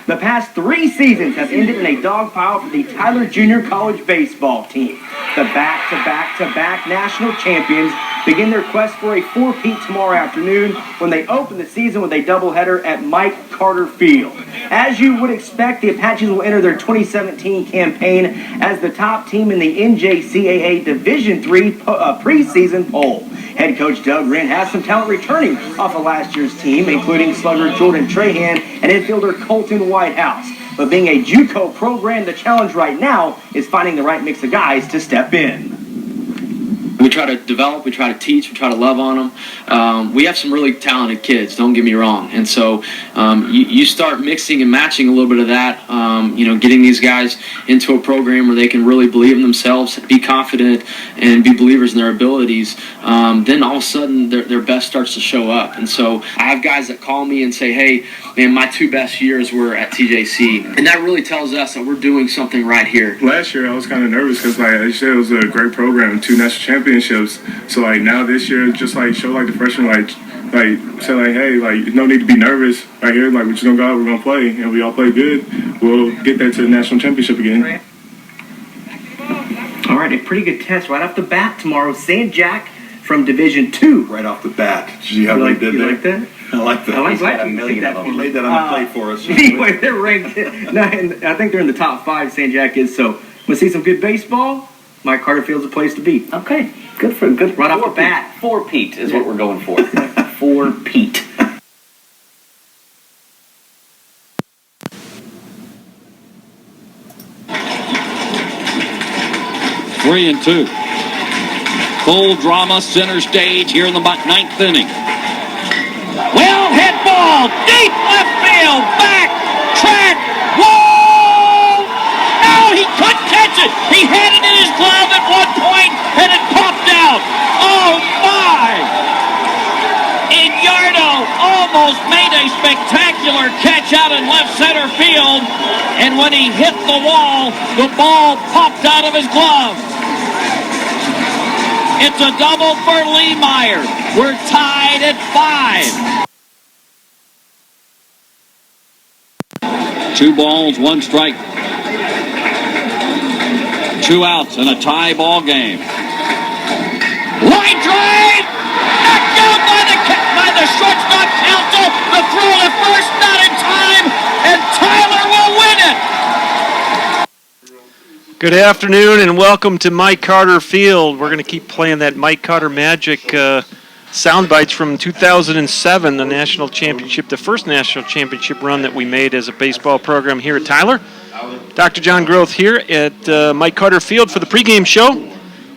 The past 3 seasons have ended in a dogpile for the Tyler Junior College baseball team. The back-to-back-to-back national champions begin their quest for a four-peat tomorrow afternoon when they open the season with a doubleheader at Mike Carter Field. As you would expect, the Apaches will enter their 2017 campaign as the top team in the NJCAA Division III preseason poll. Head coach Doug Wren has some talent returning off of last year's team, including slugger Jordan Trahan and infielder Colton Whitehouse. But being a JUCO program, the challenge right now is finding the right mix of guys to step in. We try to develop, we try to teach, we try to love on them. We have some really talented kids, don't get me wrong. And so you start mixing and matching a little bit of that, getting these guys into a program where they can really believe in themselves, be confident, and be believers in their abilities. Then all of a sudden their best starts to show up. And so I have guys that call me and say, hey, man, my 2 best years were at TJC. And that really tells us that we're doing something right here. Last year I was kind of nervous because, like I said, it was a great program, 2 national championships. So, like, now this year, just, like, show, like, the freshmen, like, say, like, hey, like, no need to be nervous right here. Like, we're just going to go out, we're going to play. And we all play good. We'll get that to the national championship again. All right, a pretty good test right off the bat tomorrow. San Jack from Division II. Right off the bat. Did you see how they did you there? Like that? I like that. I like that. $1 million of them. He laid that on the plate for us. Anyway, they're ranked. I think they're in the top 5, San Jack is. So, we'll see some good baseball. Mike Carter Field's a place to be. Okay, good. Right off the bat. 4-peat is what we're going for. 4-peat. Three and 2. Full drama center stage here in the 9th inning. Well hit ball, deep left field, back, track, whoa! No, he couldn't catch it. He had it in his glove at one point, and it popped out. Oh my! Ignardo almost made a spectacular catch out in left center field, and when he hit the wall, the ball popped out of his glove. It's a double for Leemeyer. We're tied at 5. 2 balls, 1 strike. 2 outs and a tie ball game. Line drive! Knocked down by the shortstop Council. The throw to first, not in time, and Tyler will win it. Good afternoon and welcome to Mike Carter Field. We're going to keep playing that Mike Carter Magic sound bites from 2007, the national championship, the first national championship run that we made as a baseball program here at Tyler. Dr. John Groth here at Mike Carter Field for the pregame show.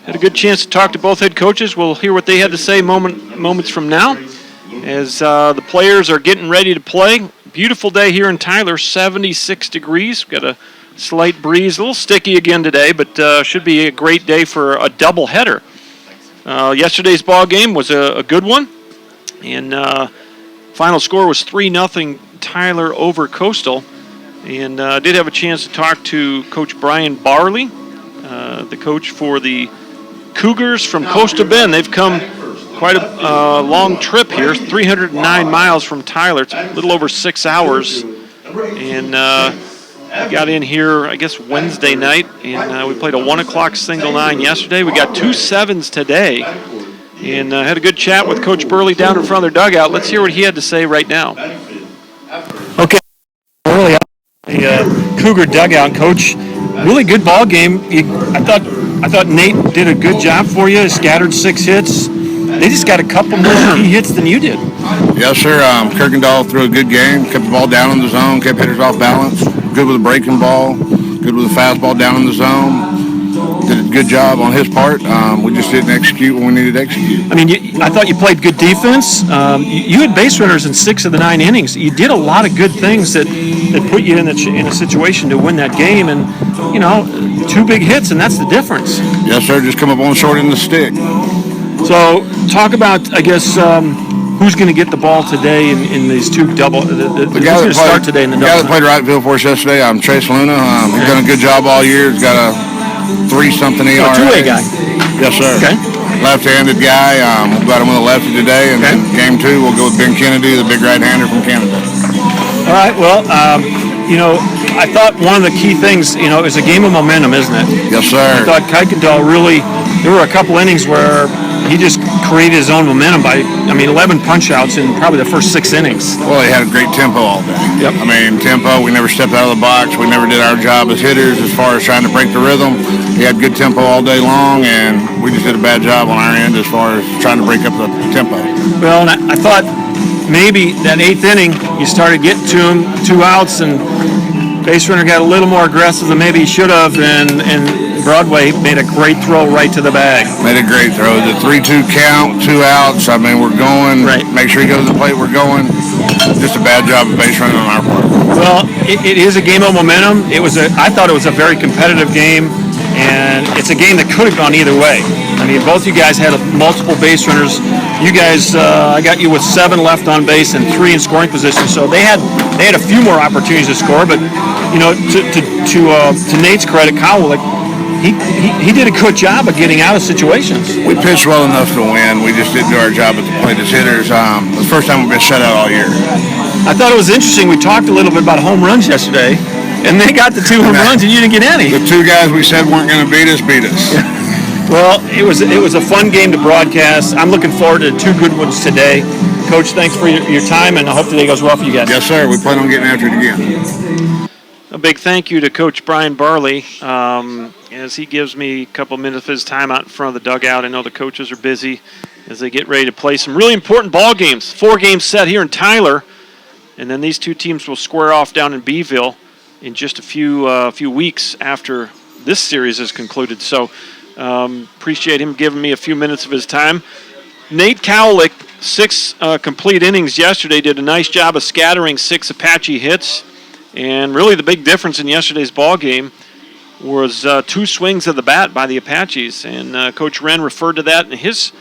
Had a good chance to talk to both head coaches. We'll hear what they had to say moments from now as the players are getting ready to play. Beautiful day here in Tyler, 76 degrees. We've got a slight breeze, a little sticky again today, but should be a great day for a doubleheader. Yesterday's ball game was a good one, and final score was 3-0 Tyler over Coastal. And I did have a chance to talk to Coach Brian Barley, the coach for the Cougars from Coastal Bend. They've come quite a long trip here, 309 miles from Tyler. It's a little over 6 hours, and got in here, I guess, Wednesday night, and we played a 1 o'clock single 9 yesterday. We got 2 7s today, and had a good chat with Coach Burley down in front of their dugout. Let's hear what he had to say right now. Okay, Burley, the Cougar dugout, Coach. Really good ball game. I thought Nate did a good job for you. Scattered 6 hits. They just got a couple more key hits than you did. Yes, sir. Kirkendall threw a good game. Kept the ball down in the zone. Kept hitters off balance. Good with a breaking ball. Good with a fastball down in the zone. Did a good job on his part. We just didn't execute when we needed to execute. I mean, I thought you played good defense. You had base runners in 6 of the 9 innings. You did a lot of good things that put you in a situation to win that game. And, 2 big hits, and that's the difference. Yes, sir. Just come up on the short end of the stick. So talk about, I guess, who's going to get the ball today in these 2 double. The guy that start today in the guy that played right field for us yesterday, Chase Luna. He's done a good job all year. He's got a 3-something ERA. Two-way guy. Yes, sir. Okay. Left-handed guy. We've got him with a lefty today, and then game 2 we'll go with Ben Kennedy, the big right-hander from Canada. All right. Well, I thought one of the key things, is a game of momentum, isn't it? Yes, sir. I thought Kuykendall really, there were a couple innings where he just created his own momentum by, 11 punch-outs in probably the first 6 innings. Well, he had a great tempo all day. Yep. Tempo, we never stepped out of the box. We never did our job as hitters as far as trying to break the rhythm. He had good tempo all day long, and we just did a bad job on our end as far as trying to break up the tempo. Well, and I thought maybe that 8th inning, you started getting to him, 2 outs, and base runner got a little more aggressive than maybe he should have, and Broadway made a great throw right to the bag. Made a great throw. The 3-2 count, 2 outs. We're going. Right. Make sure he goes to the plate. We're going. Just a bad job of base running on our part. Well, it is a game of momentum. I thought it was a very competitive game, and it's a game that could have gone either way. Both you guys had multiple base runners. You guys, I got you with 7 left on base and 3 in scoring position, so they had a few more opportunities to score. But to Nate's credit, Cowell, he did a good job of getting out of situations. We pitched well enough to win. We just didn't do our job at the plate as hitters. It's the first time we've been shut out all year. I thought it was interesting. We talked a little bit about home runs yesterday, and they got the 2 home runs, and you didn't get any. The 2 guys we said weren't going to beat us. Well, it was a fun game to broadcast. I'm looking forward to 2 good ones today. Coach, thanks for your time, and I hope today goes well for you guys. Yes, sir. We plan on getting after it again. A big thank you to Coach Brian Barley as he gives me a couple minutes of his time out in front of the dugout. I know the coaches are busy as they get ready to play some really important ball games. 4 games set here in Tyler, and then these 2 teams will square off down in Beeville in just a few weeks after this series is concluded. So appreciate him giving me a few minutes of his time. Nate Cowlick, 6 complete innings yesterday, did a nice job of scattering 6 Apache hits. And really the big difference in yesterday's ball game was 2 swings of the bat by the Apaches. And Coach Wren referred to that in his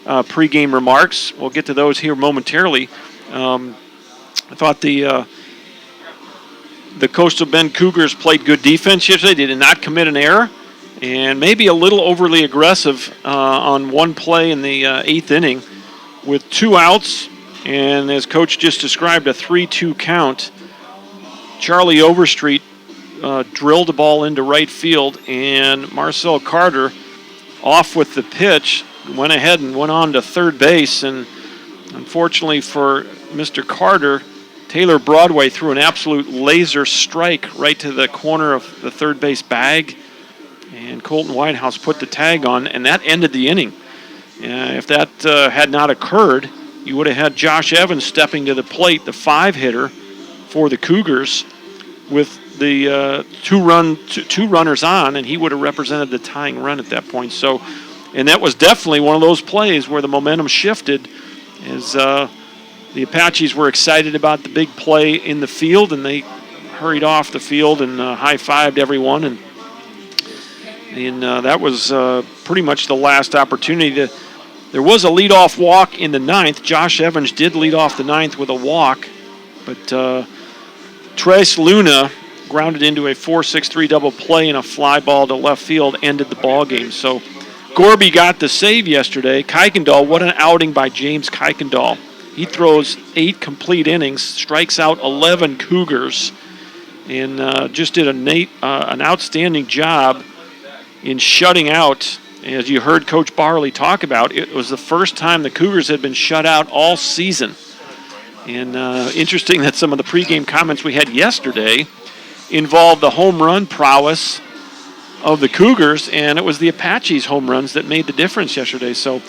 pregame remarks. We'll get to those here momentarily. I thought the Coastal Bend Cougars played good defense yesterday. They did not commit an error. And maybe a little overly aggressive on one play in the 8th inning with 2 outs. And as Coach just described, a 3-2 count. Charlie Overstreet drilled the ball into right field, and Marcel Carter, off with the pitch, went ahead and went on to third base. And unfortunately for Mr. Carter, Taylor Broadway threw an absolute laser strike right to the corner of the third base bag, and Colton Whitehouse put the tag on, and that ended the inning. If that had not occurred, you would have had Josh Evans stepping to the plate, the 5-hitter for the Cougars, with the 2 runners on, and he would have represented the tying run at that point. So, and that was definitely one of those plays where the momentum shifted as the Apaches were excited about the big play in the field, and they hurried off the field and high-fived everyone. And that was pretty much the last opportunity. There was a leadoff walk in the 9th. Josh Evans did lead off the 9th with a walk, but Trace Luna grounded into a 4-6-3 double play, and a fly ball to left field ended the ball game. So Gorby got the save yesterday. Kuykendall, what an outing by James Kuykendall. He throws 8 complete innings, strikes out 11 Cougars, and just did an outstanding job in shutting out. As you heard Coach Barley talk about, it was the first time the Cougars had been shut out all season. And interesting that some of the pregame comments we had yesterday involved the home run prowess of the Cougars, and it was the Apaches' home runs that made the difference yesterday. So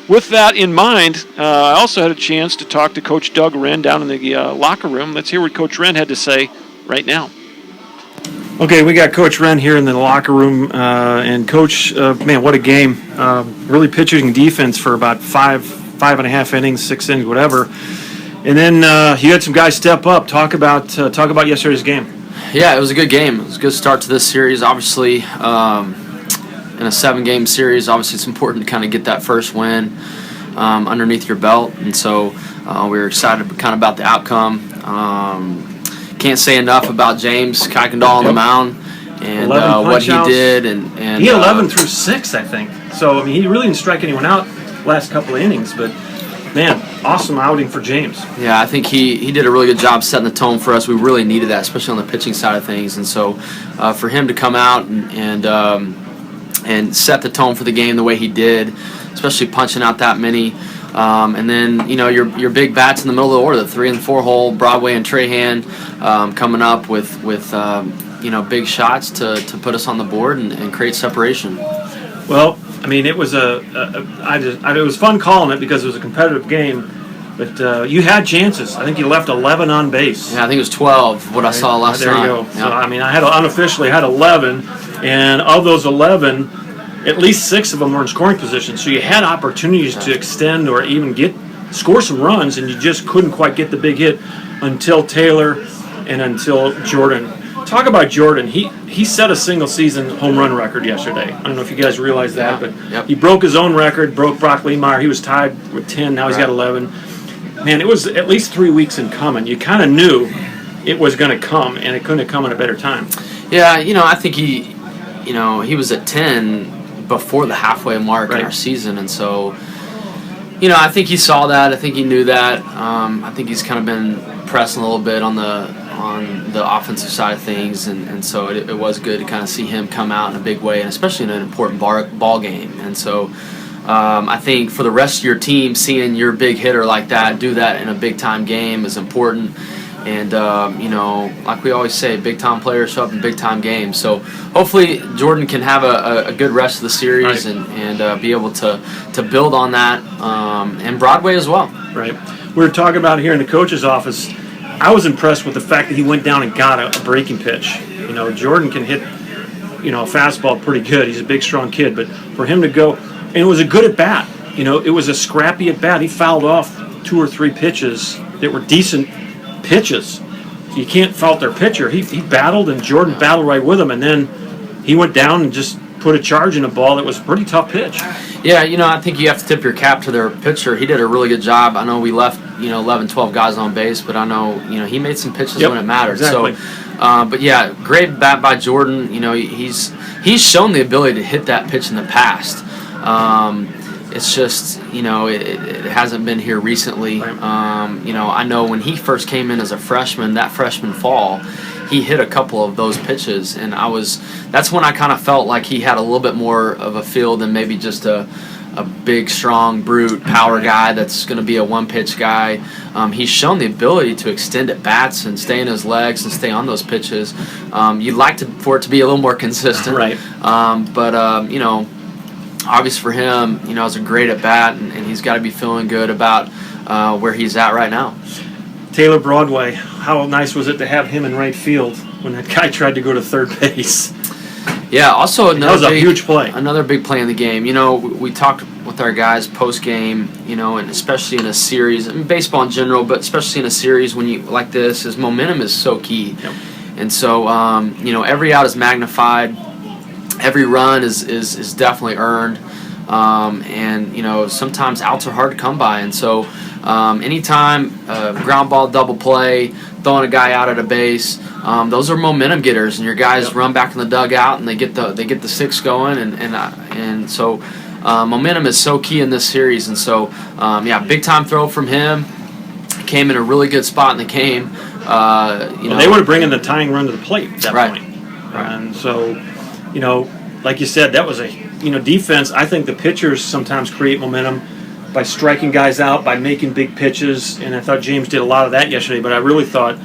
with that in mind, I also had a chance to talk to Coach Doug Wren down in the locker room. Let's hear what Coach Wren had to say right now. Okay, we got Coach Wren here in the locker room, and Coach, man, what a game. Really pitching defense for about 5.5 innings, 6 innings, whatever. And then you had some guys step up. Talk about yesterday's game. Yeah, it was a good game. It was a good start to this series. Obviously, in a 7-game series, obviously it's important to kind of get that first win underneath your belt. And so we were excited kind of about the outcome. Can't say enough about James Kuykendall on the mound and what he did. And he had 11 through 6, I think. So, I mean, he really didn't strike anyone out last couple of innings, but man, awesome outing for James. Yeah, I think he did a really good job setting the tone for us. We really needed that, especially on the pitching side of things. And so for him to come out and set the tone for the game the way he did, especially punching out that many. And then, your big bats in the middle of the order, the 3 and 4 hole, Broadway and Trahan, coming up with big shots to put us on the board and create separation. Well, I mean, it was it was fun calling it because it was a competitive game, but you had chances. I think you left 11 on base. Yeah, I think it was 12, what I saw last there night. There you go. Yeah. So, I mean, I unofficially had 11, and of those 11, at least 6 of them were in scoring position. So you had opportunities to extend or even score some runs, and you just couldn't quite get the big hit until Taylor and until Jordan. Talk about Jordan. He set a single-season home run record yesterday. I don't know if you guys realize that, but he broke his own record, broke Brock Lemeyer. He was tied with 10. Now he's got 11. Man, it was at least 3 weeks in coming. You kind of knew it was going to come, and it couldn't have come at a better time. Yeah, I think he was at 10 before the halfway mark in our season, and so, I think he saw that. I think he knew that. I think he's kind of been pressing a little bit on the offensive side of things, and so it was good to kind of see him come out in a big way, and especially in an important ball game. And so I think for the rest of your team, seeing your big hitter like that do that in a big-time game is important. And, like we always say, big-time players show up in big-time games. So hopefully Jordan can have a good rest of the series and be able to build on that, and Broadway as well. Right. We were talking about here in the coach's office. I was impressed with the fact that he went down and got a breaking pitch. Jordan can hit, a fastball pretty good. He's a big, strong kid. But for him to go, and it was a good at-bat. It was a scrappy at-bat. He fouled off 2 or 3 pitches that were decent pitches. So you can't fault their pitcher. He battled, and Jordan battled right with him. And then he went down and just put a charge in a ball that was a pretty tough pitch. Yeah, I think you have to tip your cap to their pitcher. He did a really good job. I know we left, 11, 12 guys on base, but I know, he made some pitches when it mattered. Exactly. So, but yeah, great bat by Jordan. He's shown the ability to hit that pitch in the past. It's just, it hasn't been here recently. I know when he first came in as a freshman, that freshman fall, he hit a couple of those pitches, and that's when I kind of felt like he had a little bit more of a feel than maybe just a big, strong, brute power guy that's going to be a one-pitch guy. He's shown the ability to extend at bats and stay in his legs and stay on those pitches. You'd like for it to be a little more consistent. Right. But obviously for him, it was a great at-bat, and he's got to be feeling good about where he's at right now. Taylor Broadway, how nice was it to have him in right field when that guy tried to go to third base? Yeah, also that was a huge play. Another big play in the game. We talked with our guys post-game, and especially in a series, baseball in general, but especially in a series when you like this, is momentum is so key. Yep. And so, every out is magnified. Every run is definitely earned. And, sometimes outs are hard to come by. And so anytime ground ball double play, throwing a guy out at a base, those are momentum getters, and your guys run back in the dugout and they get the 6 going, and so momentum is so key in this series. And so big time throw from him. Came in a really good spot in the game. They were bringing the tying run to the plate at that point. And so, like you said, that was a defense. I think the pitchers sometimes create momentum by striking guys out, by making big pitches, and I thought James did a lot of that yesterday. But I really thought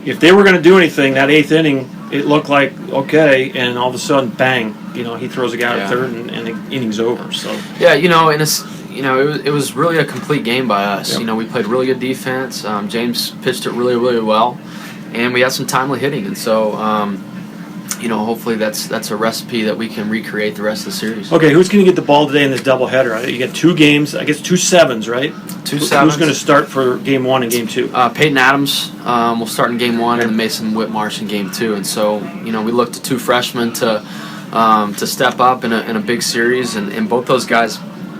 if they were going to do anything, that 8th inning, it looked like okay, and all of a sudden, bang! He throws a guy out at third, and the inning's over. So and it's it was really a complete game by us. Yep. We played really good defense. James pitched it really, really well, and we had some timely hitting, and so. Hopefully that's a recipe that we can recreate the rest of the series. Okay, who's going to get the ball today in this doubleheader? You get 2 games, I guess 2 sevens, right? 2 sevens. Who's going to start for Game 1 and Game 2? Peyton Adams will start in Game 1, and then Mason Whitmarsh in Game 2. And so, we look to 2 freshmen to step up in a big series, and both those guys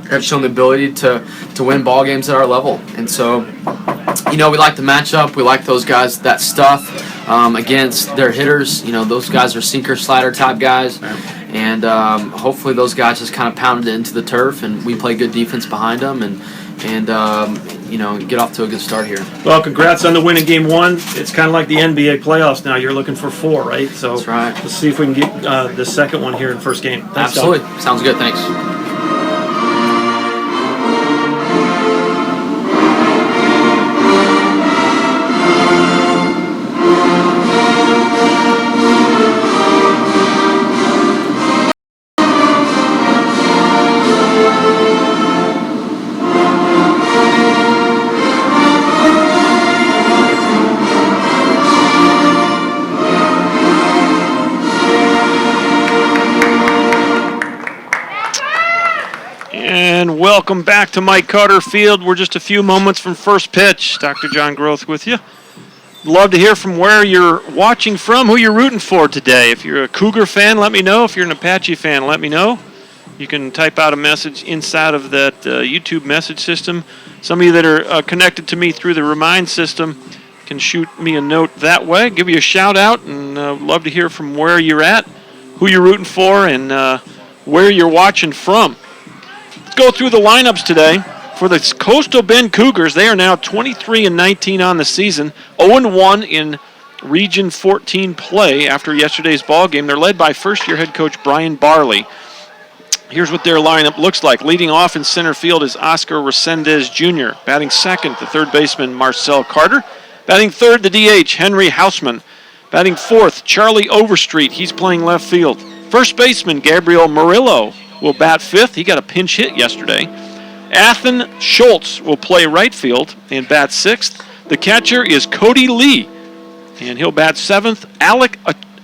have shown the ability to win ball games at our level. And so, we like the matchup. We like those guys, that stuff. Against their hitters, those guys are sinker slider type guys, and hopefully those guys just kind of pounded it into the turf, and we play good defense behind them, and and get off to a good start here. Well, congrats on the win in Game 1. It's kind of like the NBA playoffs now. You're looking for 4, right? So that's right. Let's see if we can get the second one here in first game. Thanks, absolutely. Doug. Sounds good. Thanks. And welcome back to Mike Carter Field. We're just a few moments from first pitch. Dr. John Groth with you. Love to hear from where you're watching from, who you're rooting for today. If you're a Cougar fan, let me know. If you're an Apache fan, let me know. You can type out a message inside of that YouTube message system. Some of you that are connected to me through the Remind system can shoot me a note that way. Give you a shout out, and love to hear from where you're at, who you're rooting for, and where you're watching from. Let's go through the lineups today. For the Coastal Bend Cougars, they are now 23-19 on the season, 0-1 in Region 14 play after yesterday's ball game. They're led by first-year head coach Brian Barley. Here's what their lineup looks like. Leading off in center field is Oscar Resendez Jr. Batting second, the third baseman Marcel Carter. Batting third, the DH Henry Hausman. Batting fourth, Charlie Overstreet. He's playing left field. First baseman Gabriel Murillo will bat fifth. He got a pinch hit yesterday. Athen Schultz will play right field and bat sixth. The catcher is Cody Lee, and he'll bat seventh. Alec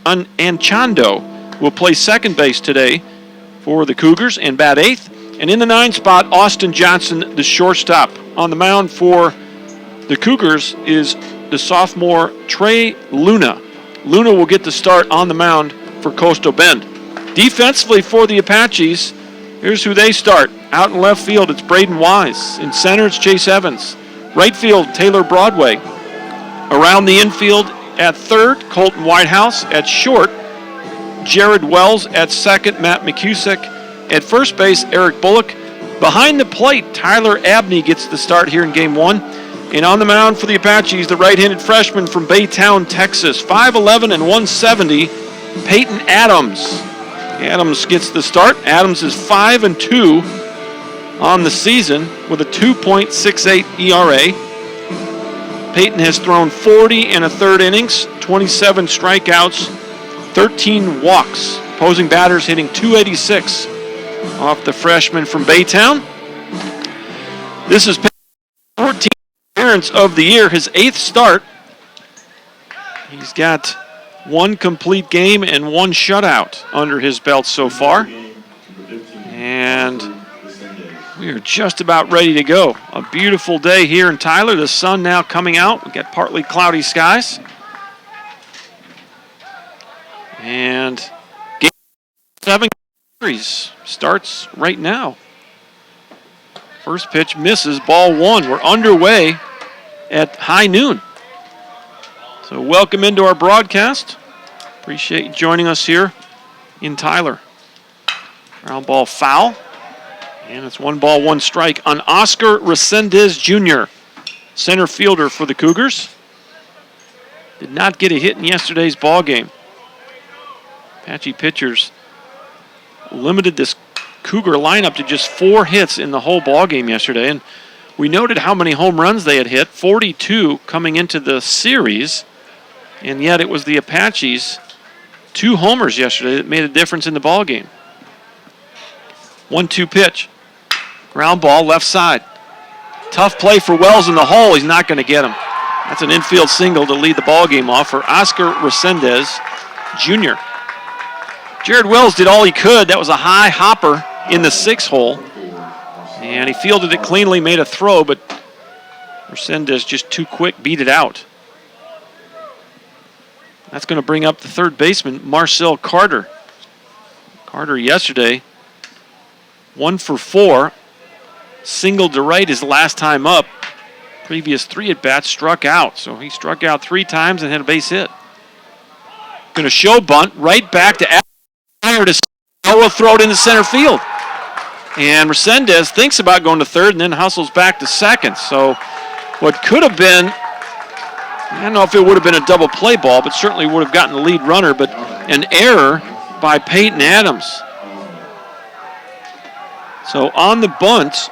Anchando will play second base today for the Cougars and bat eighth. And in the 9 spot, Austin Johnson, the shortstop. On the mound for the Cougars is the sophomore Trey Luna. Luna will get the start on the mound for Coastal Bend. Defensively for the Apaches, here's who they start. Out in left field, it's Braden Wise. In center, it's Chase Evans. Right field, Taylor Broadway. Around the infield, at third, Colton Whitehouse. At short, Jared Wells. At second, Matt McCusick. At first base, Eric Bullock. Behind the plate, Tyler Abney gets the start here in Game 1. And on the mound for the Apaches, the right-handed freshman from Baytown, Texas. 5'11" and 170, Peyton Adams. Adams gets the start. Adams is 5-2 on the season with a 2.68 ERA. Peyton has thrown 40 and a third innings, 27 strikeouts, 13 walks. Opposing batters hitting 286 off the freshman from Baytown. This is Peyton's 14th appearance of the year, his 8th start. He's got 1 complete game and 1 shutout under his belt so far. And we are just about ready to go. A beautiful day here in Tyler. The sun now coming out. We've got partly cloudy skies. And game 7 series starts right now. First pitch misses, ball 1. We're underway at high noon. So welcome into our broadcast. Appreciate you joining us here in Tyler. Ground ball foul. And it's 1 ball, 1 strike on Oscar Resendez Jr., center fielder for the Cougars. Did not get a hit in yesterday's ball game. Apache pitchers limited this Cougar lineup to just 4 hits in the whole ball game yesterday. And we noted how many home runs they had hit, 42 coming into the series. And yet it was the Apaches' 2 homers yesterday that made a difference in the ball game. 1-2 pitch. Ground ball left side. Tough play for Wells in the hole. He's not going to get him. That's an infield single to lead the ball game off for Oscar Resendez Jr. Jared Wells did all he could. That was a high hopper in the 6 hole. And he fielded it cleanly, made a throw, but Resendez just too quick, beat it out. That's going to bring up the third baseman, Marcel Carter. Carter yesterday, 1 for 4. Single to right his last time up. Previous 3 at-bats struck out. So he struck out 3 times and had a base hit. Going to show bunt right back to Noah, throw it into center field. And Resendez thinks about going to third and then hustles back to second. So what could have been, I don't know if it would have been a double play ball, but certainly would have gotten the lead runner, but an error by Peyton Adams. So on the bunt,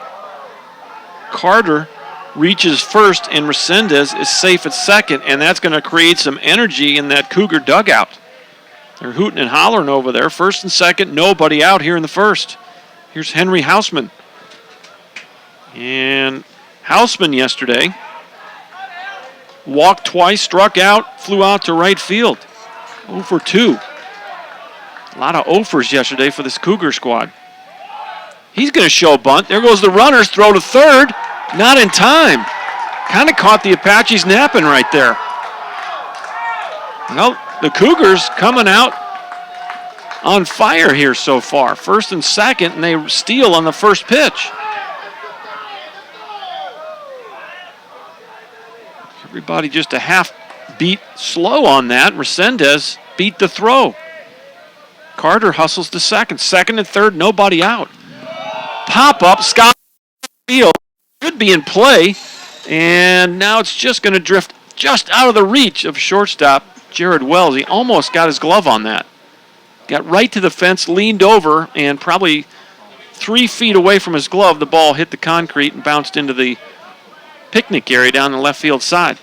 Carter reaches first and Resendez is safe at second, and that's going to create some energy in that Cougar dugout. They're hooting and hollering over there. First and second, nobody out here in the first. Here's Henry Hausman. And Hausman yesterday walked twice, struck out, flew out to right field. 0 for 2. A lot of 0-fers yesterday for this Cougar squad. He's going to show a bunt. There goes the runners, throw to third. Not in time. Kind of caught the Apaches napping right there. Well, the Cougars coming out on fire here so far. First and second, and they steal on the first pitch. Everybody just a half beat slow on that. Resendez beat the throw. Carter hustles to second. Second and third, nobody out. Pop up, Scott field should be in play, and now it's just going to drift just out of the reach of shortstop Jared Wells. He almost got his glove on that. Got right to the fence, leaned over, and probably 3 feet away from his glove, the ball hit the concrete and bounced into the picnic area down the left field side.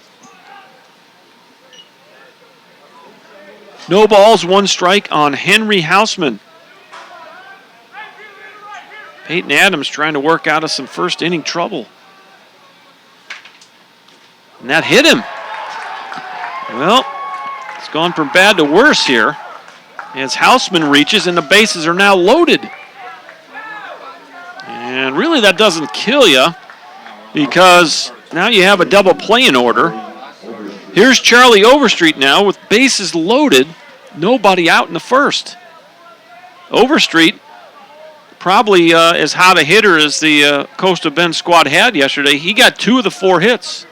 No balls, 1 strike on Henry Hausman. Peyton Adams trying to work out of some first inning trouble. And that hit him. Well, it's gone from bad to worse here as Hausman reaches and the bases are now loaded. And really that doesn't kill you because now you have a double play in order. Here's Charlie Overstreet now with bases loaded, nobody out in the first. Overstreet, probably as hot a hitter as the Costa Bend squad had yesterday. He got 2 of the 4 hits.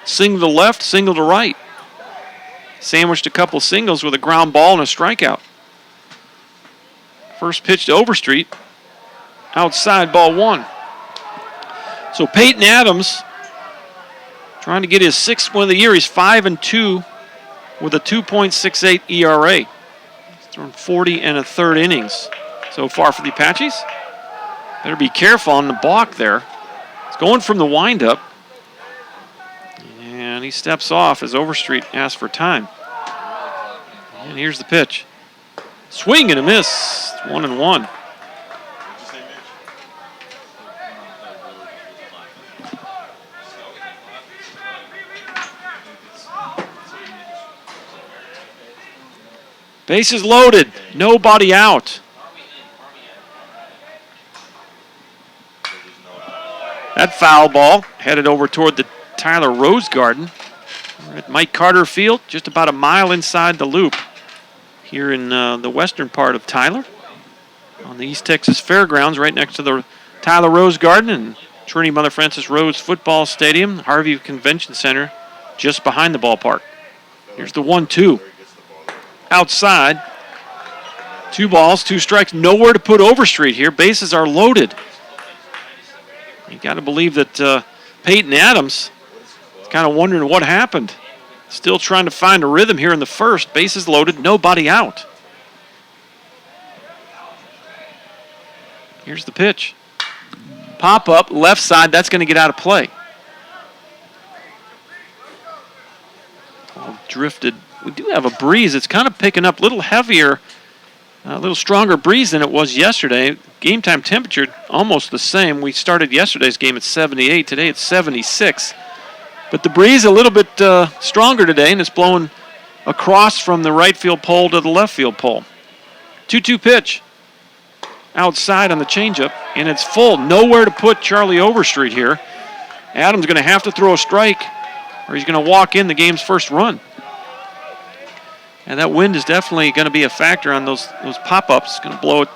Single to left, single to right. Sandwiched a couple singles with a ground ball and a strikeout. First pitch to Overstreet. Outside, ball 1. So Peyton Adams trying to get his 6th win of the year. He's 5-2 with a 2.68 ERA. He's thrown 40 1/3 innings so far for the Apaches. Better be careful on the balk there. It's going from the windup. And he steps off as Overstreet asks for time. And here's the pitch. Swing and a miss. 1-1. Bases loaded. Nobody out. That foul ball headed over toward the Tyler Rose Garden. We're at Mike Carter Field, just about a mile inside the loop here in the western part of Tyler on the East Texas Fairgrounds, right next to the Tyler Rose Garden and Trinity Mother Frances Rose Football Stadium, Harvey Convention Center, just behind the ballpark. Here's the 1-2. Outside. 2 balls, 2 strikes. Nowhere to put Overstreet here. Bases are loaded. You got to believe that Peyton Adams is kind of wondering what happened. Still trying to find a rhythm here in the first. Bases loaded, nobody out. Here's the pitch. Pop up, left side, that's going to get out of play. Ball drifted. We do have a breeze. It's kind of picking up a little heavier, a little stronger breeze than it was yesterday. Game time temperature almost the same. We started yesterday's game at 78. Today it's 76. But the breeze a little bit stronger today, and it's blowing across from the right field pole to the left field pole. 2-2 pitch. Outside on the changeup, and it's full. Nowhere to put Charlie Overstreet here. Adams going to have to throw a strike, or he's going to walk in the game's first run. And that wind is definitely going to be a factor on those pop-ups. Going to blow it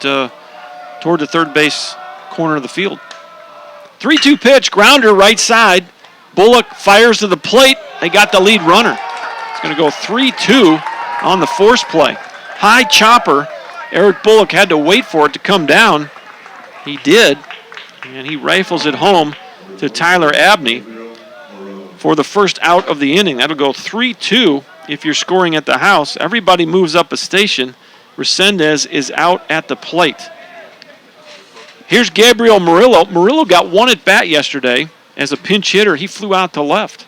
toward the third base corner of the field. 3-2 pitch, grounder right side. Bullock fires to the plate. They got the lead runner. It's going to go 3-2 on the force play. High chopper. Eric Bullock had to wait for it to come down. He did, and he rifles it home to Tyler Abney for the first out of the inning. That'll go 3-2 if you're scoring at the house. Everybody moves up a station. Resendez is out at the plate. Here's Gabriel Murillo. Murillo got one at bat yesterday as a pinch hitter. He flew out to left.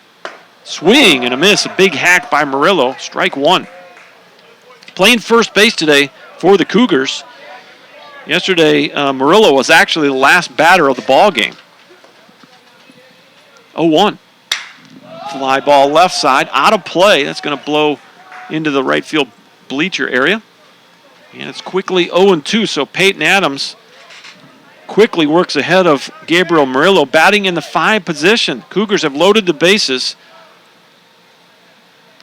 Swing and a miss. A big hack by Murillo. Strike one. Playing first base today for the Cougars. Yesterday, Murillo was actually the last batter of the ball game. 0-1. Fly ball left side, out of play. That's going to blow into the right field bleacher area. And it's quickly 0-2, so Peyton Adams quickly works ahead of Gabriel Murillo, batting in the 5 position. Cougars have loaded the bases.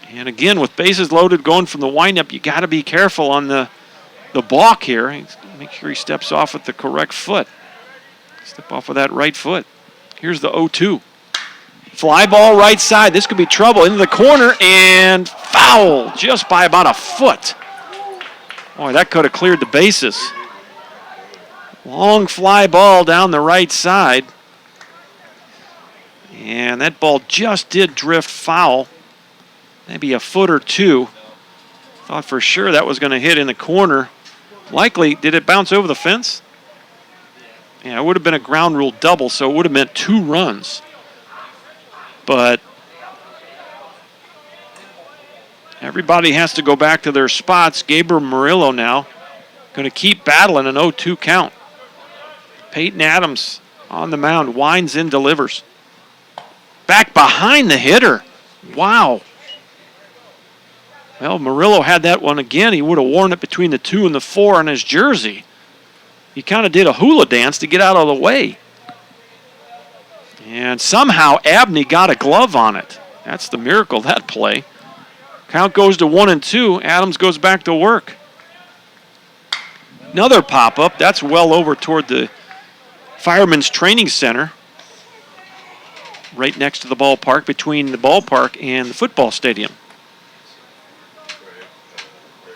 And again, with bases loaded going from the windup, you got to be careful on the balk here. Make sure he steps off with the correct foot. Step off with that right foot. Here's the 0-2. Fly ball right side. This could be trouble. Into the corner and foul just by about a foot. Boy, that could have cleared the bases. Long fly ball down the right side. And that ball just did drift foul. Maybe a foot or two. Thought for sure that was going to hit in the corner. Likely, did it bounce over the fence? Yeah, it would have been a ground rule double, so it would have meant 2 runs. But everybody has to go back to their spots. Gabriel Murillo now going to keep battling an 0-2 count. Peyton Adams on the mound, winds in, delivers. Back behind the hitter. Wow. Well, Murillo had that one again. He would have worn it between the 2 and the 4 on his jersey. He kind of did a hula dance to get out of the way. And somehow Abney got a glove on it. That's the miracle of that play. Count goes to 1-2. Adams goes back to work. Another pop-up. That's well over toward the Fireman's Training Center. Right next to the ballpark, between the ballpark and the football stadium.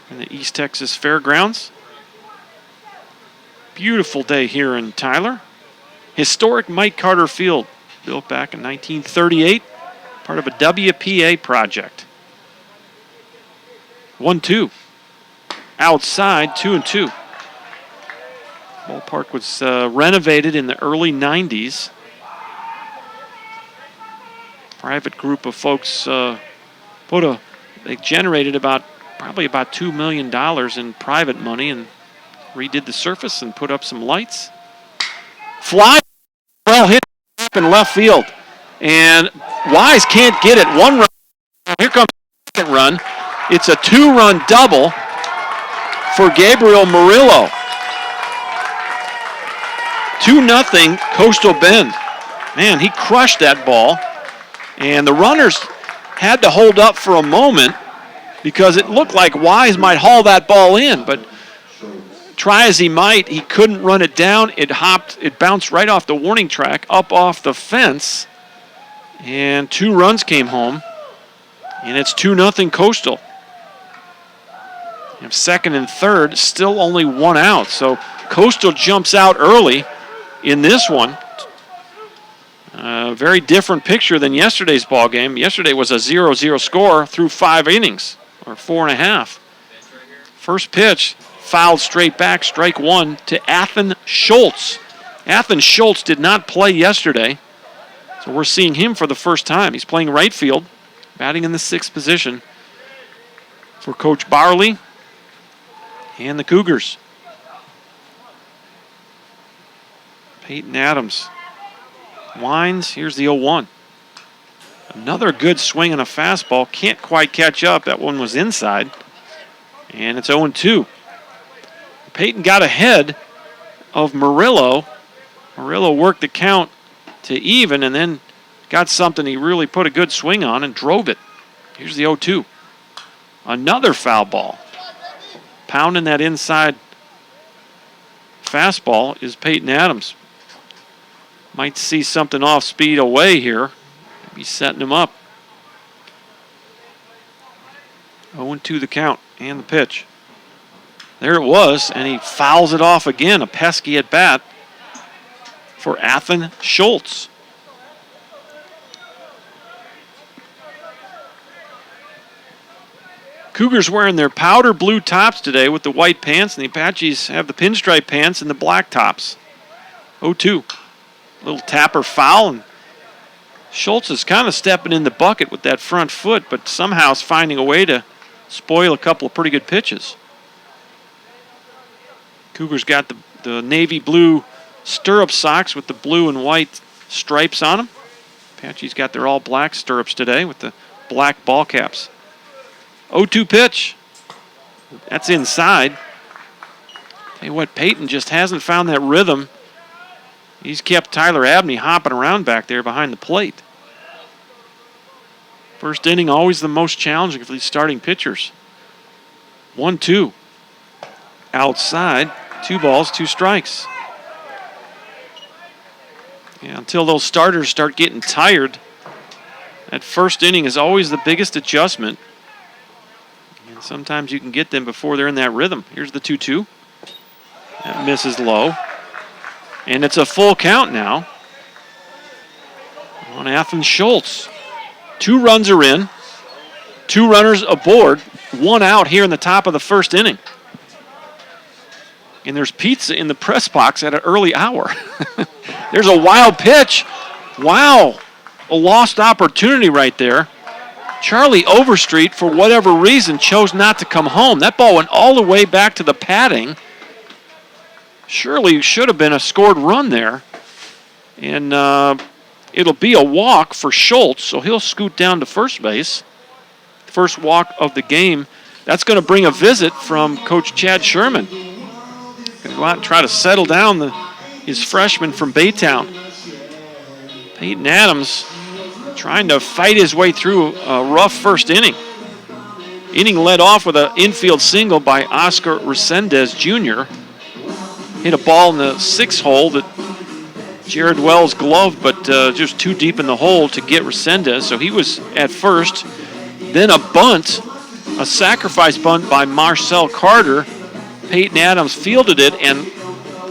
In the East Texas Fairgrounds. Beautiful day here in Tyler. Historic Mike Carter Field, built back in 1938, part of a WPA project. 1-2. Outside, 2-2. Ballpark was renovated in the early 90s. Private group of folks they generated probably about $2 million in private money and redid the surface and put up some lights. Fly well hit up in left field. And Wise can't get it. 1 run. Here comes the second run. It's a 2-run double for Gabriel Murillo. 2-0 Coastal Bend. Man, he crushed that ball. And the runners had to hold up for a moment because it looked like Wise might haul that ball in. But try as he might, he couldn't run it down. It bounced right off the warning track, up off the fence. And 2 runs came home. And it's 2-0 Coastal. You have second and third, still only 1 out. So Coastal jumps out early in this one. Very different picture than yesterday's ball game. Yesterday was a 0-0 score through 5 innings, or 4.5. First pitch, fouled straight back, strike 1 to Athen Schultz. Athen Schultz did not play yesterday, so we're seeing him for the first time. He's playing right field, batting in the 6th position for Coach Barley and the Cougars. Peyton Adams winds. Here's the 0-1. Another good swing on a fastball. Can't quite catch up. That one was inside. And it's 0-2. Peyton got ahead of Murillo. Murillo worked the count to even and then got something he really put a good swing on and drove it. Here's the 0-2. Another foul ball. Pounding that inside fastball is Peyton Adams. Might see something off speed away here. Maybe setting him up. 0-2 the count and the pitch. There it was, and he fouls it off again. A pesky at bat for Athen Schultz. Cougars wearing their powder blue tops today with the white pants, and the Apaches have the pinstripe pants and the black tops. 0-2. Little tapper foul, and Schultz is kind of stepping in the bucket with that front foot, but somehow is finding a way to spoil a couple of pretty good pitches. Cougars got the navy blue stirrup socks with the blue and white stripes on them. Apaches got their all black stirrups today with the black ball caps. 0-2 pitch. That's inside. Tell you what, Peyton just hasn't found that rhythm. He's kept Tyler Abney hopping around back there behind the plate. First inning always the most challenging for these starting pitchers. 1-2. Outside, 2 balls, 2 strikes. Yeah, until those starters start getting tired, that first inning is always the biggest adjustment. And sometimes you can get them before they're in that rhythm. Here's the 2-2. That misses low. And it's a full count now on Athen Schultz. 2 runs are in, 2 runners aboard, 1 out here in the top of the first inning. And there's pizza in the press box at an early hour. There's a wild pitch. Wow, a lost opportunity right there. Charlie Overstreet, for whatever reason, chose not to come home. That ball went all the way back to the padding. Surely should have been a scored run there. And it'll be a walk for Schultz, so he'll scoot down to first base. First walk of the game. That's going to bring a visit from Coach Chad Sherman. Going to go out and try to settle down his freshman from Baytown. Peyton Adams trying to fight his way through a rough first inning. Inning led off with an infield single by Oscar Resendez Jr. Hit a ball in the 6th hole that Jared Wells gloved, but just too deep in the hole to get Resendez, so he was at first. Then a bunt, a sacrifice bunt by Marcel Carter. Peyton Adams fielded it and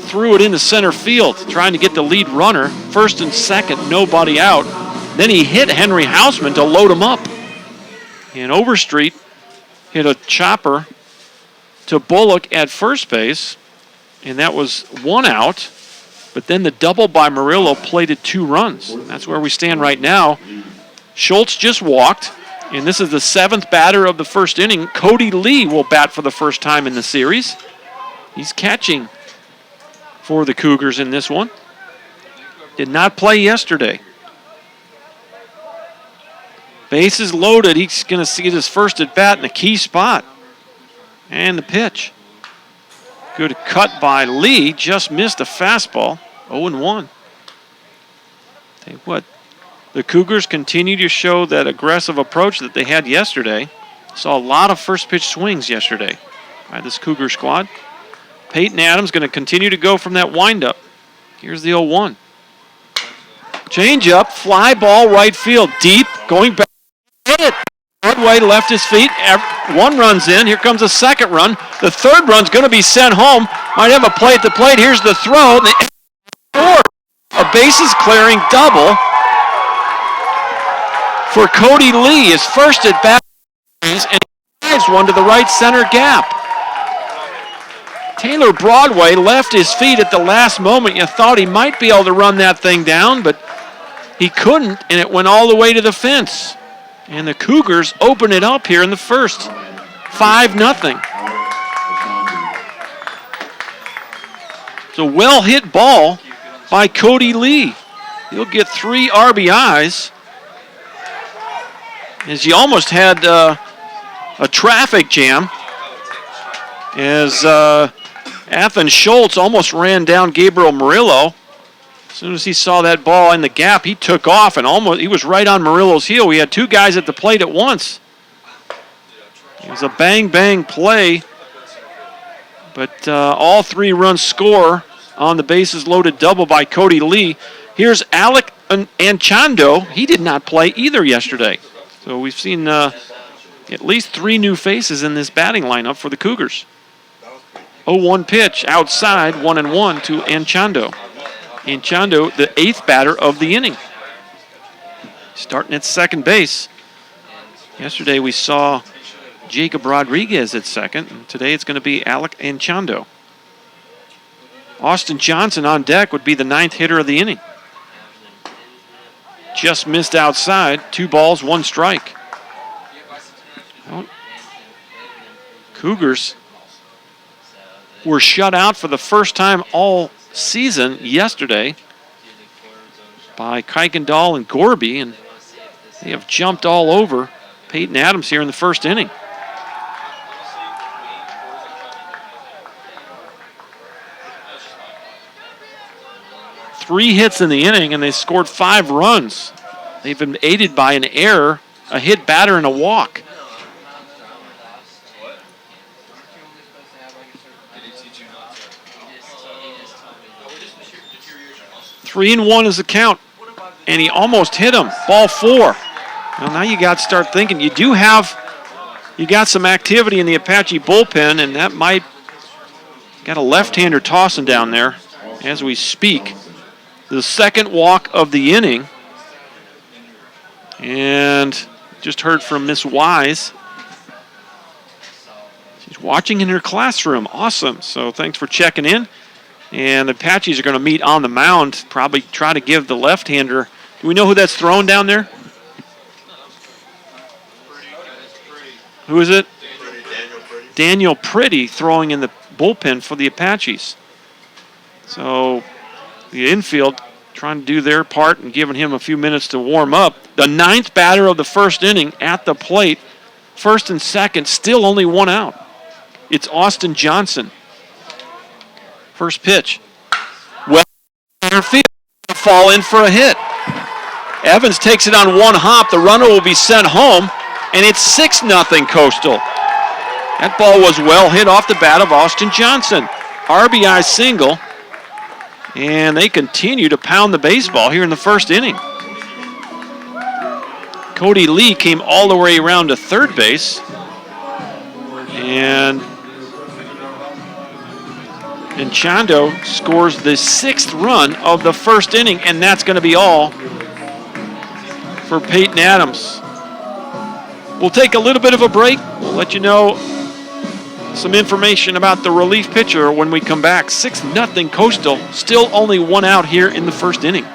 threw it into center field, trying to get the lead runner. First and second, nobody out. Then he hit Henry Hausman to load him up. And Overstreet hit a chopper to Bullock at first base, and that was 1 out. But then the double by Murillo plated 2 runs. That's where we stand right now. Schultz just walked, and this is the 7th batter of the first inning. Cody Lee will bat for the first time in the series. He's catching for the Cougars in this one. Did not play yesterday. Bases loaded. He's going to see his first at bat in a key spot. And the pitch. Good cut by Lee. Just missed a fastball. 0-1. Tell you what, the Cougars continue to show that aggressive approach that they had yesterday. Saw a lot of first pitch swings yesterday by this Cougar squad. Peyton Adams going to continue to go from that windup. Here's the 0-1. Change up, fly ball right field, deep, going back. Hit it. Broadway left his feet. 1 run's in. Here comes a 2nd run. The 3rd run's going to be sent home. Might have a play at the plate. Here's the throw. A bases clearing double for Cody Lee. His first at bat, and he drives one to the right center gap. Taylor Broadway left his feet at the last moment. You thought he might be able to run that thing down, but he couldn't, and it went all the way to the fence. And the Cougars open it up here in the first. 5-0. It's a well-hit ball by Cody Lee. He'll get 3 RBIs. As he almost had a traffic jam. As Athen Schultz almost ran down Gabriel Murillo. As soon as he saw that ball in the gap, he took off and he was right on Murillo's heel. We had 2 guys at the plate at once. It was a bang-bang play, but all 3 runs score on the bases loaded double by Cody Lee. Here's Alec Anchando. He did not play either yesterday. So we've seen at least 3 new faces in this batting lineup for the Cougars. 0-1 pitch outside, 1-1 to Anchando. Anchondo, the 8th batter of the inning. Starting at second base. Yesterday we saw Jacob Rodriguez at second, and today it's going to be Alec Anchondo. Austin Johnson on deck would be the 9th hitter of the inning. Just missed outside, 2 balls, 1 strike. Well, Cougars were shut out for the first time all season yesterday by Kuykendall and Gorby, and they have jumped all over Peyton Adams here in the first inning. Three hits in the inning, and they scored 5 runs. They've been aided by an error, a hit batter, and a walk. Three and 1 is the count, and he almost hit him. Ball 4. Well, now you got to start thinking. You got some activity in the Apache bullpen, and that might got a left-hander tossing down there as we speak. The second walk of the inning, and just heard from Miss Wise. She's watching in her classroom. Awesome. So thanks for checking in. And the Apaches are going to meet on the mound, probably try to give the left-hander. Do we know who that's thrown down there? Who is it? Daniel Pretty throwing in the bullpen for the Apaches. So the infield trying to do their part and giving him a few minutes to warm up. The 9th batter of the first inning at the plate. First and second, still only 1 out. It's Austin Johnson. First pitch. Well, center field. Fall in for a hit. Evans takes it on 1 hop. The runner will be sent home, and it's 6-0 Coastal. That ball was well hit off the bat of Austin Johnson. RBI single, and they continue to pound the baseball here in the first inning. Cody Lee came all the way around to third base, and Anchondo scores the 6th run of the first inning, and that's going to be all for Peyton Adams. We'll take a little bit of a break. We'll let you know some information about the relief pitcher when we come back. 6-0 Coastal, still only 1 out here in the first inning.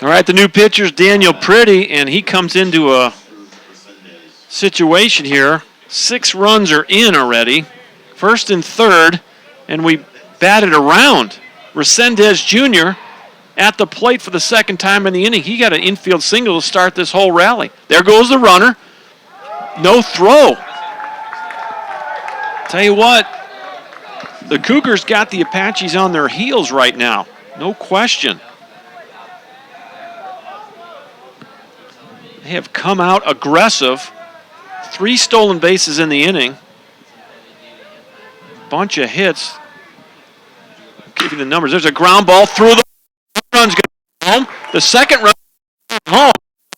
All right, the new pitcher's Daniel Pretty, and he comes into a situation here. 6 runs are in already. First and third, and we batted around. Resendez Jr. at the plate for the second time in the inning. He got an infield single to start this whole rally. There goes the runner. No throw. Tell you what, the Cougars got the Apaches on their heels right now. No question. They have come out aggressive. 3 stolen bases in the inning. Bunch of hits. I'll give you the numbers. There's a ground ball through the run's going home. The second run home.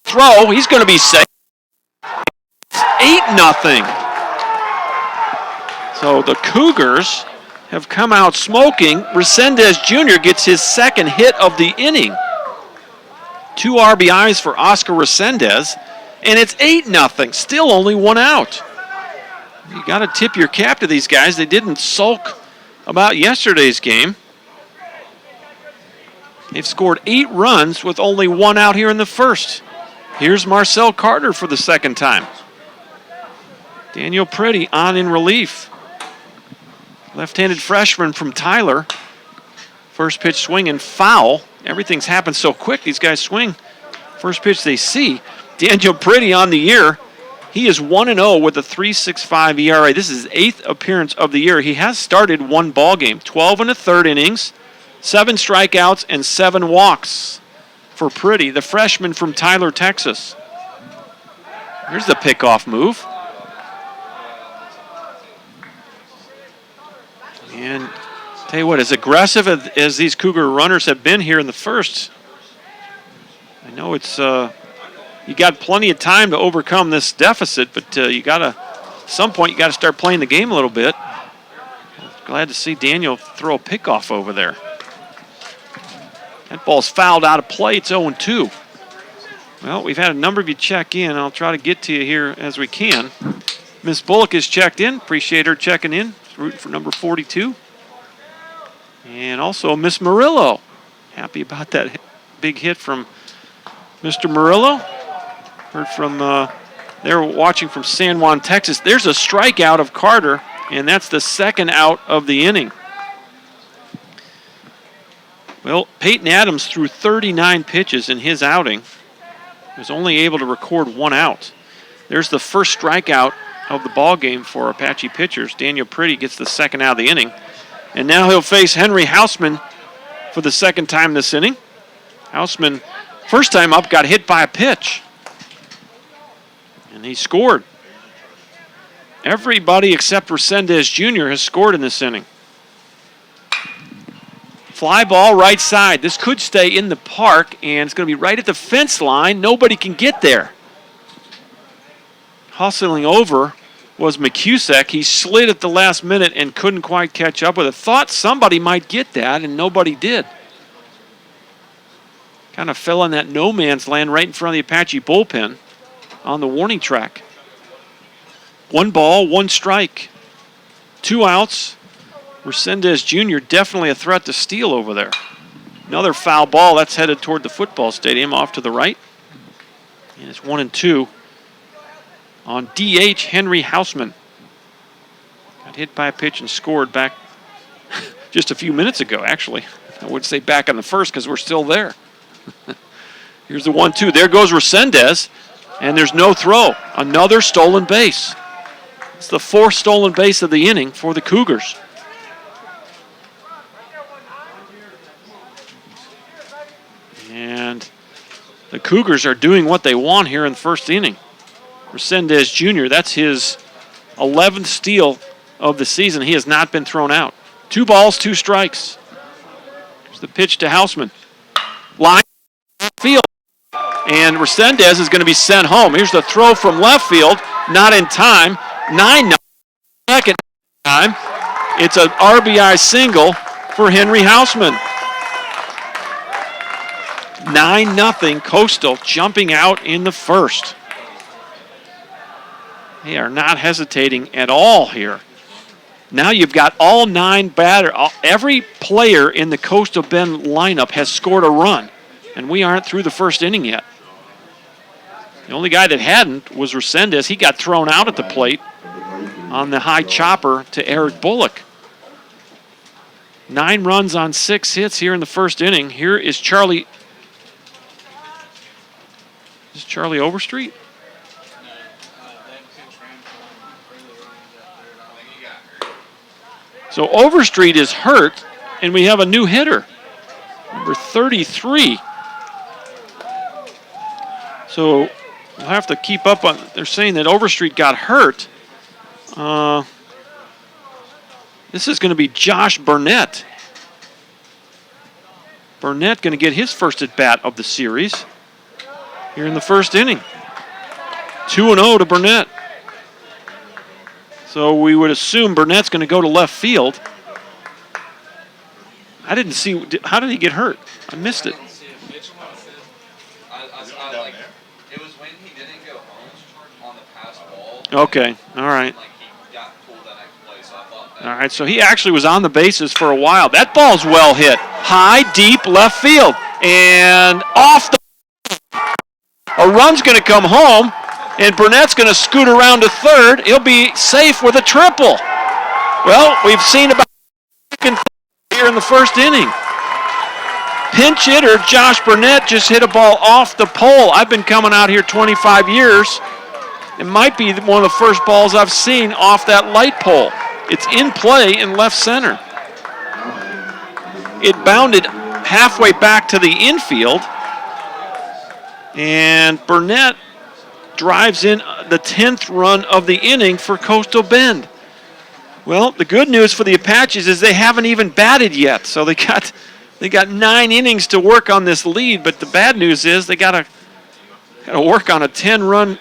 Throw. He's going to be safe. 8-0. So the Cougars have come out smoking. Resendez Jr. gets his second hit of the inning. 2 RBIs for Oscar Resendez, and it's 8-0. Still only 1 out. You got to tip your cap to these guys. They didn't sulk about yesterday's game. They've scored 8 runs with only 1 out here in the first. Here's Marcel Carter for the second time. Daniel Pretty on in relief. Left-handed freshman from Tyler. First pitch swinging foul. Everything's happened so quick. These guys swing. First pitch they see. Daniel Pretty on the year. He is 1-0 with a 3.65 ERA. This is his 8th appearance of the year. He has started 1 ball game. 12 1/3 innings, 7 strikeouts, and 7 walks for Pretty, the freshman from Tyler, Texas. Here's the pickoff move. And tell you what, as aggressive as these Cougar runners have been here in the first, I know it's you got plenty of time to overcome this deficit, but at some point you got to start playing the game a little bit. Glad to see Daniel throw a pickoff over there. That ball's fouled out of play. It's 0-2. Well, we've had a number of you check in. I'll try to get to you here as we can. Miss Bullock is checked in. Appreciate her checking in. Rooting for number 42. And also Miss Murillo. Happy about that big hit from Mr. Murillo. Heard from, they're watching from San Juan, Texas. There's a strikeout of Carter, and that's the second out of the inning. Well, Peyton Adams threw 39 pitches in his outing. He was only able to record 1 out. There's the first strikeout of the ball game for Apache pitchers. Daniel Pretty gets the second out of the inning. And now he'll face Henry Hausman for the second time this inning. Hausman, first time up, got hit by a pitch. And he scored. Everybody except Resendez Jr. has scored in this inning. Fly ball right side. This could stay in the park, and it's going to be right at the fence line. Nobody can get there. Hustling over was McCusack. He slid at the last minute and couldn't quite catch up with it. Thought somebody might get that, and nobody did. Kind of fell in that no man's land right in front of the Apache bullpen on the warning track. 1 ball, 1 strike. 2 outs. Resendez Jr. definitely a threat to steal over there. Another foul ball. That's headed toward the football stadium off to the right. And it's 1-2. On DH, Henry Hausman. Got hit by a pitch and scored back just a few minutes ago, actually. I would say back in the first because we're still there. Here's the 1-2. There goes Resendez, and there's no throw. Another stolen base. It's the 4th stolen base of the inning for the Cougars. And the Cougars are doing what they want here in the first inning. Resendez Jr., that's his 11th steal of the season. He has not been thrown out. 2 balls, 2 strikes. Here's the pitch to Hausman. Line field. And Resendez is going to be sent home. Here's the throw from left field. Not in time. 9-0. Second time. It's an RBI single for Henry Hausman. 9-0 Coastal jumping out in the first. They are not hesitating at all here. Now you've got all 9 batters. Every player in the Coastal Bend lineup has scored a run, and we aren't through the first inning yet. The only guy that hadn't was Resendez. He got thrown out at the plate on the high chopper to Eric Bullock. 9 runs on 6 hits here in the first inning. Here is Charlie. Is Charlie Overstreet? So Overstreet is hurt, and we have a new hitter. number 33. So we'll have to keep up on. They're saying that Overstreet got hurt. This is going to be Josh Burnett. Burnett going to get his first at bat of the series here in the first inning. 2-0 to Burnett. So we would assume Burnett's going to go to left field. I didn't see. How did he get hurt? I missed it. It was when he didn't go home on the pass ball. Okay, all right. Like he got pulled that next play, so I thought that. All right, so he actually was on the bases for a while. That ball's well hit. High, deep, left field. And off the... A run's going to come home, and Burnett's going to scoot around to third. He'll be safe with a triple. Well, we've seen about here in the first inning. Pinch hitter Josh Burnett just hit a ball off the pole. I've been coming out here 25 years. It might be one of the first balls I've seen off that light pole. It's in play in left center. It bounded halfway back to the infield, and Burnett drives in the 10th run of the inning for Coastal Bend. Well, the good news for the Apaches is they haven't even batted yet, so they got 9 innings to work on this lead. But the bad news is they got to work on a 10-run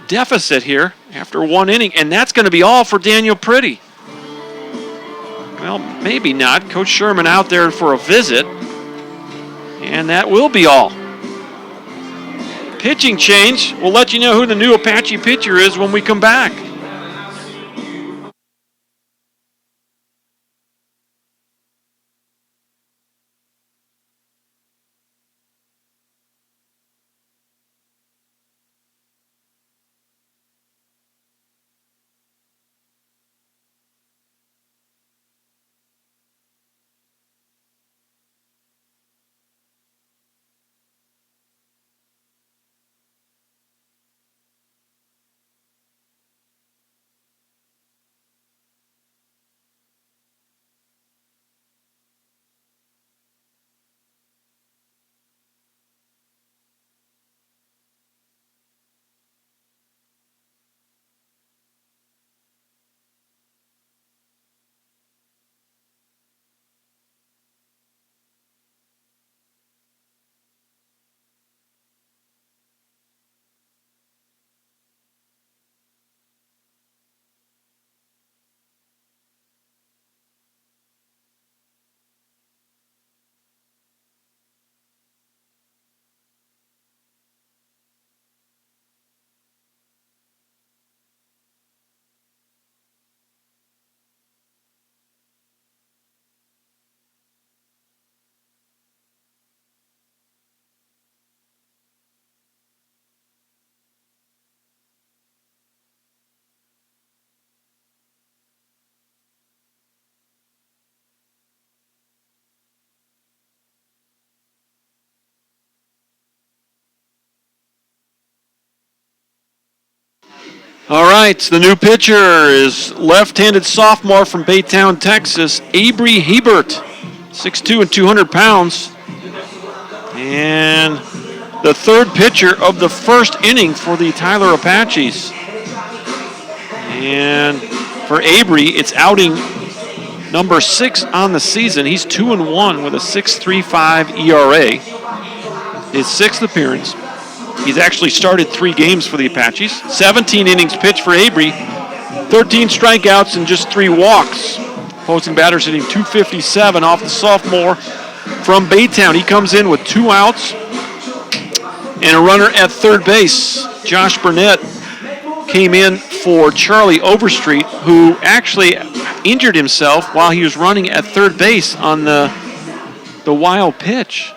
deficit here after 1 inning, and that's going to be all for Daniel Priddy. Well, maybe not. Coach Sherman out there for a visit, and that will be all. Pitching change. We'll let you know who the new Apache pitcher is when we come back. All right, the new pitcher is left-handed sophomore from Baytown, Texas, Avery Hebert, 6'2" and 200 pounds. And the third pitcher of the first inning for the Tyler Apaches. And for Avery, it's outing number 6 on the season. He's 2-1 with a 6.35 ERA. His 6th appearance. He's actually started 3 games for the Apaches. 17 innings pitched for Avery. 13 strikeouts and just 3 walks. Opposing batters hitting .257 off the sophomore from Baytown. He comes in with 2 outs and a runner at third base. Josh Burnett came in for Charlie Overstreet, who actually injured himself while he was running at third base on the wild pitch.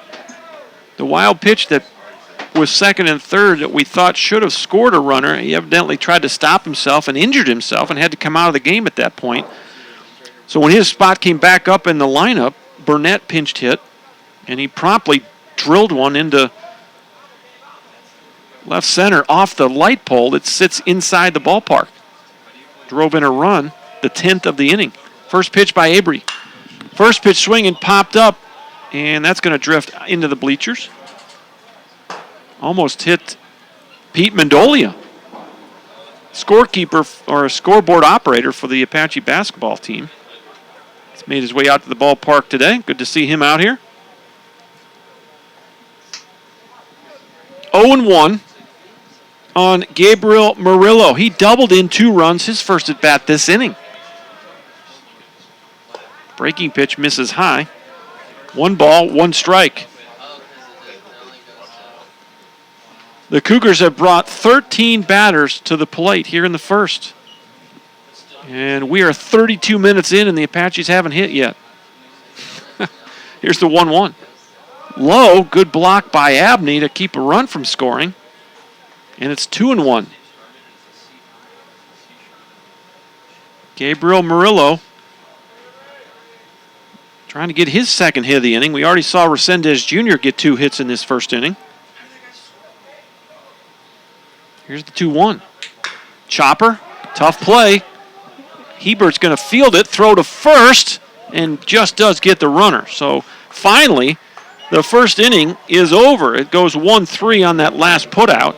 The wild pitch that was second and third that we thought should have scored a runner. He evidently tried to stop himself and injured himself and had to come out of the game at that point. So when his spot came back up in the lineup, Burnett pinched hit, and he promptly drilled one into left center off the light pole that sits inside the ballpark. Drove in a run, the 10th of the inning. First pitch by Avery. First pitch swinging, popped up, And that's going to drift into the bleachers. Almost hit Pete Mendolia, scorekeeper or scoreboard operator for the Apache basketball team. He's made his way out to the ballpark today. Good to see him out here. 0-1 on Gabriel Murillo. He doubled in 2 runs, his first at bat this inning. Breaking pitch misses high. 1 ball, 1 strike. The Cougars have brought 13 batters to the plate here in the first. And we are 32 minutes in, and the Apaches haven't hit yet. Here's the 1-1. Low, good block by Abney to keep a run from scoring. And it's 2-1. Gabriel Murillo trying to get his second hit of the inning. We already saw Resendez Jr. get 2 hits in this first inning. Here's the 2-1. Chopper, tough play. Hebert's going to field it, throw to first, and just does get the runner. So finally, the first inning is over. It goes 1-3 on that last putout.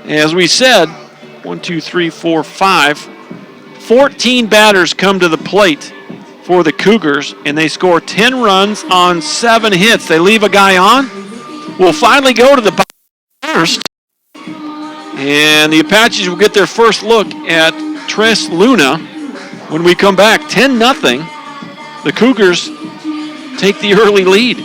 As we said, 1, 2, 3, 4, 5. 14 batters come to the plate for the Cougars, and they score 10 runs on 7 hits. They leave a guy on. We'll finally go to the first. And the Apaches will get their first look at Tres Luna when we come back. 10-0. The Cougars take the early lead.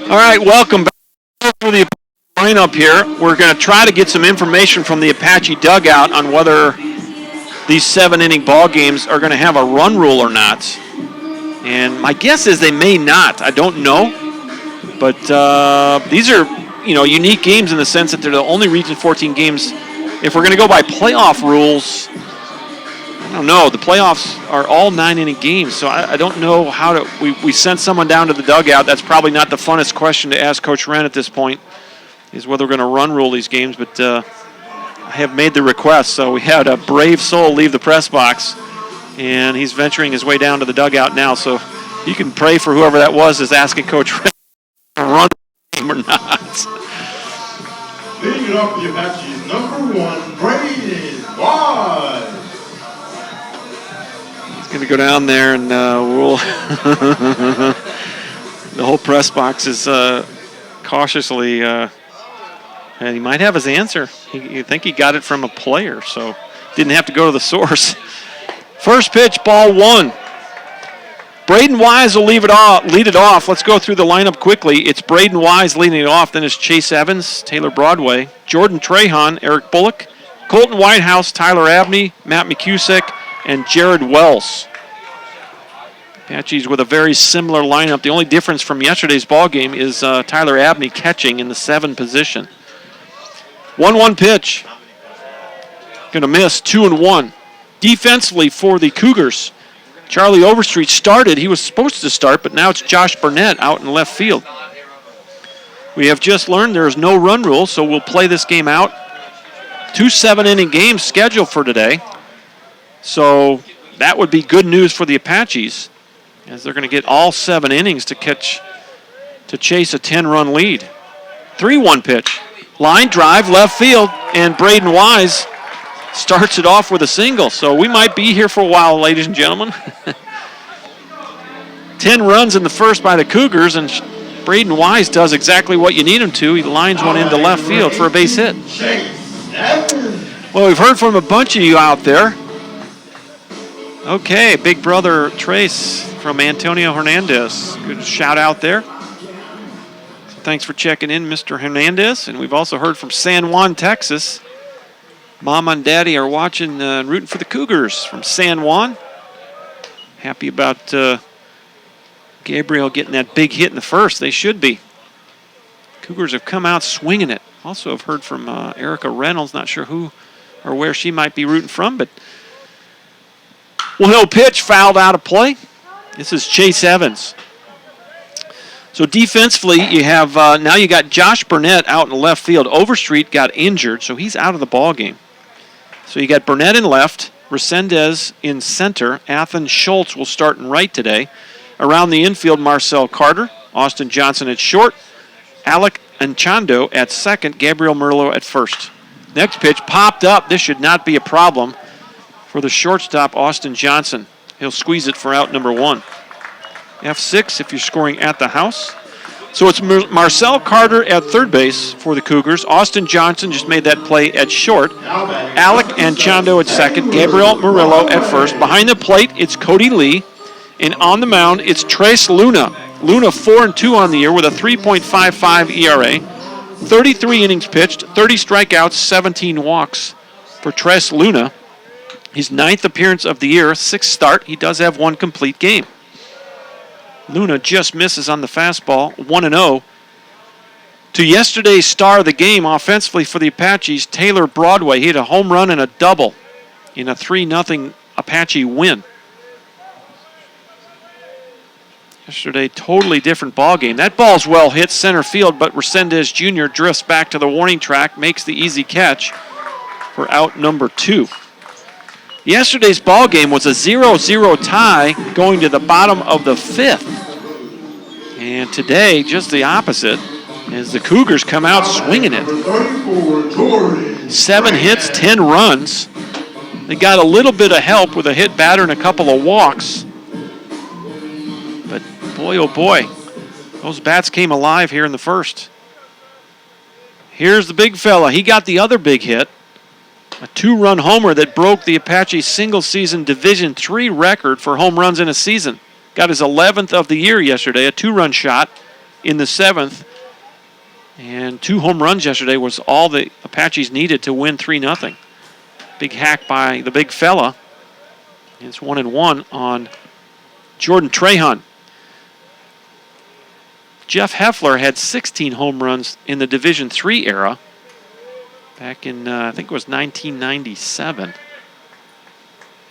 All right, welcome back to the lineup here. We're going to try to get some information from the Apache dugout on whether these 7-inning ball games are going to have a run rule or not. And my guess is they may not. I don't know. But these are, unique games in the sense that they're the only Region 14 games. If we're going to go by playoff rules, I don't know. The playoffs are all 9-inning games, so I don't know how to. We sent someone down to the dugout. That's probably not the funnest question to ask Coach Wren at this point, is whether we're going to run rule these games. But I have made the request, so we had a brave soul leave the press box, and he's venturing his way down to the dugout now. So you can pray for whoever that was is asking Coach Wren to run the game or not. Leading it off the Apaches, #1, Braden Wise. Going to go down there and we'll the whole press box is cautiously and he might have his answer. You think he got it from a player, so didn't have to go to the source. First pitch, ball 1. Braden Wise will lead it off. Let's go through the lineup quickly. It's Braden Wise leading it off. Then it's Chase Evans, Taylor Broadway, Jordan Trahan, Eric Bullock, Colton Whitehouse, Tyler Abney, Matt McCusick, and Jared Wells. Apaches with a very similar lineup. The only difference from yesterday's ball game is Tyler Abney catching in the 7 position. 1-1 pitch. Going to miss, 2-1. Defensively for the Cougars, Charlie Overstreet started. He was supposed to start, but now it's Josh Burnett out in left field. We have just learned there is no run rule, so we'll play this game out. 2 7-inning games scheduled for today. So that would be good news for the Apaches, as they're going to get all 7 innings to chase a 10-run lead. 3-1 pitch. Line drive, left field, and Braden Wise starts it off with a single. So we might be here for a while, ladies and gentlemen. 10 runs in the first by the Cougars, and Braden Wise does exactly what you need him to. He lines one into left field for a base hit. Well, we've heard from a bunch of you out there. Okay, big brother Trace from Antonio Hernandez. Good shout out there. So thanks for checking in, Mr. Hernandez. And we've also heard from San Juan, Texas. Mom and Daddy are watching and rooting for the Cougars from San Juan. Happy about Gabriel getting that big hit in the first. They should be. Cougars have come out swinging it. Also have heard from Erica Reynolds. Not sure who or where she might be rooting from, but 1-0 pitch fouled out of play. This is Chase Evans. So defensively, you have now you got Josh Burnett out in the left field. Overstreet got injured, so he's out of the ball game. So you got Burnett in left, Resendez in center. Athen Schultz will start in right today. Around the infield, Marcel Carter, Austin Johnson at short, Alec Anchando at second, Gabriel Murillo at first. Next pitch popped up. This should not be a problem for the shortstop, Austin Johnson. He'll squeeze it for out number 1. F6 if you're scoring at the house. So it's Marcel Carter at third base for the Cougars. Austin Johnson just made that play at short. Alec Anchando at second, Gabriel Murillo at first. Behind the plate, it's Cody Lee. And on the mound, it's Trace Luna. Luna 4-2 on the year with a 3.55 ERA. 33 innings pitched, 30 strikeouts, 17 walks for Trace Luna. His 9th appearance of the year, 6th start. He does have 1 complete game. Luna just misses on the fastball, 1-0. To yesterday's star of the game offensively for the Apaches, Taylor Broadway. He hit a home run and a double in a 3-0 Apache win. Yesterday, totally different ball game. That ball's well hit center field, but Resendez Jr. drifts back to the warning track, makes the easy catch for out number 2. Yesterday's ball game was a 0-0 tie going to the bottom of the 5th. And today, just the opposite, as the Cougars come out swinging it. 7 hits, 10 runs. They got a little bit of help with a hit batter and a couple of walks. But boy, oh boy, those bats came alive here in the first. Here's the big fella. He got the other big hit. A 2-run homer that broke the Apache single-season Division III record for home runs in a season. Got his 11th of the year yesterday, a 2-run shot in the 7th. And 2 home runs yesterday was all the Apaches needed to win 3-0. Big hack by the big fella. It's 1-1 on Jordan Trahan. Jeff Heffler had 16 home runs in the Division III era. Back in, I think it was 1997.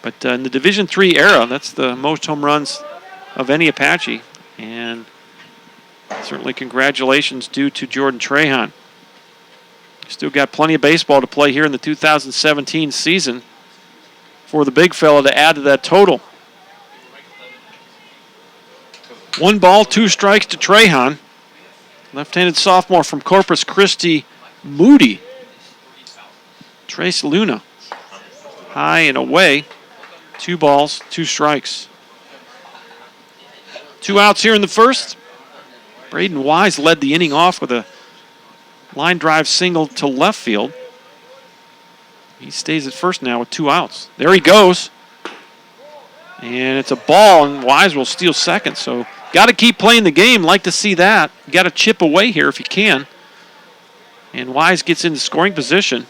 But in the Division III era, that's the most home runs of any Apache. And certainly congratulations due to Jordan Trahan. Still got plenty of baseball to play here in the 2017 season for the big fella to add to that total. 1 ball, 2 strikes to Trahan. Left-handed sophomore from Corpus Christi, Moody. Trace Luna. High and away. 2 balls, 2 strikes. 2 outs here in the first. Braden Wise led the inning off with a line drive single to left field. He stays at first now with 2 outs. There he goes. And it's a ball, and Wise will steal second. So got to keep playing the game. Like to see that. Got to chip away here if you can. And Wise gets into scoring position.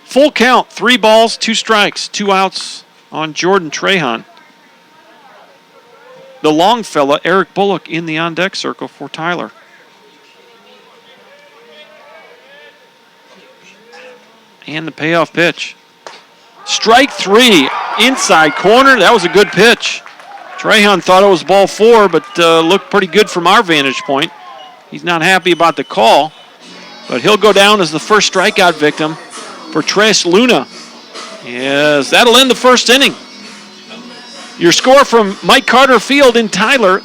Full count, 3 balls, 2 strikes, 2 outs on Jordan Trahan. The long fella, Eric Bullock, in the on-deck circle for Tyler. And the payoff pitch. Strike 3, inside corner. That was a good pitch. Trahan thought it was ball 4, but looked pretty good from our vantage point. He's not happy about the call, but he'll go down as the first strikeout victim for Trace Luna. Yes, that'll end the first inning. Your score from Mike Carter Field in Tyler,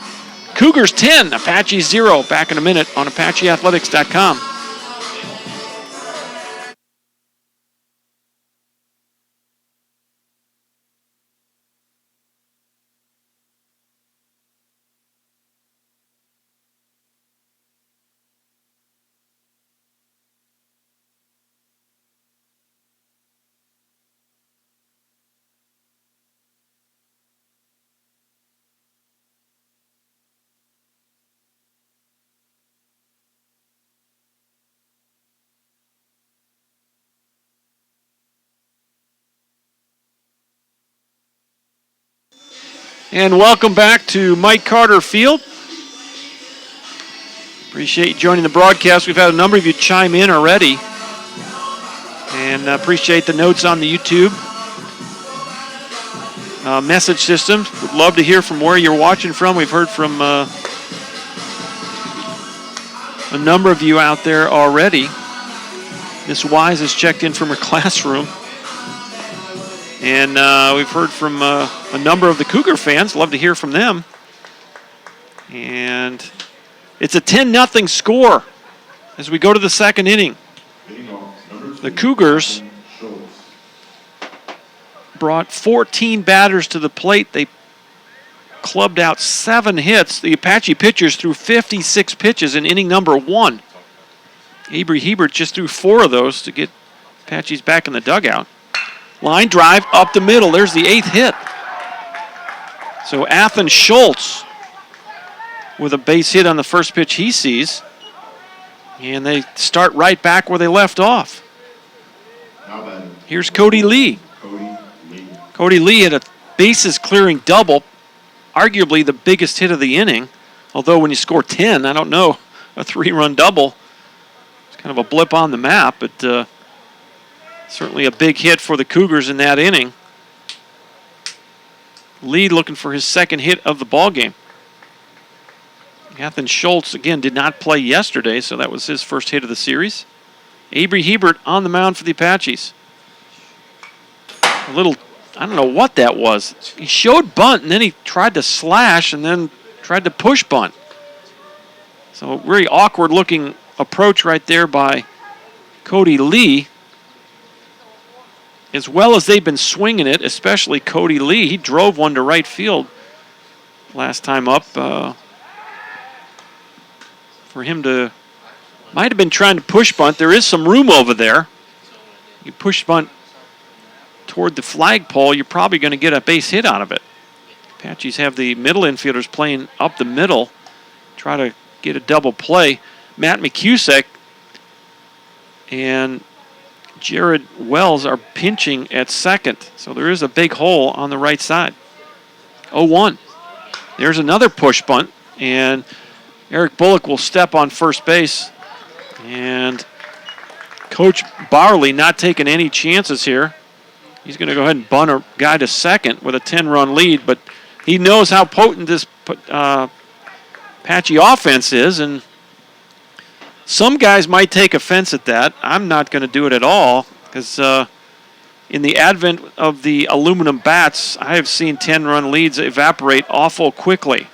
Cougars 10, Apaches 0. Back in a minute on ApacheAthletics.com. And welcome back to Mike Carter Field. Appreciate you joining the broadcast. We've had a number of you chime in already. And appreciate the notes on the YouTube message system. Would love to hear from where you're watching from. We've heard from a number of you out there already. Miss Wise has checked in from her classroom. And we've heard from a number of the Cougar fans. Love to hear from them. And it's a 10-0 score as we go to the second inning. The Cougars brought 14 batters to the plate. They clubbed out 7 hits. The Apache pitchers threw 56 pitches in inning number 1. Avery Hebert just threw 4 of those to get Apaches back in the dugout. Line drive up the middle. There's the 8th hit. So Athen Schultz with a base hit on the first pitch he sees. And they start right back where they left off. Here's Cody Lee. Cody Lee had a bases clearing double, arguably the biggest hit of the inning. Although when you score 10, I don't know, a 3-run double. It's kind of a blip on the map, but certainly a big hit for the Cougars in that inning. Lee looking for his second hit of the ballgame. Athen Schultz, again, did not play yesterday, so that was his first hit of the series. Avery Hebert on the mound for the Apaches. A little, I don't know what that was. He showed bunt, and then he tried to slash, and then tried to push bunt. So very awkward-looking approach right there by Cody Lee. As well as they've been swinging it, especially Cody Lee. He drove one to right field last time up. For him to, might have been trying to push bunt. There is some room over there. You push bunt toward the flagpole, you're probably going to get a base hit out of it. Apaches have the middle infielders playing up the middle. Try to get a double play. Matt McCusick and Jared Wells are pinching at second. So there is a big hole on the right side. 0-1. There's another push bunt. And Eric Bullock will step on first base. And Coach Barley not taking any chances here. He's going to go ahead and bunt a guy to second with a 10-run lead. But he knows how potent this Apache offense is. And some guys might take offense at that. I'm not going to do it at all because in the advent of the aluminum bats, I have seen 10-run leads evaporate awful quickly.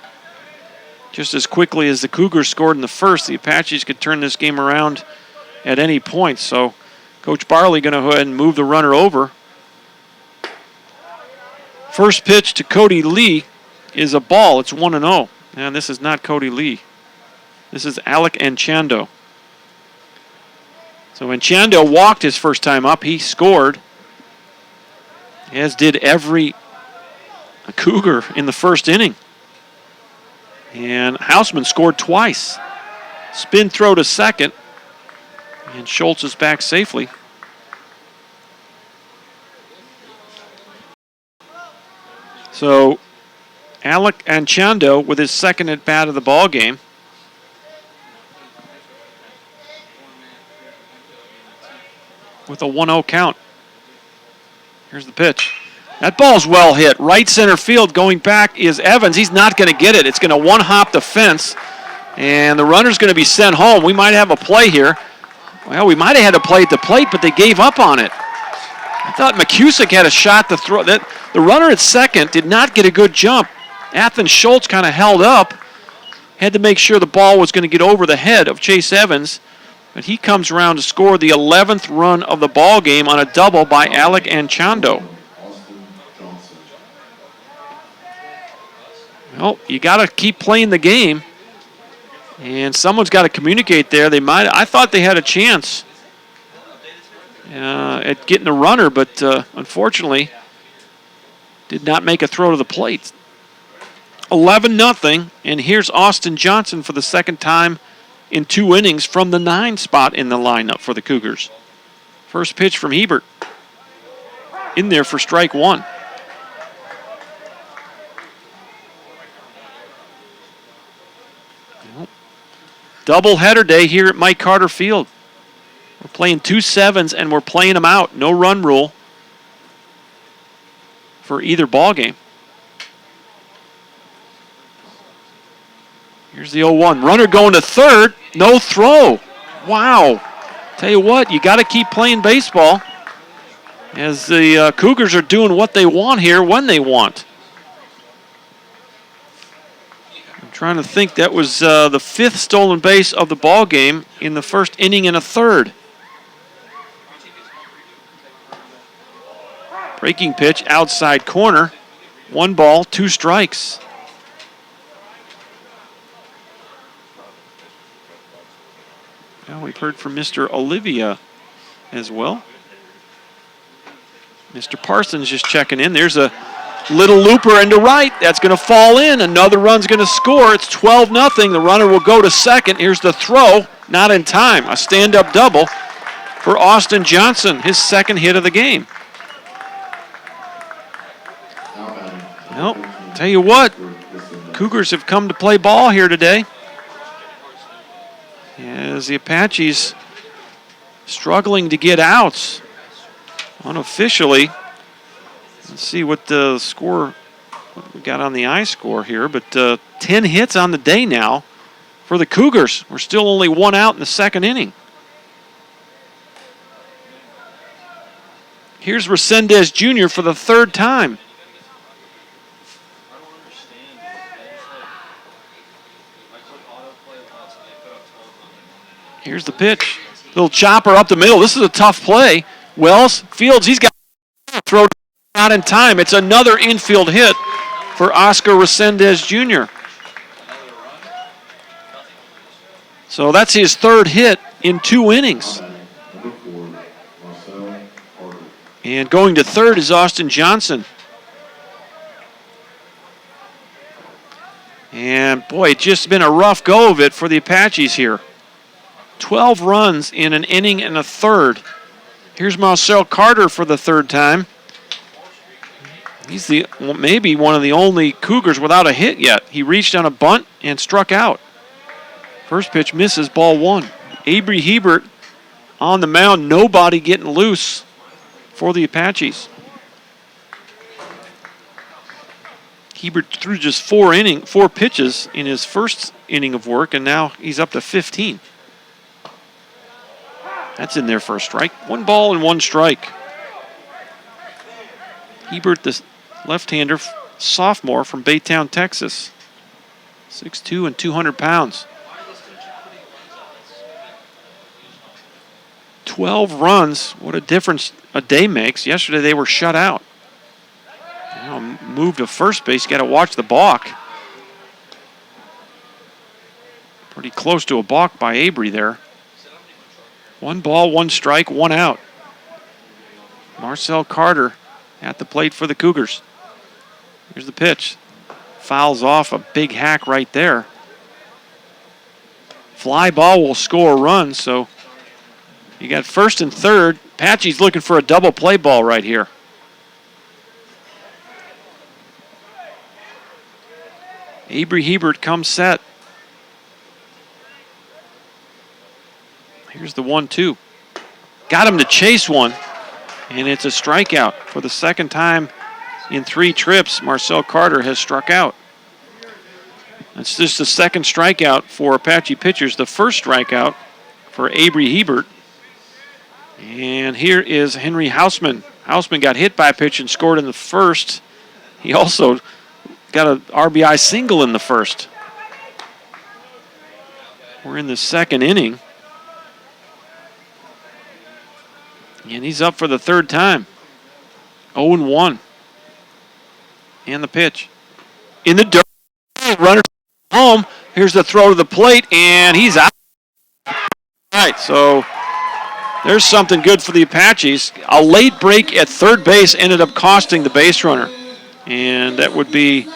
Just as quickly as the Cougars scored in the first, the Apaches could turn this game around at any point. So Coach Barley going to go ahead and move the runner over. First pitch to Cody Lee is a ball. It's 1-0. And this is not Cody Lee. This is Alec Anchando. So Anchando walked his first time up. He scored, as did every Cougar in the first inning. And Hausman scored twice. Spin throw to second. And Schultz is back safely. So Alec Anchando with his second at bat of the ball game. With a 1-0 count. Here's the pitch. That ball's well hit. Right center field going back is Evans. He's not going to get it. It's going to one-hop the fence. And the runner's going to be sent home. We might have a play here. Well, we might have had a play at the plate, but they gave up on it. I thought McCusick had a shot to throw. The runner at second did not get a good jump. Athen Schultz kind of held up. Had to make sure the ball was going to get over the head of Chase Evans, but he comes around to score the 11th run of the ball game on a double by Alec Anchondo. Well, you got to keep playing the game, and someone's got to communicate there. I thought they had a chance at getting a runner, but unfortunately did not make a throw to the plate. 11-0, and here's Austin Johnson for the second time in 2 innings from the 9 spot in the lineup for the Cougars. First pitch from Hebert. In there for strike 1. Double-header day here at Mike Carter Field. We're playing 2 7s, and we're playing them out. No run rule for either ball game. Here's the 0-1. Runner going to third. No throw. Wow. Tell you what, you got to keep playing baseball as the Cougars are doing what they want here when they want. I'm trying to think. That was the 5th stolen base of the ball game in the first inning and a third. Breaking pitch, outside corner. 1 ball, 2 strikes. Well, we've heard from Mr. Olivia as well. Mr. Parsons just checking in. There's a little looper into right. That's going to fall in. Another run's going to score. It's 12-0. The runner will go to second. Here's the throw. Not in time. A stand-up double for Austin Johnson, his 2nd hit of the game. Well, tell you what, Cougars have come to play ball here today, as the Apaches struggling to get outs unofficially. Let's see what the score, what we got on the eye score here, but 10 hits on the day now for the Cougars. We're still only 1 out in the 2nd inning. Here's Resendez Jr. for the 3rd time. Here's the pitch. Little chopper up the middle. This is a tough play. Wells, Fields, he's got to throw not in time. It's another infield hit for Oscar Resendez Jr. So that's his 3rd hit in 2 innings. And going to third is Austin Johnson. And boy, it's just been a rough go of it for the Apaches here. 12 runs in an inning and a third. Here's Marcel Carter for the 3rd time. He's maybe one of the only Cougars without a hit yet. He reached on a bunt and struck out. First pitch misses, ball 1. Avery Hebert on the mound, nobody getting loose for the Apaches. Hebert threw just 4 pitches in his first inning of work, and now he's up to 15. That's in there for a strike. 1 ball and 1 strike. Hebert, the left-hander, sophomore from Baytown, Texas. 6'2" and 200 pounds. 12 runs. What a difference a day makes. Yesterday they were shut out. Now moved to first base. Got to watch the balk. Pretty close to a balk by Avery there. 1 ball, 1 strike, 1 out. Marcel Carter at the plate for the Cougars. Here's the pitch. Fouls off, a big hack right there. Fly ball will score a run, so you got 1st and 3rd. Apache's looking for a double play ball right here. Avery Hebert comes set. Here's the 1-2. Got him to chase one, and it's a strikeout. For the 2nd time in 3 trips, Marcel Carter has struck out. That's just the 2nd strikeout for Apache pitchers. The 1st strikeout for Avery Hebert. And here is Henry Hausman. Hausman got hit by a pitch and scored in the 1st. He also got an RBI single in the 1st. We're in the second inning. And he's up for the third time. 0-1. And the pitch. In the dirt. Runner home. Here's the throw to the plate, and he's out. All right, so there's something good for the Apaches. A late break at third base ended up costing the base runner. And that would be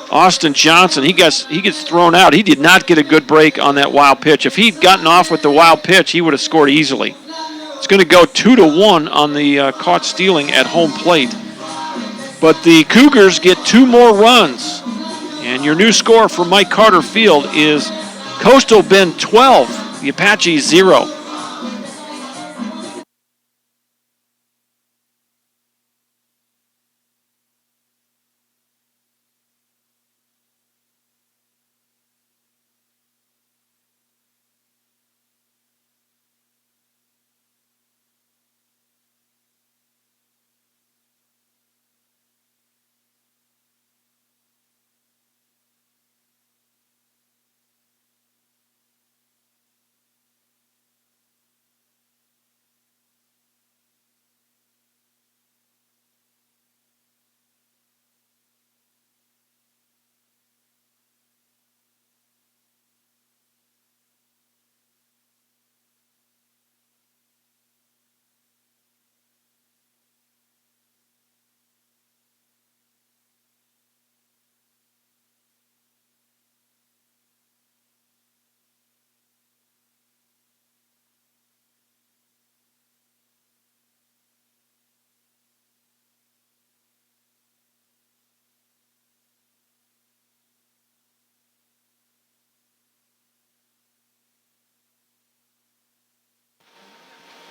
Austin Johnson. He gets thrown out. He did not get a good break on that wild pitch. If he'd gotten off with the wild pitch, he would have scored easily. It's going to go 2-1 on the caught stealing at home plate. But the Cougars get 2 more runs. And your new score for Mike Carter Field is Coastal Bend 12, the Apaches 0.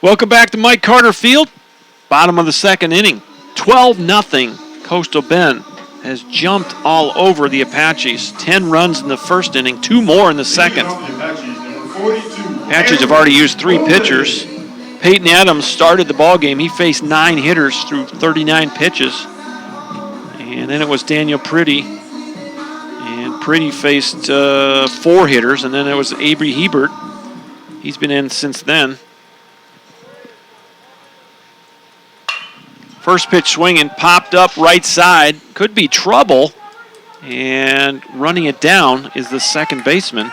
Welcome back to Mike Carter Field. Bottom of the second inning. 12-0. Coastal Bend has jumped all over the Apaches. 10 runs in the first inning, 2 more in the second. Apaches have already used 3 pitchers. Peyton Adams started the ball game. He faced 9 hitters through 39 pitches. And then it was Daniel Priddy. And Priddy faced 4 hitters. And then it was Avery Hebert. He's been in since then. First pitch swinging, popped up right side. Could be trouble. And running it down is the second baseman,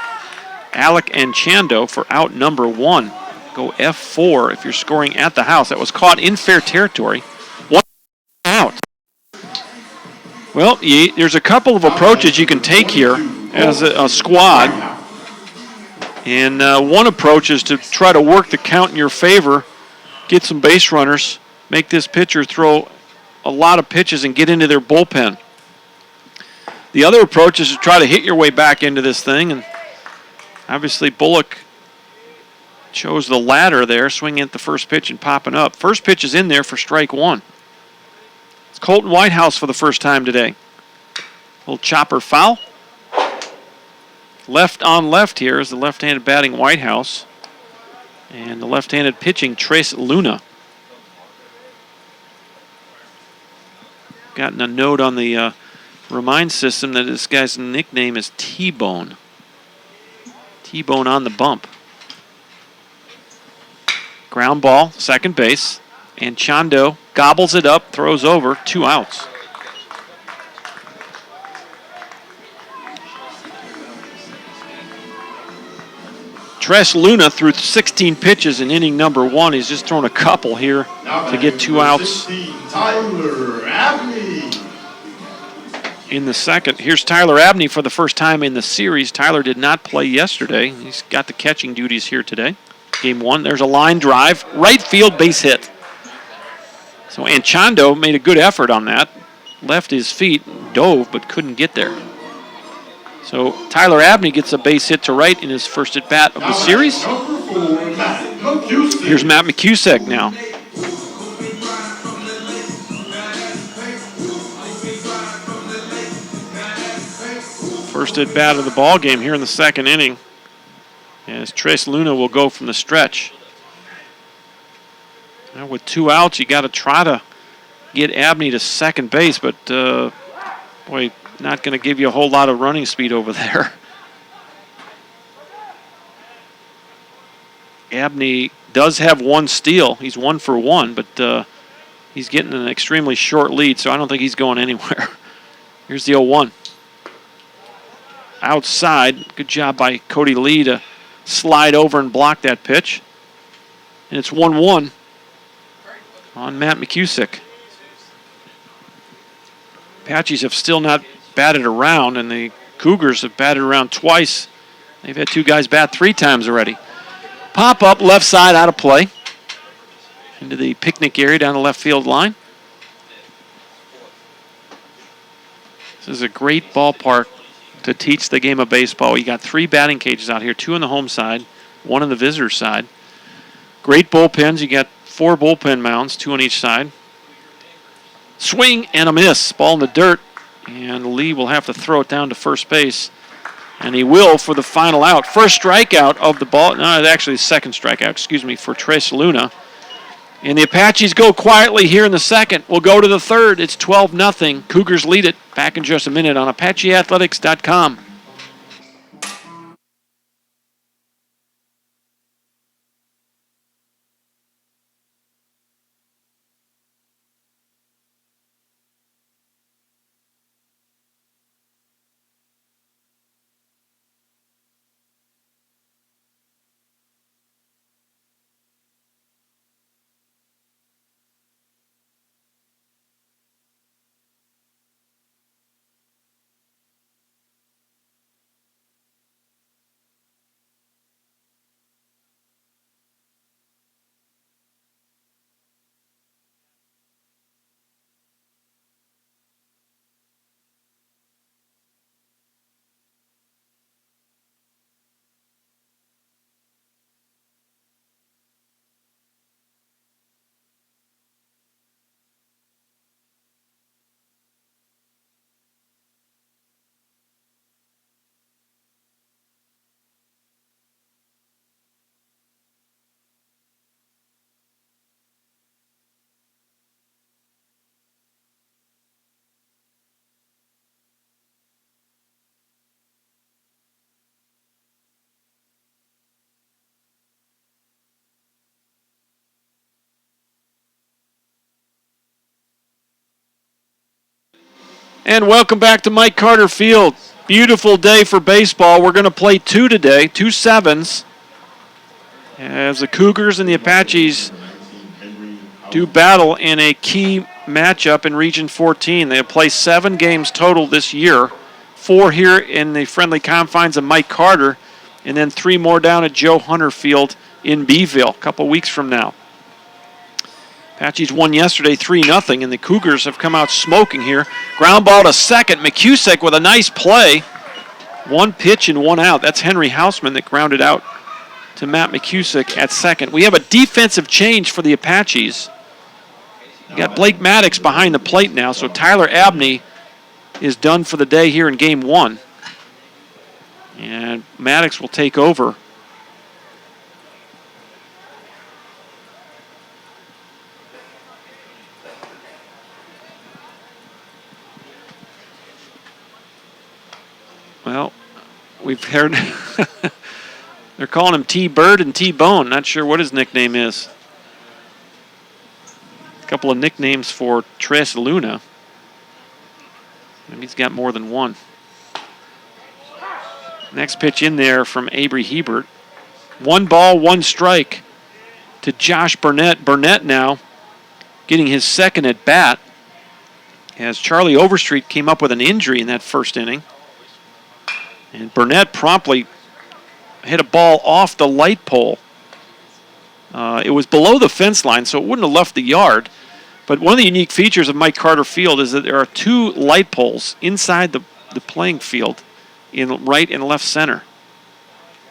Alec Anchando, for out number 1. Go F4 if you're scoring at the house. That was caught in fair territory. 1 out. Well, there's a couple of approaches you can take here as a squad. And one approach is to try to work the count in your favor, get some base runners, make this pitcher throw a lot of pitches and get into their bullpen. The other approach is to try to hit your way back into this thing, and obviously Bullock chose the latter there, swinging at the first pitch and popping up. First pitch is in there for strike 1. It's Colton Whitehouse for the first time today. Little chopper foul. Left on left here is the left-handed batting Whitehouse, and the left-handed pitching Trace Luna. Gotten a note on the remind system that this guy's nickname is T-Bone. T-Bone on the bump. Ground ball, second base. And Chando gobbles it up, throws over, 2 outs. Tres Luna threw 16 pitches in inning number 1. He's just thrown a couple here to get 2 outs. Tyler Abney. In the second, here's Tyler Abney for the first time in the series. Tyler did not play yesterday. He's got the catching duties here today. Game 1, there's a line drive, right field base hit. So Anchando made a good effort on that. Left his feet, dove, but couldn't get there. So Tyler Abney gets a base hit to right in his first at-bat of the series. Here's Matt McCusick now. First at-bat of the ball game here in the second inning. As Trace Luna will go from the stretch. Now with 2 outs, you got to try to get Abney to second base, but boy, not going to give you a whole lot of running speed over there. Abney does have one steal. He's 1 for 1, but he's getting an extremely short lead, so I don't think he's going anywhere. Here's the 0-1. Outside. Good job by Cody Lee to slide over and block that pitch. And it's 1-1 on Matt McCusick. Apaches have still not batted around, and the Cougars have batted around twice. They've had 2 guys bat 3 times already. Pop up left side out of play into the picnic area down the left field line. This is a great ballpark to teach the game of baseball. You got 3 batting cages out here, 2 on the home side, 1 on the visitor side. Great bullpens. You got 4 bullpen mounds, 2 on each side. Swing and a miss. Ball in the dirt, and Lee will have to throw it down to first base. And he will for the final out. First strikeout of the ball. No, actually second strikeout, excuse me, for Tres Luna. And the Apaches go quietly here in the second. We'll go to the third. It's 12-0. Cougars lead it. Back in just a minute on ApacheAthletics.com. And welcome back to Mike Carter Field. Beautiful day for baseball. We're going to play 2 today, 2 sevens, as the Cougars and the Apaches do battle in a key matchup in Region 14. They'll play 7 games total this year, 4 here in the friendly confines of Mike Carter, and then 3 more down at Joe Hunter Field in Beeville a couple weeks from now. Apaches won yesterday 3-0, and the Cougars have come out smoking here. Ground ball to second. McCusick with a nice play. 1 pitch and 1 out. That's Henry Hausman that grounded out to Matt McCusick at second. We have a defensive change for the Apaches. You got Blake Maddox behind the plate now, so Tyler Abney is done for the day here in Game 1. And Maddox will take over. Well, we've heard they're calling him T-Bird and T-Bone. Not sure what his nickname is. A couple of nicknames for Tres Luna. Maybe he's got more than one. Next pitch in there from Avery Hebert. 1 ball, 1 strike to Josh Burnett. Burnett now getting his second at bat as Charlie Overstreet came up with an injury in that first inning. And Burnett promptly hit a ball off the light pole. It was below the fence line, so it wouldn't have left the yard. But one of the unique features of Mike Carter Field is that there are 2 light poles inside the playing field in right and left center.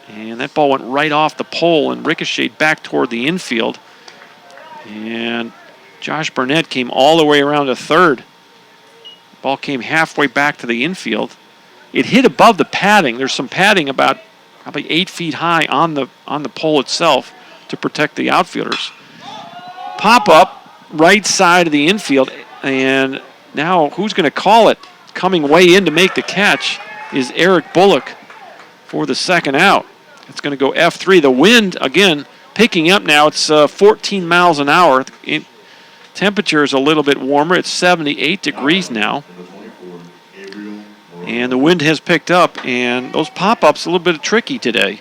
And that ball went right off the pole and ricocheted back toward the infield. And Josh Burnett came all the way around to third. Ball came halfway back to the infield. It hit above the padding. There's some padding about probably 8 feet high on the pole itself to protect the outfielders. Pop up right side of the infield, and now who's going to call it? Coming way in to make the catch is Eric Bullock for the second out. It's going to go F3. The wind, again, picking up now. It's 14 miles an hour. Temperature is a little bit warmer. It's 78 degrees now. And the wind has picked up, and those pop-ups a little bit tricky today.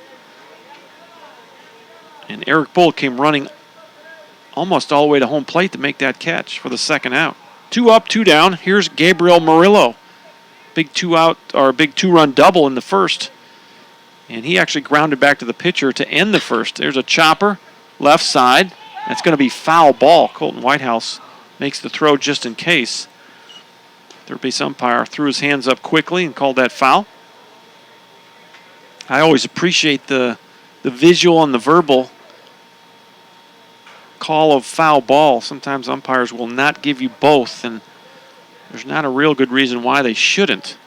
And Eric Bull came running almost all the way to home plate to make that catch for the second out. 2 up, 2 down. Here's Gabriel Murillo. Big 2-out or a big 2-run double in the first. And he actually grounded back to the pitcher to end the first. There's a chopper, left side. That's going to be foul ball. Colton Whitehouse makes the throw just in case. Third base umpire threw his hands up quickly and called that foul. I always appreciate the visual and the verbal call of foul ball. Sometimes umpires will not give you both, and there's not a real good reason why they shouldn't.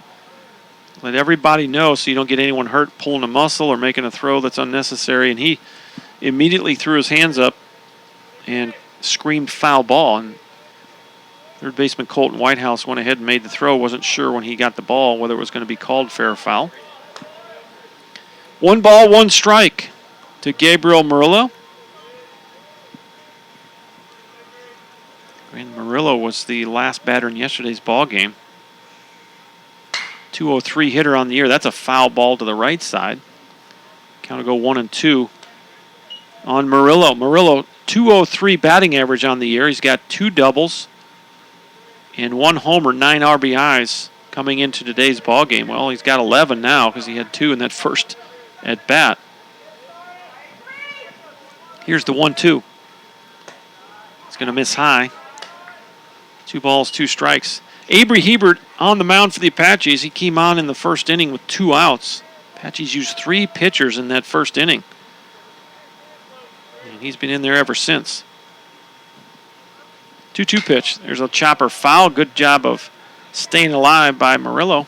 Let everybody know so you don't get anyone hurt pulling a muscle or making a throw that's unnecessary. And he immediately threw his hands up and screamed foul ball. And third baseman Colton Whitehouse went ahead and made the throw. Wasn't sure when he got the ball whether it was going to be called fair or foul. 1 ball, 1 strike to Gabriel Murillo. And Murillo was the last batter in yesterday's ball game. 203 hitter on the year. That's a foul ball to the right side. Count will go 1-2 on Murillo. Murillo, 203 batting average on the year. He's got 2 doubles and 1 homer, 9 RBIs coming into today's ball game. Well, he's got 11 now because he had 2 in that first at bat. Here's the 1-2. He's going to miss high. 2 balls, 2 strikes. Avery Hebert on the mound for the Apaches. He came on in the first inning with 2 outs. Apaches used 3 pitchers in that first inning. And he's been in there ever since. 2-2 pitch. There's a chopper foul. Good job of staying alive by Murillo.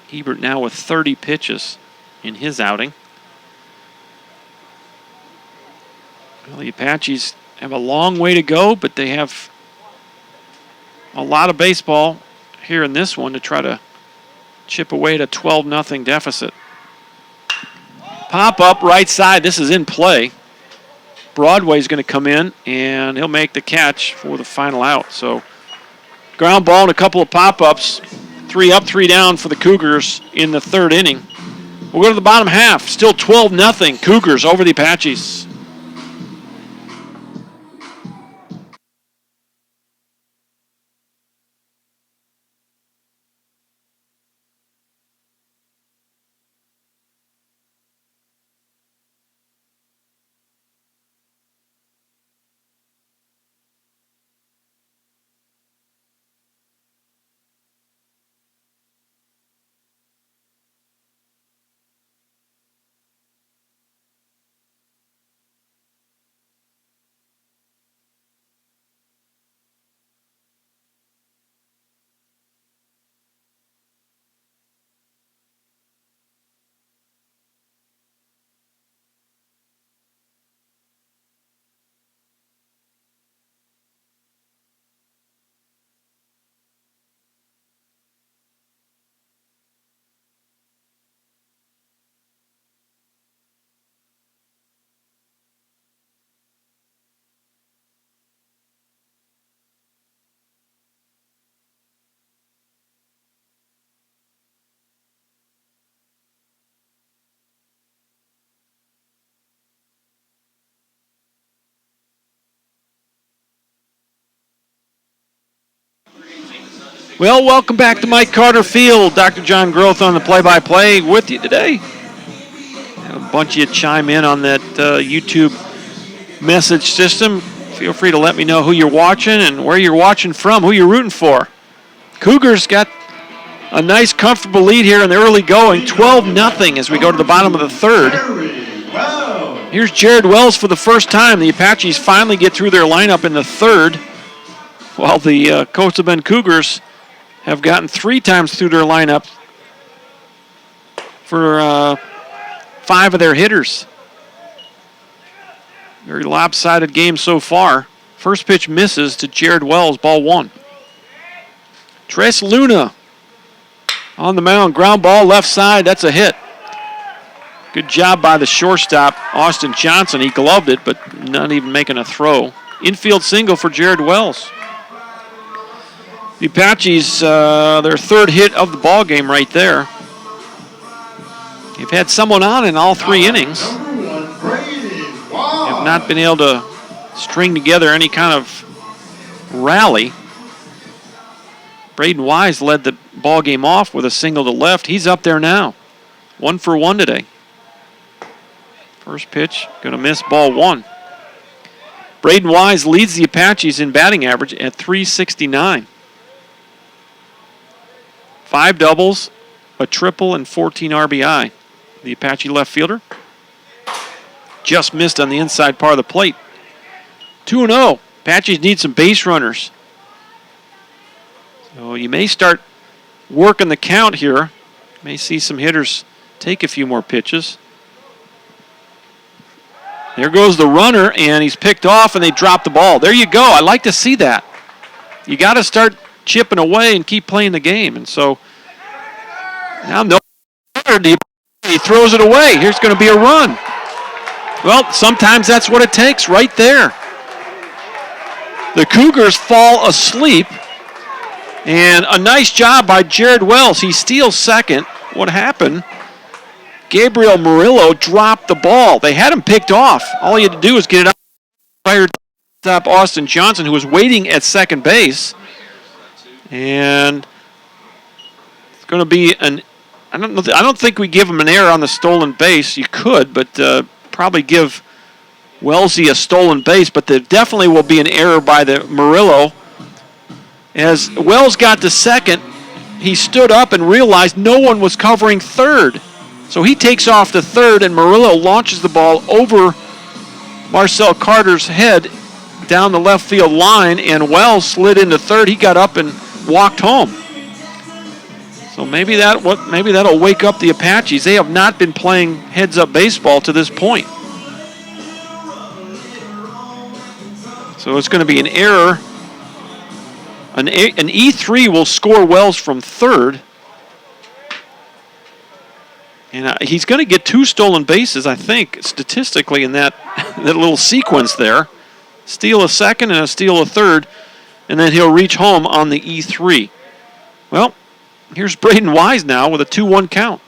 Hebert now with 30 pitches in his outing. Well, the Apaches have a long way to go, but they have a lot of baseball here in this one to try to chip away at a 12-0 deficit. Pop up right side. This is in play. Broadway's going to come in, and he'll make the catch for the final out. So ground ball and a couple of pop-ups. 3 up, 3 down for the Cougars in the third inning. We'll go to the bottom half. Still 12-0. Cougars over the Apaches. Well, welcome back to Mike Carter Field. Dr. John Groth on the play-by-play with you today. A bunch of you chime in on that YouTube message system. Feel free to let me know who you're watching and where you're watching from, who you're rooting for. Cougars got a nice, comfortable lead here in the early going, 12-0 as we go to the bottom of the third. Here's Jared Wells for the first time. The Apaches finally get through their lineup in the third, while the Coastal Bend Cougars have gotten 3 times through their lineup for 5 of their hitters. Very lopsided game so far. First pitch misses to Jared Wells, ball 1. Tres Luna on the mound, ground ball left side, that's a hit. Good job by the shortstop, Austin Johnson. He gloved it, but not even making a throw. Infield single for Jared Wells. The Apaches, their third hit of the ball game right there. They've had someone on in all 3 innings. Have not been able to string together any kind of rally. Braden Wise led the ball game off with a single to left. He's up there now. 1 for 1 today. First pitch, going to miss, ball 1. Braden Wise leads the Apaches in batting average at .369. 5 doubles, a triple, and 14 RBI. The Apache left fielder just missed on the inside part of the plate. 2-0. Apaches need some base runners. So you may start working the count here. May see some hitters take a few more pitches. There goes the runner, and he's picked off, and they drop the ball. There you go. I like to see that. You got to start chipping away and keep playing the game. And so now no, he throws it away. Here's going to be a run. Well, sometimes that's what it takes right there. The Cougars fall asleep, and a nice job by Jared Wells. He steals second. What happened? Gabriel Murillo dropped the ball. They had him picked off. All he had to do was get it out prior to stop Austin Johnson, who was waiting at second base. And it's going to be an, I don't think we give him an error on the stolen base. You could, but probably give Wellesley a stolen base, but there definitely will be an error by the Murillo. As Wells got to second, he stood up and realized no one was covering third. So he takes off to third, and Murillo launches the ball over Marcel Carter's head down the left field line, and Wells slid into third. He got up and walked home. So maybe that'll wake up the Apaches. They have not been playing heads-up baseball to this point. So it's going to be an error. An E3 will score Wells from third. And he's going to get 2 stolen bases, I think, statistically in that little sequence there. Steal a second and a steal a third, and then he'll reach home on the E3. Well, here's Braden Wise now with a 2-1 count.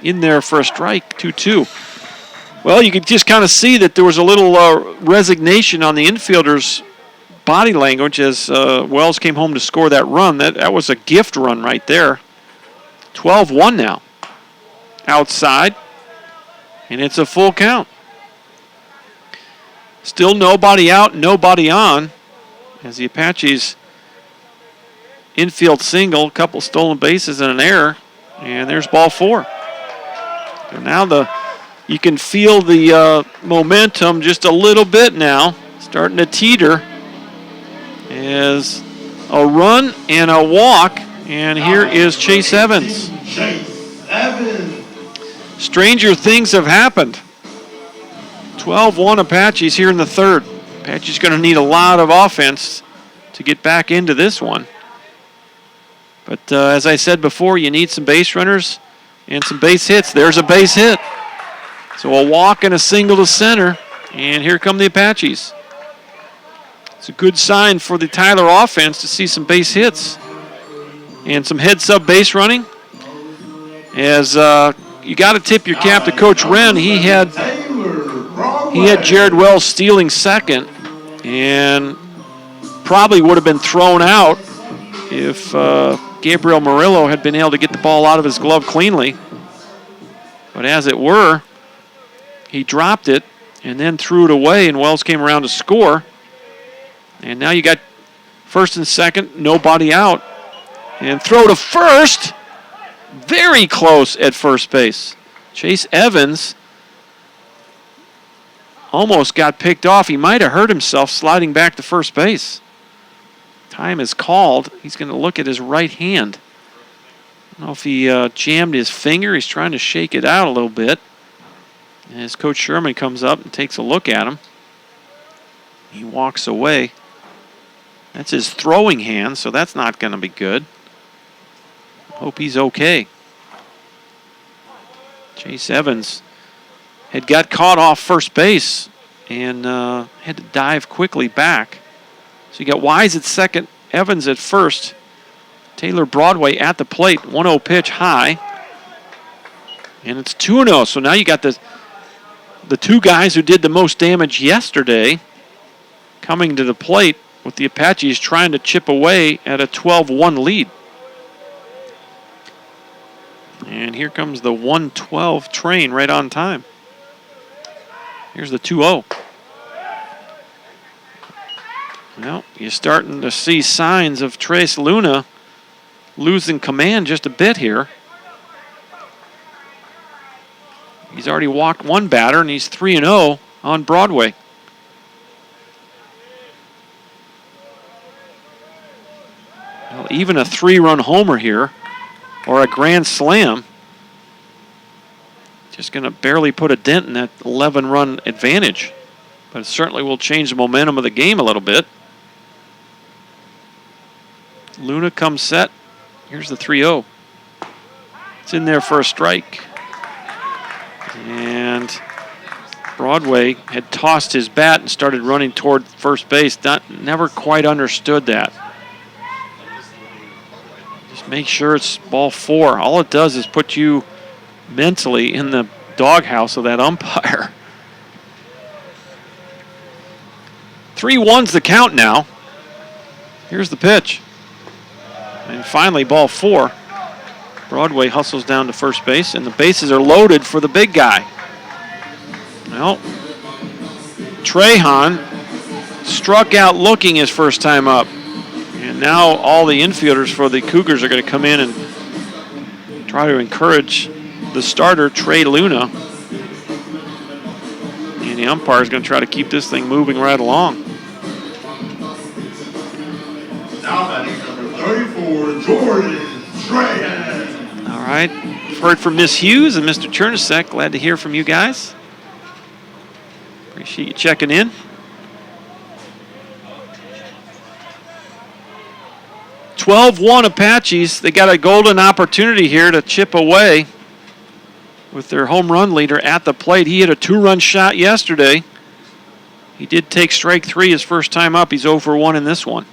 In there for a strike, 2-2. Well, you could just kind of see that there was a little resignation on the infielder's body language as Wells came home to score that run. That was a gift run right there. 12-1 now. Outside, and it's a full count. Still nobody out, nobody on, as the Apaches infield single, a couple stolen bases and an error, and there's ball 4. So now you can feel the momentum just a little bit now, starting to teeter, as a run and a walk, and here is Chase Evans. Stranger things have happened. 12-1 Apaches here in the third. Apaches going to need a lot of offense to get back into this one. But as I said before, you need some base runners and some base hits. There's a base hit. So a walk and a single to center, and here come the Apaches. It's a good sign for the Tyler offense to see some base hits and some heads-up base running. As you got to tip your cap to Coach Wren. He had Jared Wells stealing second, and probably would have been thrown out if Gabriel Murillo had been able to get the ball out of his glove cleanly. But as it were, he dropped it and then threw it away, and Wells came around to score. And now you got first and second, nobody out, and throw to first. Very close at first base. Chase Evans almost got picked off. He might have hurt himself sliding back to first base. Time is called. He's going to look at his right hand. I don't know if he jammed his finger. He's trying to shake it out a little bit. As Coach Sherman comes up and takes a look at him, he walks away. That's his throwing hand, so that's not going to be good. Hope he's okay. Chase Evans had got caught off first base and had to dive quickly back. So you got Wise at second, Evans at first. Taylor Broadway at the plate, 1-0 pitch high. And it's 2-0, so now you got the two guys who did the most damage yesterday coming to the plate with the Apaches trying to chip away at a 12-1 lead. And here comes the 112 train right on time. Here's the 2-0. Well, you're starting to see signs of Trace Luna losing command just a bit here. He's already walked one batter, and he's 3-0 on Broadway. Well, even a 3-run homer here, or a grand slam, just going to barely put a dent in that 11-run advantage. But it certainly will change the momentum of the game a little bit. Luna comes set. Here's the 3-0. It's in there for a strike. And Broadway had tossed his bat and started running toward first base. Never quite understood that. Just make sure it's ball 4. All it does is put you mentally in the doghouse of that umpire. 3-1's the count now. Here's the pitch. And finally, ball 4. Broadway hustles down to first base, and the bases are loaded for the big guy. Well, Trahan struck out looking his first time up. And now all the infielders for the Cougars are going to come in and try to encourage the starter, Trey Luna. And the umpire is going to try to keep this thing moving right along. Now batting number 34, Jordan Trahan. All right. Heard from Miss Hughes and Mr. Chernusek. Glad to hear from you guys. Appreciate you checking in. "12-1 Apaches. They got a golden opportunity here to chip away with their home run leader at the plate. He hit a 2-run shot yesterday. He did take strike 3 his first time up. He's 0 for 1 in this one.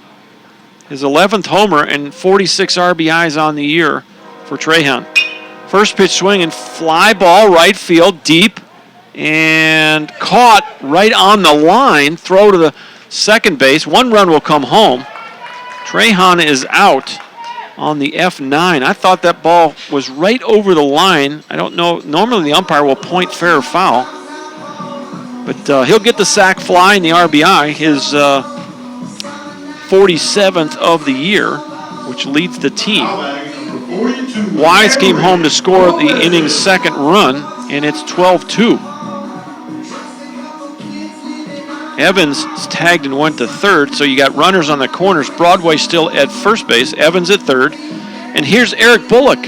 His 11th homer and 46 RBIs on the year for Trahan. First pitch swing and fly ball right field deep and caught right on the line. Throw to the second base. 1 run will come home. Trahan is out on the F9. I thought that ball was right over the line. I don't know. Normally the umpire will point fair or foul. But he'll get the sac fly and the RBI. His 47th of the year, which leads the team. Wise came home to score the inning's second run, and it's 12-2. Evans tagged and went to third, so you got runners on the corners. Broadway still at first base, Evans at third. And here's Eric Bullock.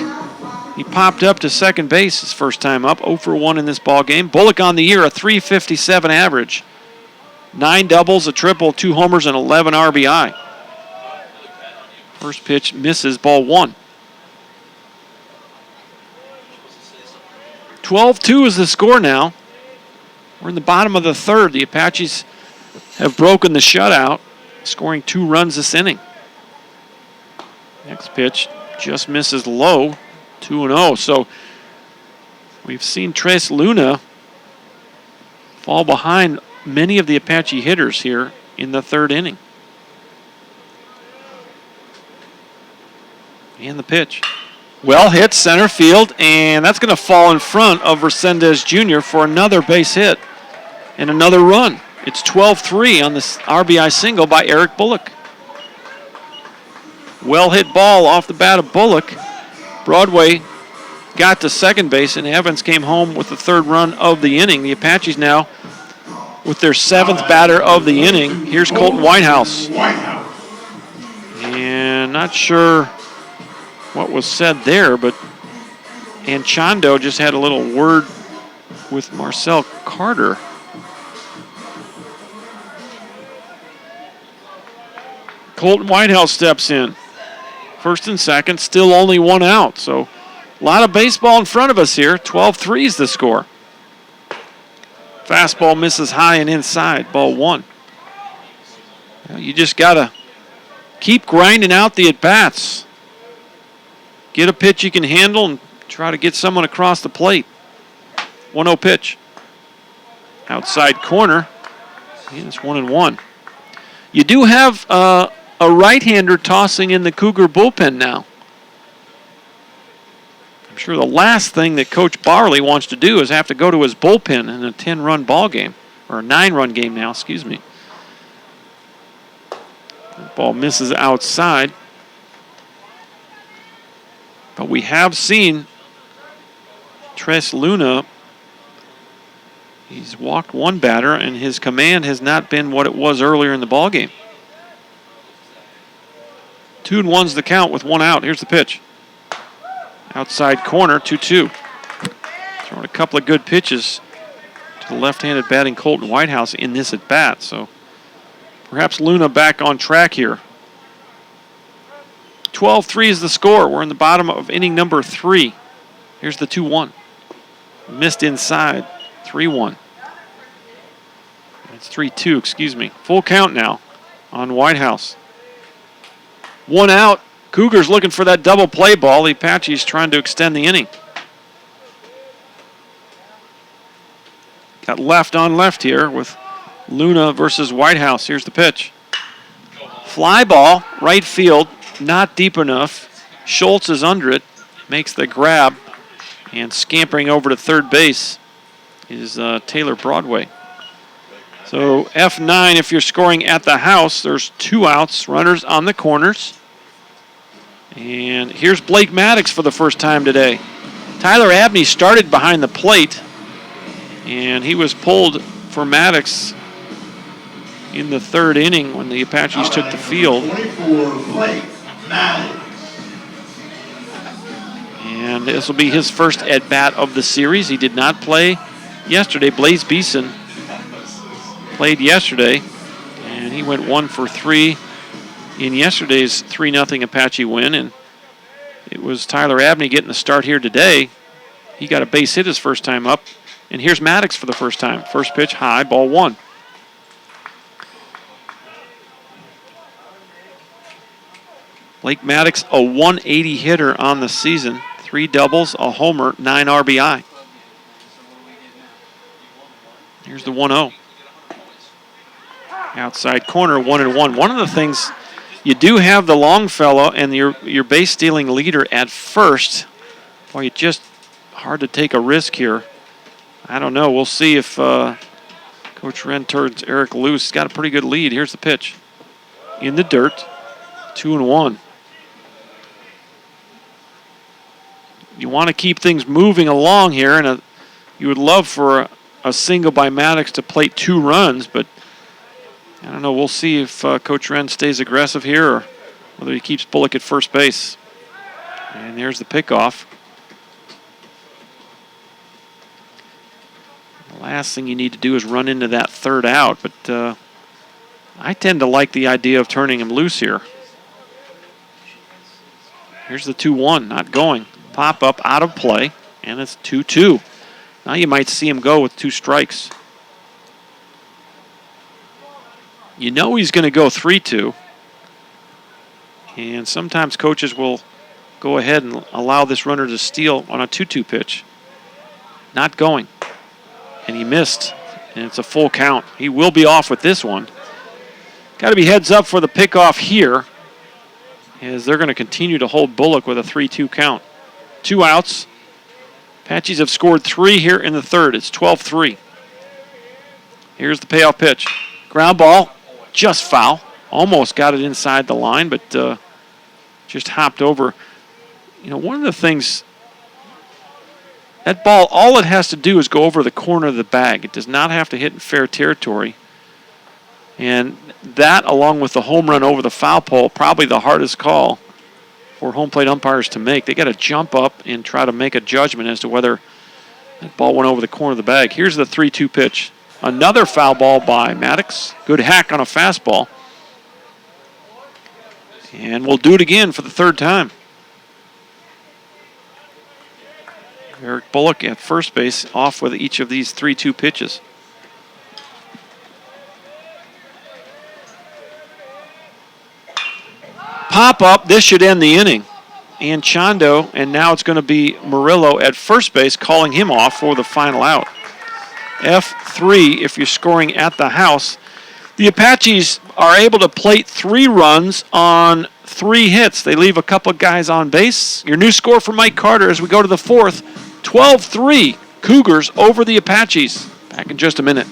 He popped up to second base his first time up, 0 for 1 in this ball game. Bullock on the year, a .357 average. 9 doubles, a triple, 2 homers, and 11 RBI. First pitch misses, ball 1. 12-2 is the score now. We're in the bottom of the third. The Apaches have broken the shutout, scoring 2 runs this inning. Next pitch just misses low, 2-0. So we've seen Trace Luna fall behind many of the Apache hitters here in the third inning. And the pitch. Well hit, center field, and that's going to fall in front of Resendez Jr. for another base hit and another run. It's 12-3 on this RBI single by Eric Bullock. Well hit ball off the bat of Bullock. Broadway got to second base, and Evans came home with the third run of the inning. The Apaches now with their 7th batter of the inning. Here's Colton Whitehouse. And not sure what was said there, but Anchondo just had a little word with Marcel Carter. Colton Whitehouse steps in. First and second, still only 1 out. So A lot of baseball in front of us here. 12-3 is the score. Fastball misses high and inside. Ball 1. Well, you just got to keep grinding out the at-bats. Get a pitch you can handle and try to get someone across the plate. 1-0 pitch. Outside corner. And it's 1-1. You do have a right-hander tossing in the Cougar bullpen now. I'm sure the last thing that Coach Barley wants to do is have to go to his bullpen in a 10-run ball game, or a 9-run game now, excuse me. That ball misses outside. But we have seen Tres Luna. He's walked one batter, and his command has not been what it was earlier in the ball game. 2-1's the count with 1 out. Here's the pitch. Outside corner, 2-2. Throwing a couple of good pitches to the left-handed batting Colton Whitehouse in this at-bat. So perhaps Luna back on track here. 12-3 is the score. We're in the bottom of inning number 3. Here's the 2-1. Missed inside. 3-1. It's 3-2, excuse me. Full count now on Whitehouse. 1 out. Cougars looking for that double play ball. The Apaches trying to extend the inning. Got left on left here with Luna versus Whitehouse. Here's the pitch. Fly ball, right field, not deep enough. Schultz is under it, makes the grab, and scampering over to third base is Taylor Broadway. So F9, if you're scoring at the house, there's 2 outs, runners on the corners. And here's Blake Maddox for the first time today. Tyler Abney started behind the plate, and he was pulled for Maddox in the 3rd inning when the Apaches took the field. 24, Blake Maddox. And this will be his first at-bat of the series. He did not play yesterday. Blaze Beeson played yesterday, and he went 1 for 3 in yesterday's 3-0 Apache win, and it was Tyler Abney getting the start here today. He got a base hit his first time up, and here's Maddox for the first time. First pitch, high, ball 1. Blake Maddox, a 180 hitter on the season. 3 doubles, a homer, 9 RBI. Here's the 1-0. Outside corner, 1-1. One of the things, you do have the long fellow and your base stealing leader at first. Boy, it's just hard to take a risk here. I don't know. We'll see if Coach Wren turns Eric loose. He's got a pretty good lead. Here's the pitch. In the dirt, 2-1. You want to keep things moving along here, and you would love for a single by Maddox to plate 2 runs, but I don't know. We'll see if Coach Wren stays aggressive here or whether he keeps Bullock at first base. And there's the pickoff. The last thing you need to do is run into that 3rd out, but I tend to like the idea of turning him loose here. Here's the 2-1, not going. Pop up out of play, and it's 2-2. Now you might see him go with 2 strikes. You know he's going to go 3-2. And sometimes coaches will go ahead and allow this runner to steal on a 2-2 pitch. Not going. And he missed. And it's a full count. He will be off with this one. Got to be heads up for the pickoff here, as they're going to continue to hold Bullock with a 3-2 count. 2 outs. Apaches have scored 3 here in the 3rd. It's 12-3. Here's the payoff pitch. Ground ball. Just foul. Almost got it inside the line, but just hopped over. You know, one of the things, that ball, all it has to do is go over the corner of the bag. It does not have to hit in fair territory. And that, along with the home run over the foul pole, probably the hardest call for home plate umpires to make. They got to jump up and try to make a judgment as to whether that ball went over the corner of the bag. Here's the 3-2 pitch. Another foul ball by Maddox. Good hack on a fastball. And we'll do it again for the 3rd time. Eric Bullock at first base, off with each of these 3-2 pitches. Pop up, this should end the inning. And Chondo, and now it's going to be Murillo at first base, calling him off for the final out. F3 if you're scoring at the house. The Apaches are able to plate 3 runs on 3 hits. They leave a couple of guys on base. Your new score for Mike Carter as we go to the 4th, 12-3, Cougars over the Apaches. Back in just a minute.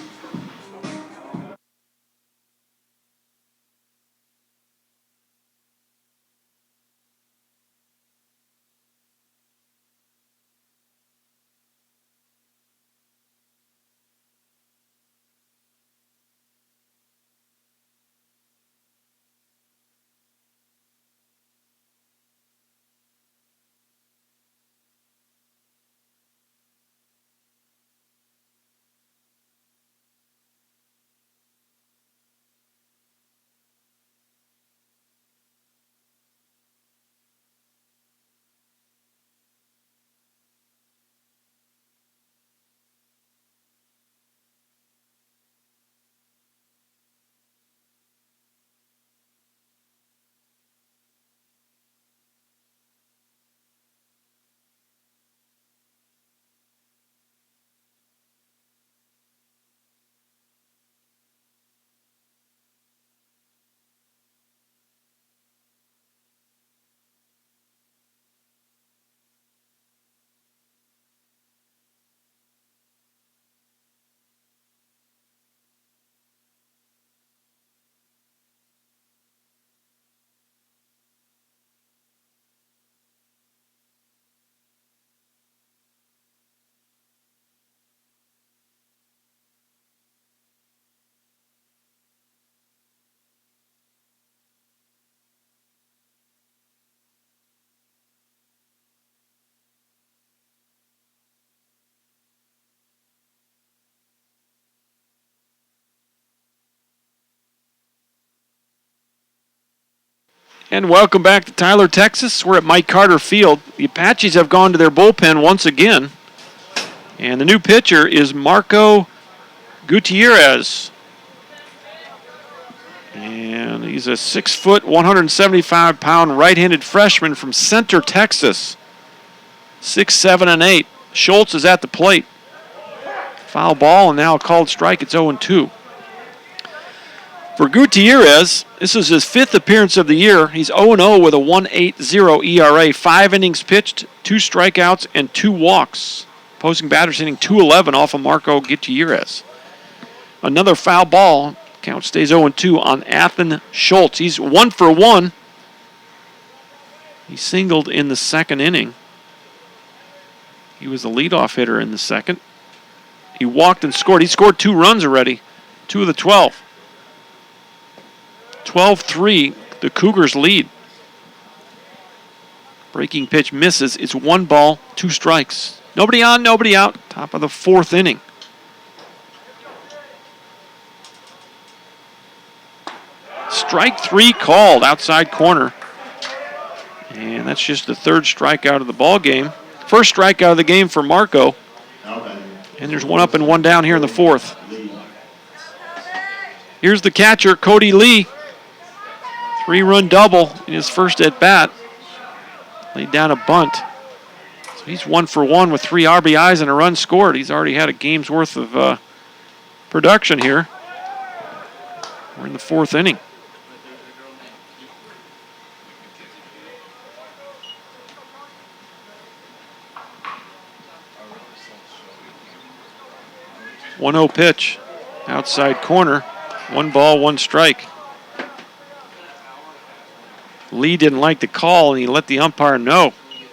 And welcome back to Tyler, Texas. We're at Mike Carter Field. The Apaches have gone to their bullpen once again. And the new pitcher is Marco Gutierrez. And he's a 6-foot, 175-pound right-handed freshman from Center, Texas. 6', 7, and 8. Schultz is at the plate. Foul ball and now a called strike. It's 0-2. For Gutierrez, this is his 5th appearance of the year. He's 0-0 with a 1.80 ERA. 5 innings pitched, 2 strikeouts, and 2 walks. Opposing batters hitting .211 off of Marco Gutierrez. Another foul ball. Count stays 0-2 on Athan Schultz. He's 1 for 1. He singled in the 2nd inning. He was the leadoff hitter in the 2nd. He walked and scored. He scored 2 runs already. 2 of the 12. 12-3, the Cougars lead. Breaking pitch misses. It's 1 ball, 2 strikes. Nobody on, nobody out. Top of the 4th inning. Strike 3 called, outside corner. And that's just the 3rd strikeout of the ball game. First strikeout of the game for Marco. And there's 1 up and 1 down here in the 4th. Here's the catcher, Cody Lee. 3-run double in his first at bat. Laid down a bunt. So he's 1 for 1 with 3 RBIs and a run scored. He's already had a game's worth of production here. We're in the 4th inning. One-0 pitch, outside corner. 1 ball, 1 strike. Lee didn't like the call, and he let the umpire know.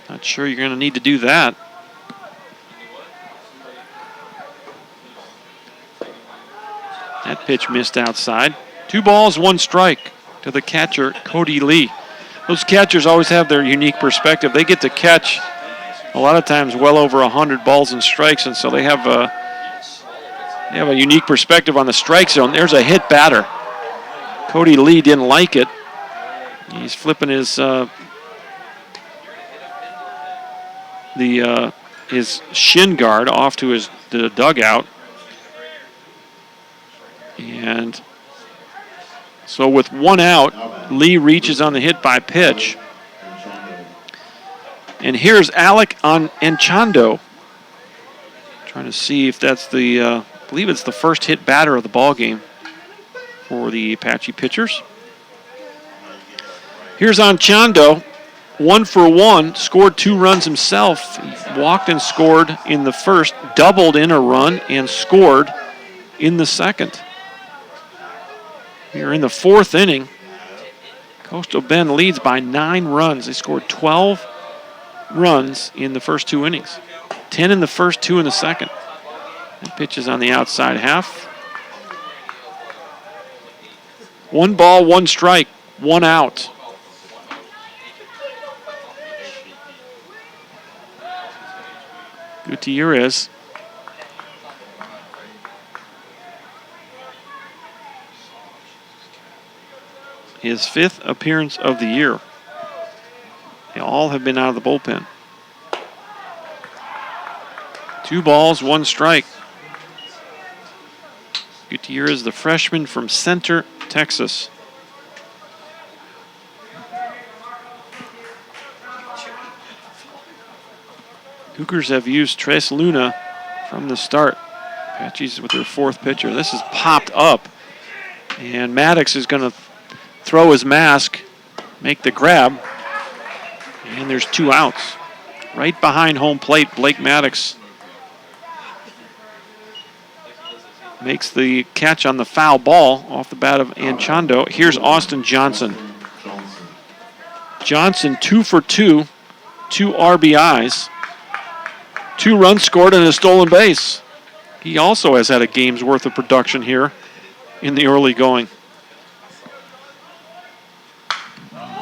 Not sure you're going to need to do that. That pitch missed outside. 2 balls, 1 strike to the catcher, Cody Lee. Those catchers always have their unique perspective. They get to catch a lot of times well over 100 balls and strikes, and so they have a unique perspective on the strike zone. There's a hit batter. Cody Lee didn't like it. He's flipping his the his shin guard off to the dugout. And so with 1 out, Lee reaches on the hit by pitch. And here's Alec on Enchando. Trying to see if that's I believe it's the first hit batter of the ball game for the Apache pitchers. Here's Enchando, 1 for 1, scored 2 runs himself. He walked and scored in the first, doubled in a run, and scored in the second. We're in the 4th inning. Coastal Bend leads by 9 runs. They scored 12 runs in the first 2 innings. 10 in the first, 2 in the second. That pitch is on the outside half. 1 ball, 1 strike, 1 out. Gutierrez. His 5th appearance of the year. They all have been out of the bullpen. 2 balls, 1 strike. Gutierrez, the freshman from Center, Texas. Cougars have used Tres Luna from the start. Apaches with their 4th pitcher. This is popped up. And Maddox is going to throw his mask, make the grab. And there's 2 outs. Right behind home plate, Blake Maddox makes the catch on the foul ball off the bat of Anchondo. Here's Austin Johnson. Johnson 2 for 2, 2 RBIs, 2 runs scored and a stolen base. He also has had a game's worth of production here in the early going.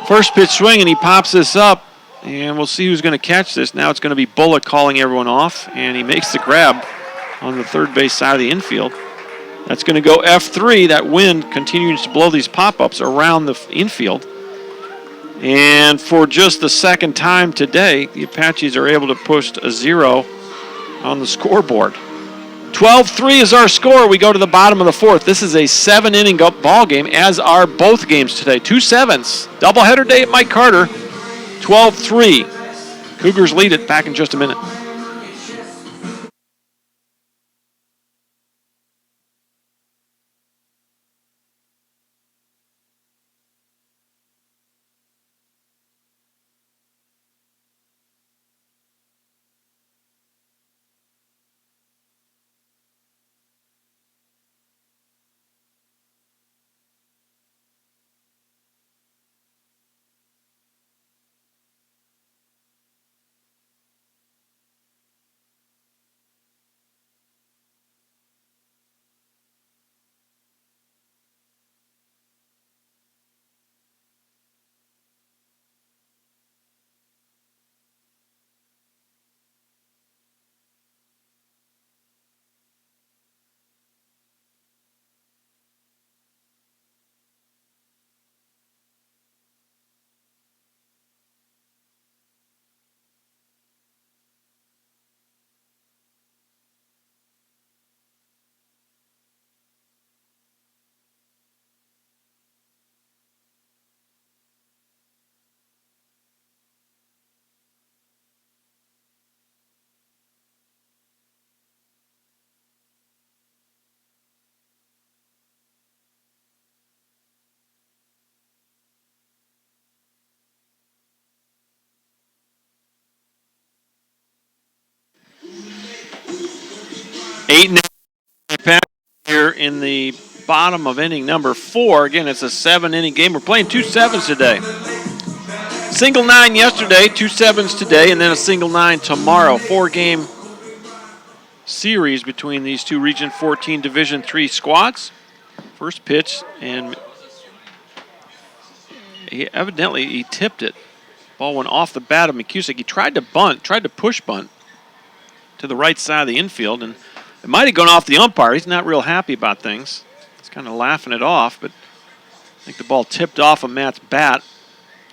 First pitch swing, and he pops this up, and we'll see who's going to catch this. Now it's going to be Bullock calling everyone off, and he makes the grab on the third base side of the infield. That's going to go F3. That wind continues to blow these pop-ups around the infield. And for just the second time today, the Apaches are able to push a 0 on the scoreboard. 12-3 is our score. We go to the bottom of the 4th. This is a 7-inning ball game, as are both games today. 2 7s. Doubleheader day at Mike Carter. 12-3. Cougars lead it. Back in just a minute. Eight here in the bottom of inning number 4. Again, it's a 7-inning game. We're playing 2 7s today. Single 9 yesterday, 2 7s today, and then a single 9 tomorrow. 4-game series between these two Region 14 Division III squads. First pitch, and he tipped it. Ball went off the bat of McCusick. He tried to push bunt to the right side of the infield, and it might have gone off the umpire. He's not real happy about things. He's kind of laughing it off, but I think the ball tipped off of Matt's bat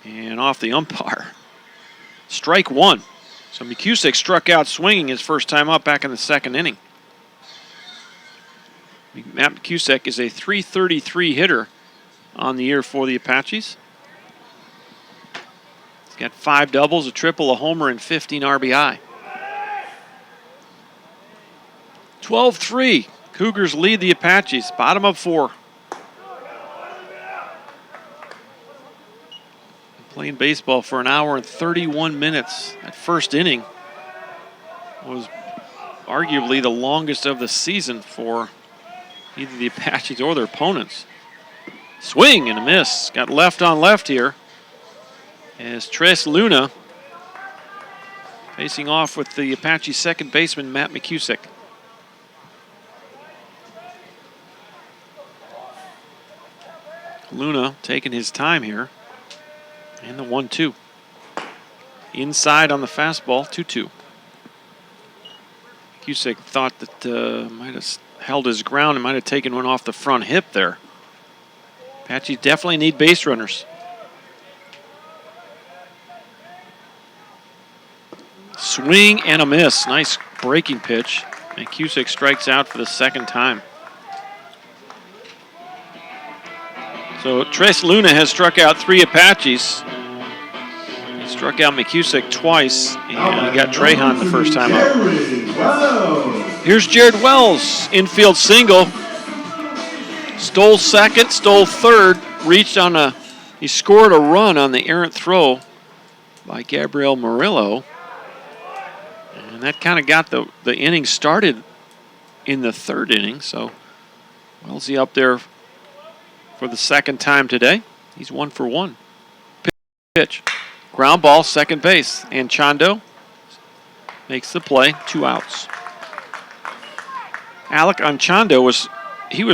and off the umpire. Strike 1. So McCusick struck out swinging his first time up back in the second inning. Matt McCusick is a .333 hitter on the year for the Apaches. He's got 5 doubles, a triple, a homer, and 15 RBI. 12-3. Cougars lead the Apaches, bottom of 4. Playing baseball for an hour and 31 minutes. That first inning was arguably the longest of the season for either the Apaches or their opponents. Swing and a miss. Got left on left here as Tres Luna facing off with the Apache second baseman, Matt McCusick. Luna taking his time here. And the 1-2. Inside on the fastball, 2-2. McCusick thought that might have held his ground and might have taken one off the front hip there. Apaches definitely need base runners. Swing and a miss. Nice breaking pitch. McCusick strikes out for the second time. So Tres Luna has struck out 3 Apaches. He struck out McCusick twice, and he got Trahan the first time up. Here's Jared Wells, infield single. Stole second, stole third, reached on he scored a run on the errant throw by Gabriel Murillo. And that kind of got the inning started in the third inning. So Wellsy up there for the second time today. He's 1 for 1. Pitch. Ground ball, second base. And Chando makes the play, 2 outs. Alec Anchando was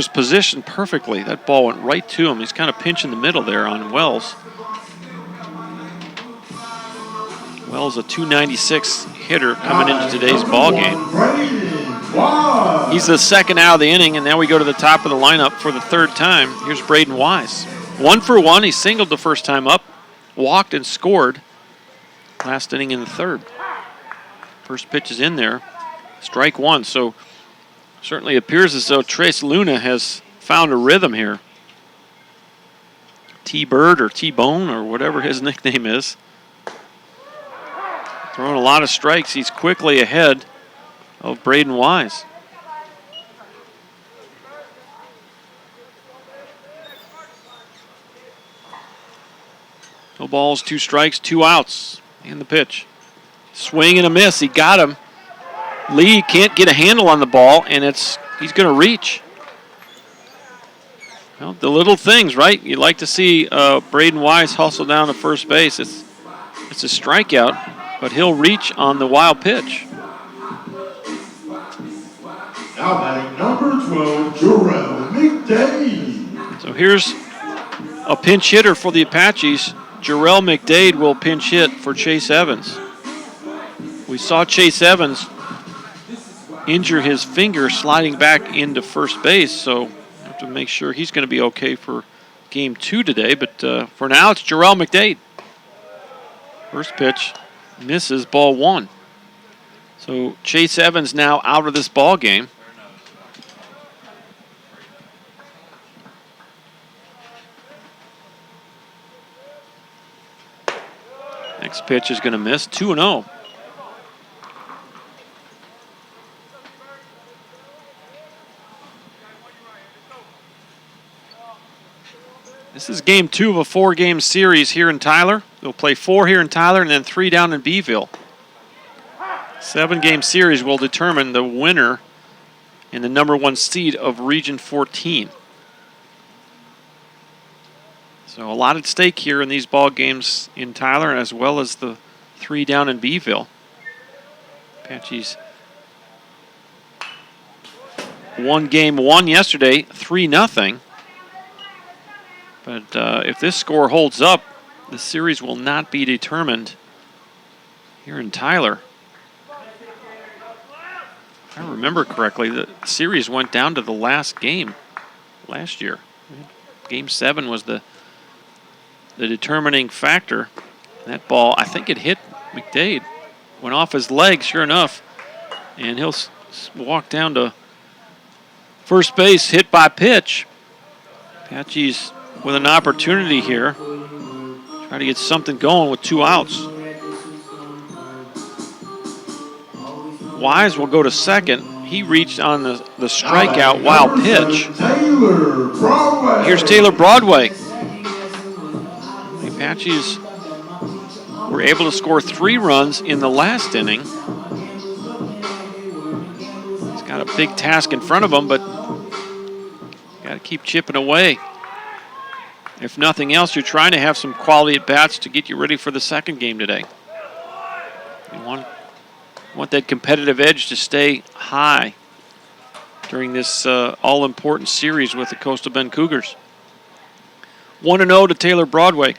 positioned perfectly. That ball went right to him. He's kind of pinching the middle there on Wells. Wells, a .296 hitter coming into today's ball game. He's the second out of the inning, and now we go to the top of the lineup for the third time. Here's Braden Wise. 1 for 1. He singled the first time up, walked and scored last inning in the third. First pitch is in there. Strike 1. So certainly appears as though Tres Luna has found a rhythm here. T-Bird or T-Bone or whatever his nickname is. Throwing a lot of strikes. He's quickly ahead of Braden Wise. No balls, 2 strikes, 2 outs. And the pitch. Swing and a miss. He got him. Lee can't get a handle on the ball, and he's going to reach. Well, the little things, right? You'd like to see Braden Wise hustle down to first base. It's a strikeout, but he'll reach on the wild pitch. Now batting number 12, Jarrell McDade. So here's a pinch hitter for the Apaches. Jarrell McDade will pinch hit for Chase Evans. We saw Chase Evans injure his finger sliding back into first base, so we have to make sure he's going to be okay for game 2 today. But for now, it's Jarrell McDade. First pitch misses, ball 1. So Chase Evans now out of this ball game. Next pitch is going to miss, 2-0. This is game 2 of a 4-game series here in Tyler. They'll play 4 here in Tyler and then 3 down in Beeville. 7-game series will determine the winner and the number 1 seed of Region 14. So a lot at stake here in these ball games in Tyler, as well as the 3 down in Beeville. Apaches won game 1 yesterday, 3-0. But if this score holds up, the series will not be determined here in Tyler. If I remember correctly, the series went down to the last game last year. Game 7 was the determining factor. That ball, I think it hit McDade. Went off his leg, sure enough. And he'll walk down to first base, hit by pitch. Apache's with an opportunity here. Try to get something going with 2 outs. Wise will go to second. He reached on the strikeout wild pitch. Here's Taylor Broadway. The Apaches were able to score 3 runs in the last inning. He's got a big task in front of him, but got to keep chipping away. If nothing else, you're trying to have some quality at bats to get you ready for the second game today. You want that competitive edge to stay high during this all-important series with the Coastal Bend Cougars. 1-0 to Taylor Broadway.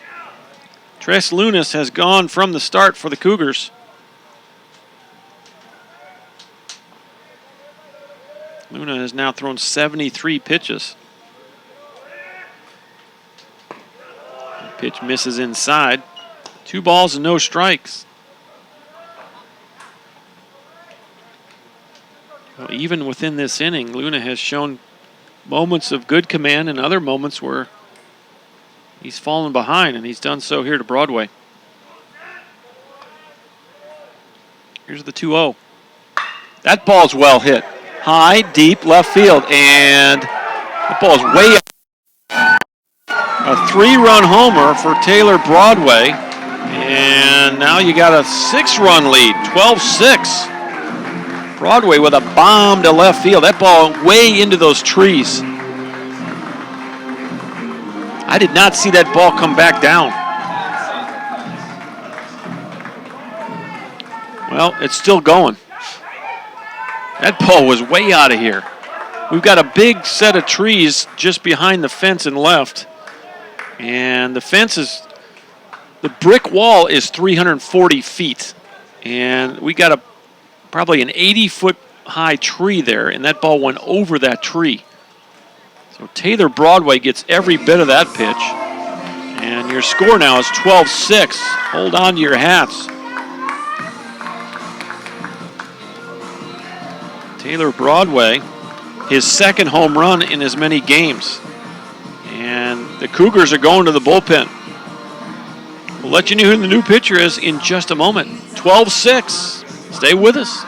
Tres Lunas has gone from the start for the Cougars. Luna has now thrown 73 pitches. The pitch misses inside. 2 balls and no strikes. Well, even within this inning, Luna has shown moments of good command and other moments where he's fallen behind, and he's done so here to Broadway. Here's the 2-0. That ball's well hit. High, deep, left field, and that ball's way up. A 3-run homer for Taylor Broadway, and now you got a 6-run lead, 12-6. Broadway with a bomb to left field. That ball way into those trees. I did not see that ball come back down. Well, it's still going. That ball was way out of here. We've got a big set of trees just behind the fence and left. And the brick wall is 340 feet. And we got probably an 80-foot high tree there, and that ball went over that tree. So Taylor Broadway gets every bit of that pitch. And your score now is 12-6. Hold on to your hats. Taylor Broadway, his 2nd home run in as many games. And the Cougars are going to the bullpen. We'll let you know who the new pitcher is in just a moment. 12-6. Stay with us.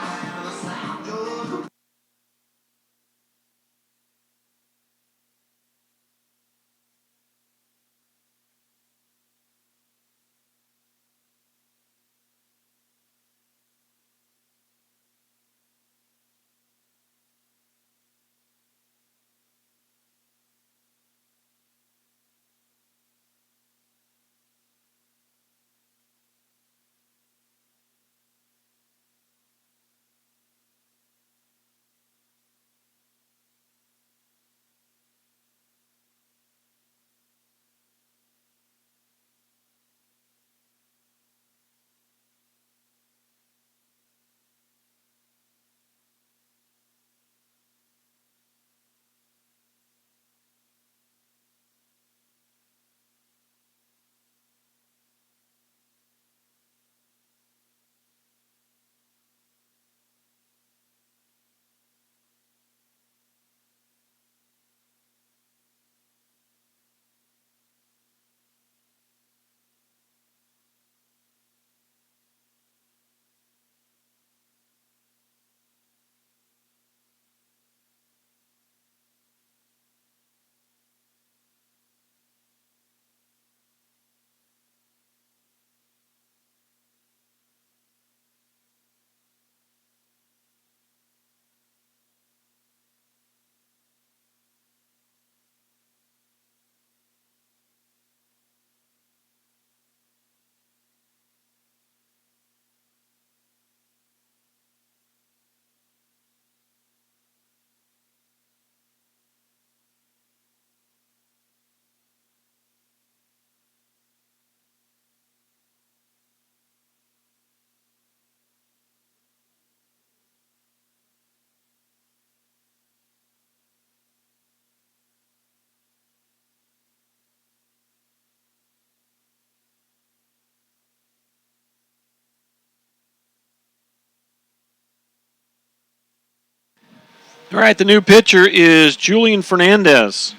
All right, the new pitcher is Julian Fernandez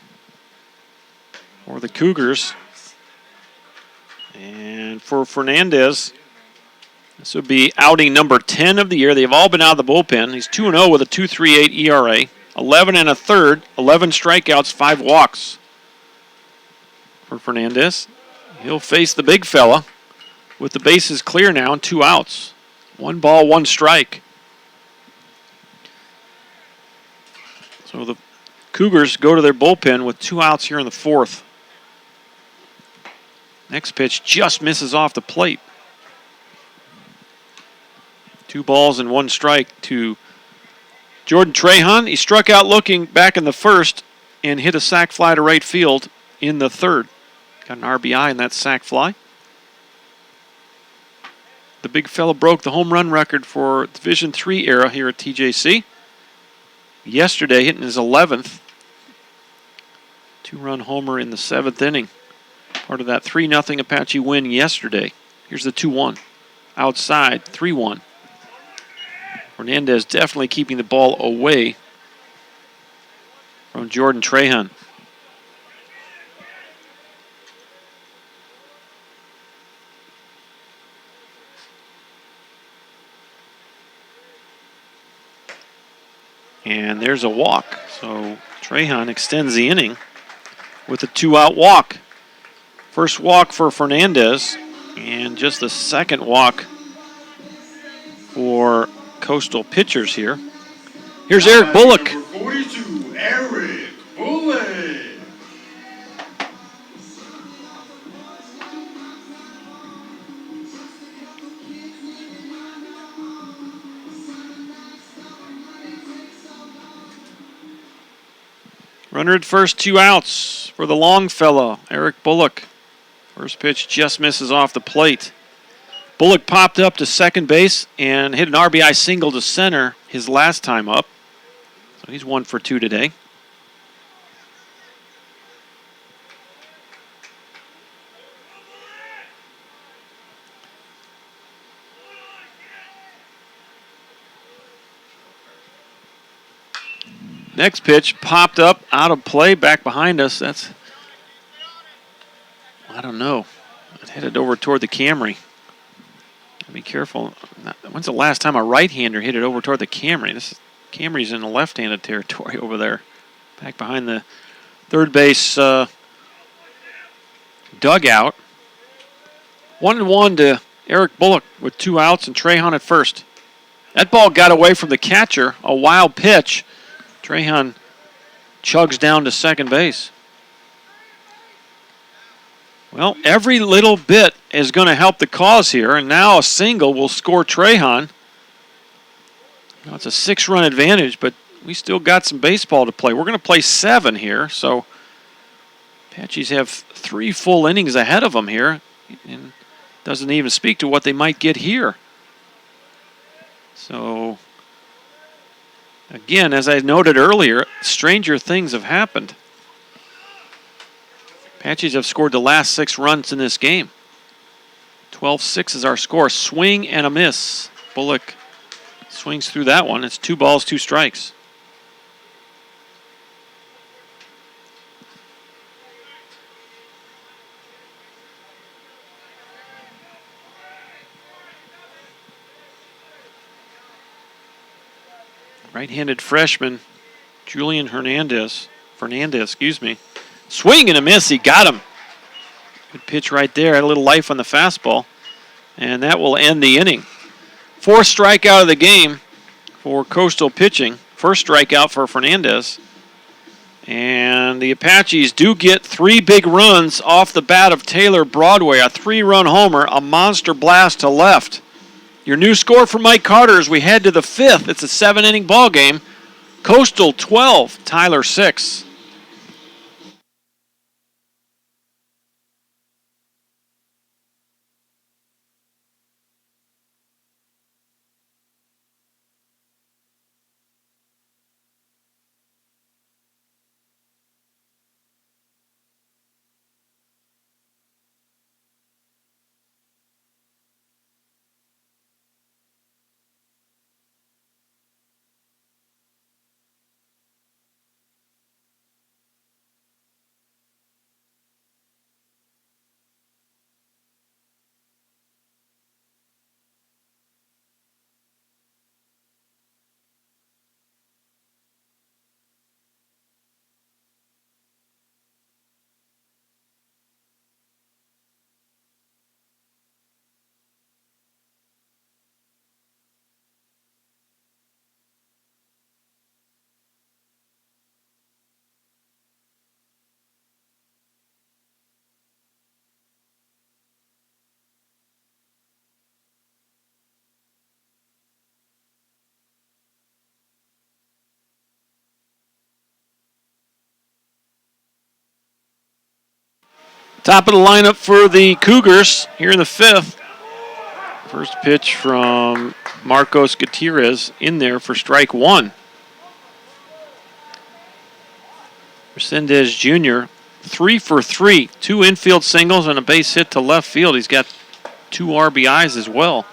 for the Cougars. And for Fernandez, this would be outing number 10 of the year. They've all been out of the bullpen. He's 2-0 with a 2.38 ERA, 11 and a third, 11 strikeouts, 5 walks for Fernandez. He'll face the big fella with the bases clear now and 2 outs. 1 ball, 1 strike. So the Cougars go to their bullpen with 2 outs here in the 4th. Next pitch just misses off the plate. 2 balls and 1 strike to Jordan Trahan. He struck out looking back in the 1st and hit a sac fly to right field in the 3rd. Got an RBI in that sac fly. The big fella broke the home run record for Division III era here at TJC. Yesterday, hitting his 11th. 2-run homer in the 7th inning. Part of that 3-0 Apache win yesterday. Here's the 2-1. Outside, 3-1. Fernandez definitely keeping the ball away from Jordan Trahan. And there's a walk. So Trahan extends the inning with a 2-out walk. First walk for Fernandez, and just the second walk for Coastal pitchers here. Here's Eric Bullock. Number 42, Eric Bullock. Runner at first, 2 outs for the long fellow, Eric Bullock. First pitch just misses off the plate. Bullock popped up to second base and hit an RBI single to center his last time up. So he's 1 for 2 today. Next pitch popped up out of play back behind us. That's, I don't know. It headed over toward the Camry. Be careful. When's the last time a right-hander hit it over toward the Camry? Camry's in the left-handed territory over there. Back behind the third base dugout. 1-1 to Eric Bullock with 2 outs and Trahan at first. That ball got away from the catcher. A wild pitch. Trahan chugs down to second base. Well, every little bit is going to help the cause here, and now a single will score Trahan. Now it's a 6-run advantage, but we still got some baseball to play. We're going to play 7 here, so Apaches have 3 full innings ahead of them here, and doesn't even speak to what they might get here. So, again, as I noted earlier, stranger things have happened. Apaches have scored the last 6 runs in this game. 12-6 is our score. Swing and a miss. Bullock swings through that one. It's 2 balls, 2 strikes. Right-handed freshman Julian Fernandez, swing and a miss. He got him. Good pitch right there. Had a little life on the fastball. And that will end the inning. 4th strikeout of the game for Coastal pitching. First strikeout for Fernandez. And the Apaches do get 3 big runs off the bat of Taylor Broadway. A 3-run homer, a monster blast to left. Your new score for Mike Carter as we head to the 5th. It's a 7-inning ball game. Coastal 12, Tyler 6. Top of the lineup for the Cougars here in the 5th. First pitch from Marcos Gutierrez in there for strike 1. Resendez Jr., 3 for 3. 2 infield singles and a base hit to left field. He's got 2 RBIs as well.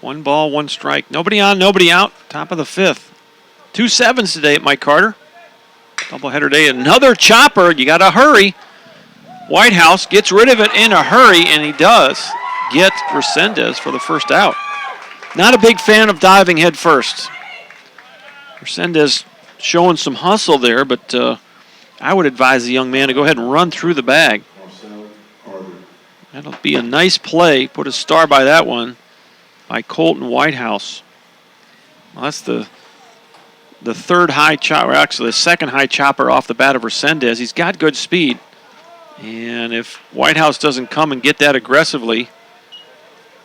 One ball, one strike. Nobody on, nobody out. Top of the 5th. 2 sevens today at Mike Carter. Doubleheader day. Another chopper. You got to hurry. Whitehouse gets rid of it in a hurry, and he does get Resendez for the first out. Not a big fan of diving head first. Resendez showing some hustle there, but I would advise the young man to go ahead and run through the bag. That'll be a nice play. Put a star by that one by Colton Whitehouse. Well, that's the third high chopper, actually the second high chopper off the bat of Resendez. He's got good speed. And if Whitehouse doesn't come and get that aggressively,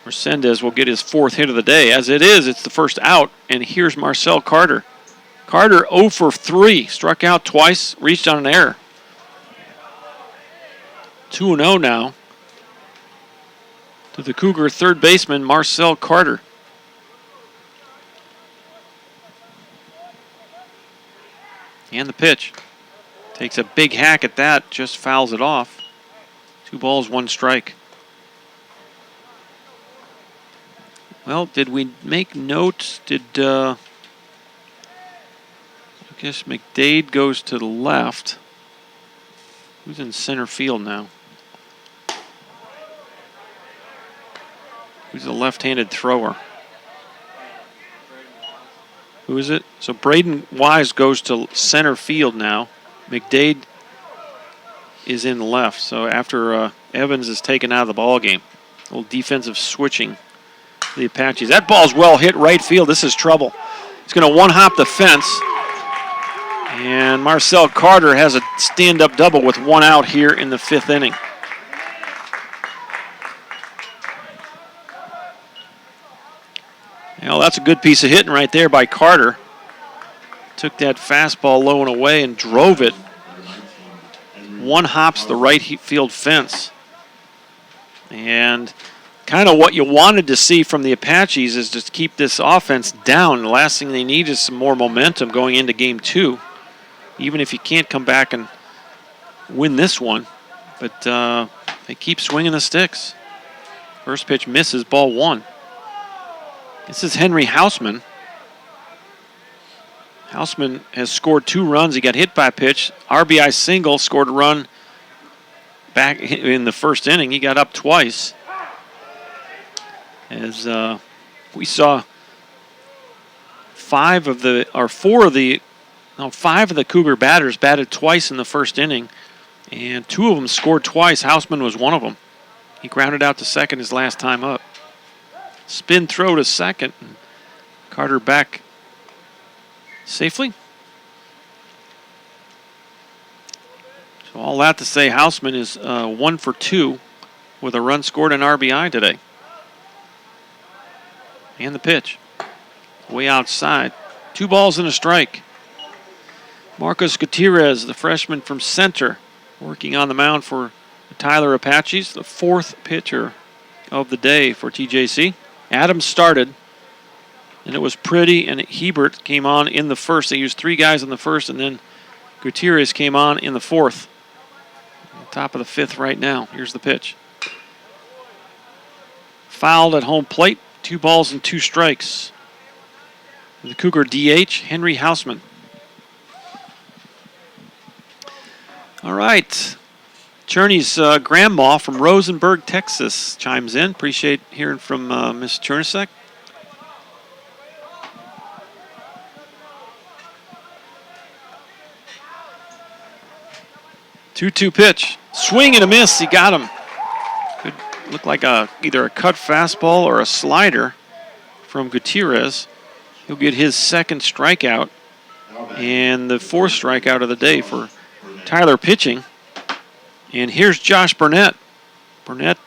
Resendez will get his 4th hit of the day. As it is, it's the first out, and here's Marcel Carter. Carter 0 for 3, struck out twice, reached on an error. 2-0 now to the Cougar third baseman, Marcel Carter. And the pitch. Takes a big hack at that, just fouls it off. 2 balls, 1 strike. Well, did we make notes? I guess McDade goes to the left. Who's in center field now? Who's the left-handed thrower? Who is it? So Braden Wise goes to center field now. McDade is in left. So after Evans is taken out of the ball game, a little defensive switching for the Apaches. That ball's well hit right field. This is trouble. He's going to one-hop the fence. And Marcel Carter has a stand-up double with 1 out here in the 5th inning. Well, that's a good piece of hitting right there by Carter. Took that fastball low and away and drove it. 1 hops the right field fence. And kind of what you wanted to see from the Apaches is just keep this offense down. The last thing they need is some more momentum going into game 2. Even if you can't come back and win this one. But they keep swinging the sticks. First pitch misses, ball 1. This is Henry Houseman. Houseman has scored 2 runs. He got hit by a pitch. RBI single, scored a run back in the first inning. He got up twice. As we saw 5 of the Cougar batters batted twice in the first inning, and 2 of them scored twice. Houseman was one of them. He grounded out to second his last time up. Spin throw to second. Carter back safely. So all that to say, Houseman is 1 for 2 with a run scored and RBI today. And the pitch. Way outside. 2 balls and a strike. Marcos Gutierrez, the freshman from center, working on the mound for the Tyler Apaches, the 4th pitcher of the day for TJC. Adams started, and it was Pretty and Hebert came on in the first. They used 3 guys in the first, and then Gutierrez came on in the 4th. Top of the 5th right now. Here's the pitch. Fouled at home plate. 2 balls and 2 strikes. The Cougar DH, Henry Houseman. All right. Cherney's grandma from Rosenberg, Texas chimes in. Appreciate hearing from Miss Chernysek. Two-two pitch. Swing and a miss. He got him. Could look like either a cut fastball or a slider from Gutierrez. He'll get his 2nd strikeout and the 4th strikeout of the day for Tyler pitching. And here's Josh Burnett. Burnett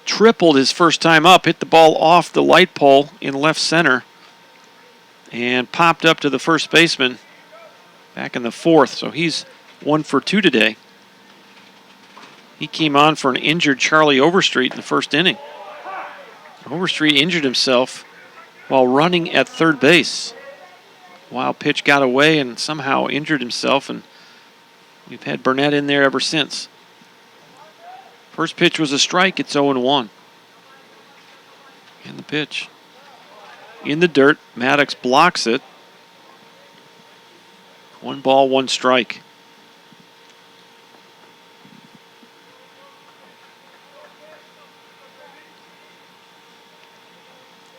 tripled his first time up, hit the ball off the light pole in left center. and popped up to the first baseman back in the 4th. So he's 1 for 2 today. He came on for an injured Charlie Overstreet in the first inning. Overstreet injured himself while running at third base. Wild pitch got away and somehow injured himself, and we've had Burnett in there ever since. First pitch was a strike. It's 0-1. And the pitch. In the dirt, Maddox blocks it. 1 ball, 1 strike.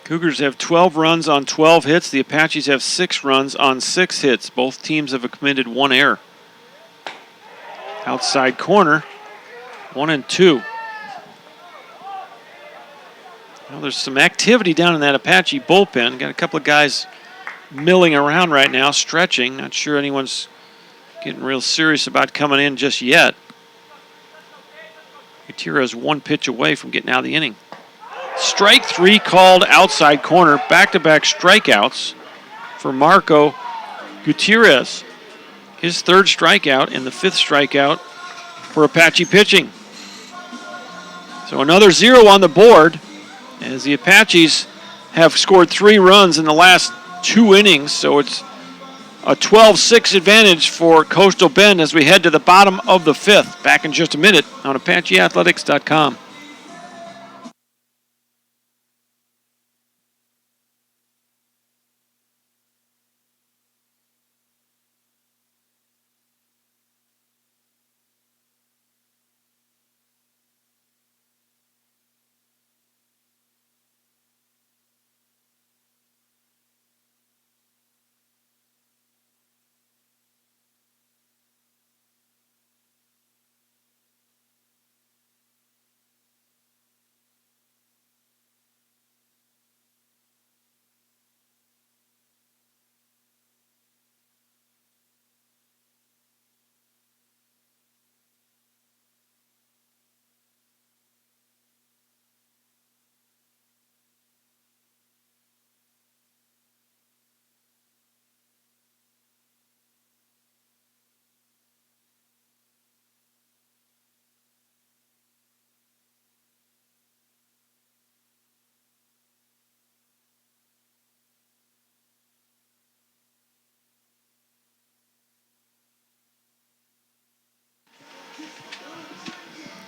Cougars have 12 runs on 12 hits. The Apaches have 6 runs on 6 hits. Both teams have committed 1 error. Outside corner, 1-2. Well, there's some activity down in that Apache bullpen. Got a couple of guys milling around right now, stretching. Not sure anyone's getting real serious about coming in just yet. Gutierrez 1 pitch away from getting out of the inning. Strike 3 called outside corner. Back-to-back strikeouts for Marco Gutierrez. His 3rd strikeout and the 5th strikeout for Apache pitching. So another 0 on the board as the Apaches have scored 3 runs in the last 2 innings. So it's a 12-6 advantage for Coastal Bend as we head to the bottom of the 5th. Back in just a minute on ApacheAthletics.com.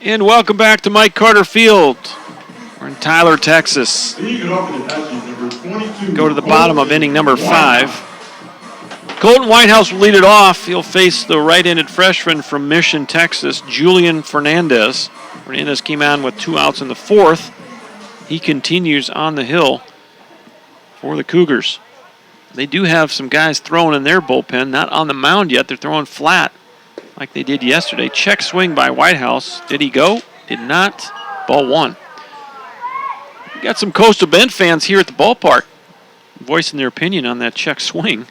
And welcome back to Mike Carter Field. We're in Tyler, Texas. Go to the bottom of inning number 5. Colton Whitehouse will lead it off. He'll face the right-handed freshman from Mission, Texas, Julian Fernandez. Fernandez came on with 2 outs in the 4th. He continues on the hill for the Cougars. They do have some guys throwing in their bullpen, not on the mound yet. They're throwing flat like they did yesterday. Check swing by Whitehouse. Did he go? Did not. Ball 1. We got some Coastal Bend fans here at the ballpark voicing their opinion on that check swing.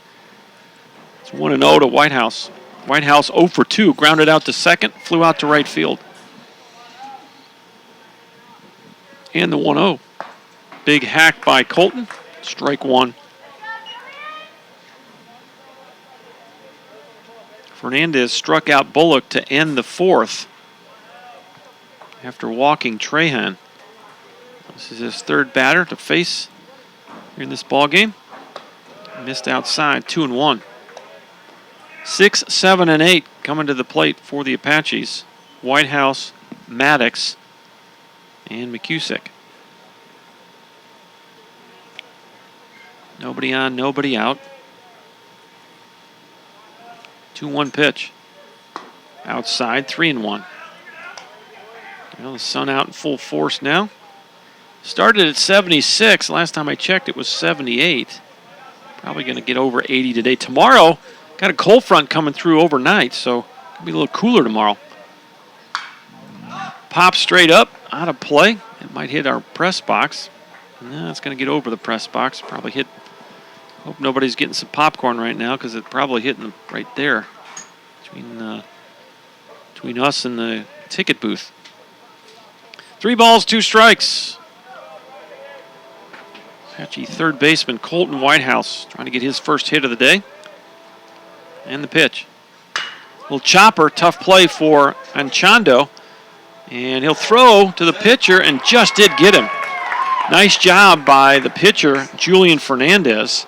It's 1-0 to Whitehouse. Whitehouse 0 for 2. Grounded out to second. Flew out to right field. And the 1-0. Big hack by Colton. Strike 1. Fernandez struck out Bullock to end the 4th after walking Trahan. This is his 3rd batter to face here in this ball game. Missed outside, 2-1. 6, 7, and 8 coming to the plate for the Apaches. Whitehouse, Maddox, and McCusick. Nobody on, nobody out. 2-1 pitch. Outside, 3-1. Well, the sun out in full force now. Started at 76. Last time I checked, it was 78. Probably going to get over 80 today. Tomorrow, got a cold front coming through overnight, so it'll be a little cooler tomorrow. Pop straight up, out of play. It might hit our press box. No, it's going to get over the press box. Probably hit. Hope nobody's getting some popcorn right now because it's probably hitting right there between us and the ticket booth. 3 balls, 2 strikes. Apache third baseman Colton Whitehouse trying to get his first hit of the day. And the pitch. Little chopper, tough play for Anchondo. And he'll throw to the pitcher and just did get him. Nice job by the pitcher, Julian Fernandez,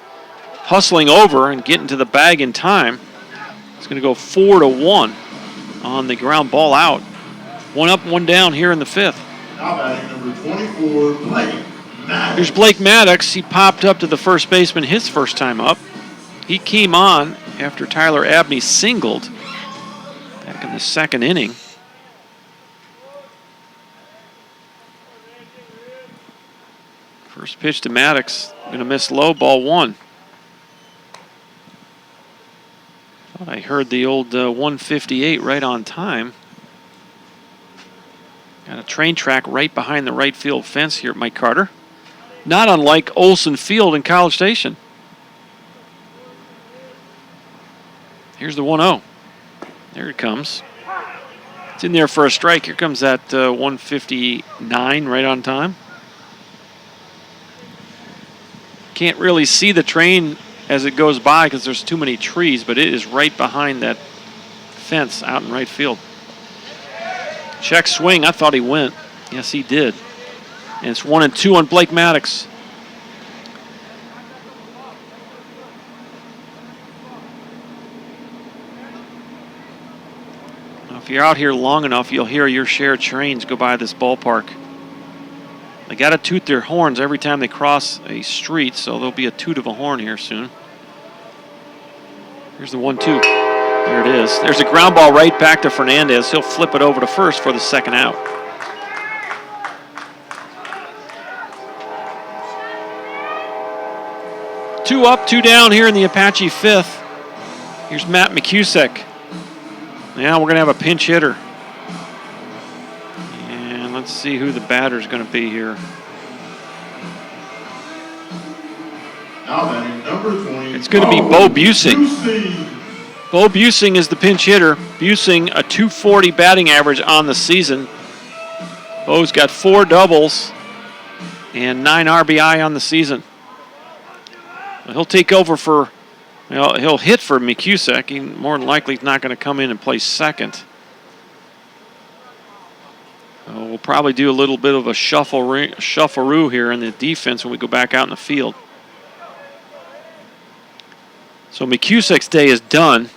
hustling over and getting to the bag in time. It's going to go 4-1 on the ground ball out. 1 up, 1 down here in the 5th. Now batting number 24, Blake Maddox. Here's Blake Maddox. He popped up to the first baseman his first time up. He came on after Tyler Abney singled back in the 2nd inning. First pitch to Maddox. Going to miss low, ball 1. Thought I heard the old 158 right on time. Got a train track right behind the right field fence here at Mike Carter. Not unlike Olson Field in College Station. Here's the 1-0. There it comes. It's in there for a strike. Here comes that 159 right on time. Can't really see the train as it goes by because there's too many trees, but it is right behind that fence out in right field. Check swing. I thought he went. Yes, he did. And it's 1-2 on Blake Maddox. Now, if you're out here long enough, you'll hear your share of trains go by this ballpark. They got to toot their horns every time they cross a street, so there'll be a toot of a horn here soon. Here's the 1-2. There it is. There's a ground ball right back to Fernandez. He'll flip it over to first for the 2nd out. Two up, 2 down here in the Apache 5th. Here's Matt McCusick. Now we're going to have a pinch hitter. And let's see who the batter's going to be here. Now batting number 20. It's going to be Bo Busing. Bo Busing is the pinch hitter. Busing, a .240 batting average on the season. Bo's got 4 doubles and 9 RBI on the season. He'll take over for, he'll hit for McCusick. He more than likely is not going to come in and play second. We'll probably do a little bit of a shuffle-roo here in the defense when we go back out in the field. So McCusick's day is done.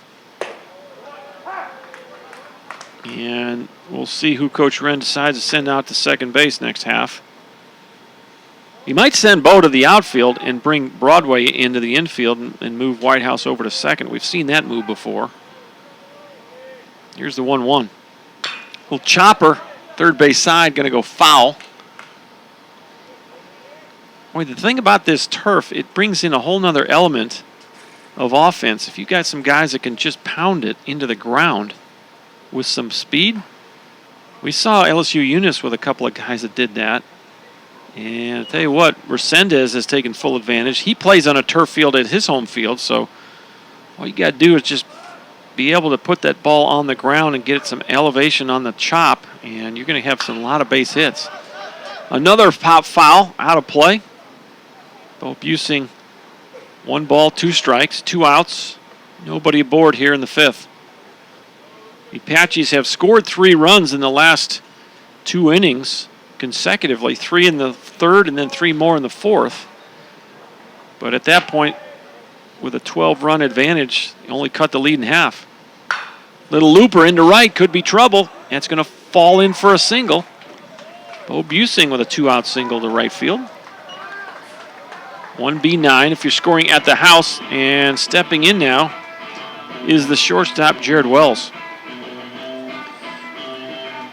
And we'll see who Coach Wren decides to send out to second base next half. He might send Bo to the outfield and bring Broadway into the infield and move Whitehouse over to second. We've seen that move before. Here's the 1-1. Little chopper, third base side, going to go foul. Boy, the thing about this turf, it brings in a whole nother element of offense. If you got some guys that can just pound it into the ground with some speed. We saw LSU Eunice with a couple of guys that did that. And I'll tell you what, Resendez has taken full advantage. He plays on a turf field at his home field, so all you got to do is just be able to put that ball on the ground and get some elevation on the chop, and you're going to have a lot of base hits. Another pop foul out of play. Bo Busing, 1 ball, 2 strikes, 2 outs. Nobody aboard here in the 5th. The Apaches have scored 3 runs in the last 2 innings consecutively, 3 in the 3rd and then 3 more in the 4th. But at that point, with a 12-run advantage, you only cut the lead in half. Little looper into right, could be trouble. That's going to fall in for a single. Bo Busing with a 2-out single to right field. 1B9 if you're scoring at the house, and stepping in now is the shortstop, Jared Wells.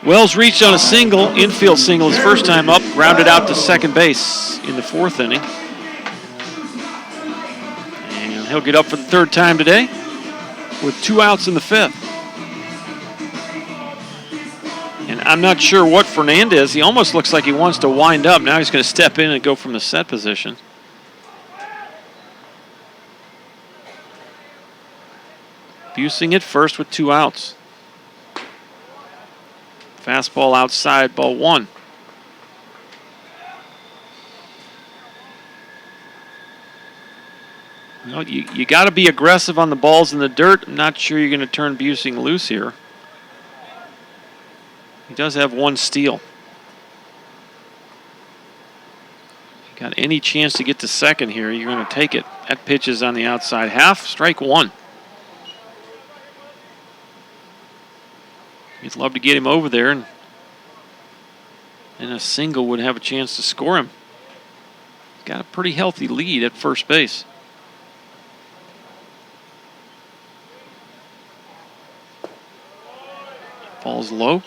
Wells reached on a single, infield single his first time up, grounded out to second base in the 4th inning. And he'll get up for the 3rd time today with 2 outs in the 5th. And I'm not sure what Fernandez, he almost looks like he wants to wind up. Now he's going to step in and go from the set position. Busing at first with 2 outs. Fastball outside, ball 1. Well, you got to be aggressive on the balls in the dirt. I'm not sure you're going to turn Busing loose here. He does have one steal. Got any chance to get to second here, you're going to take it. That pitch is on the outside half, strike one. You'd love to get him over there, and a single would have a chance to score him. He's got a pretty healthy lead at first base. Ball's low.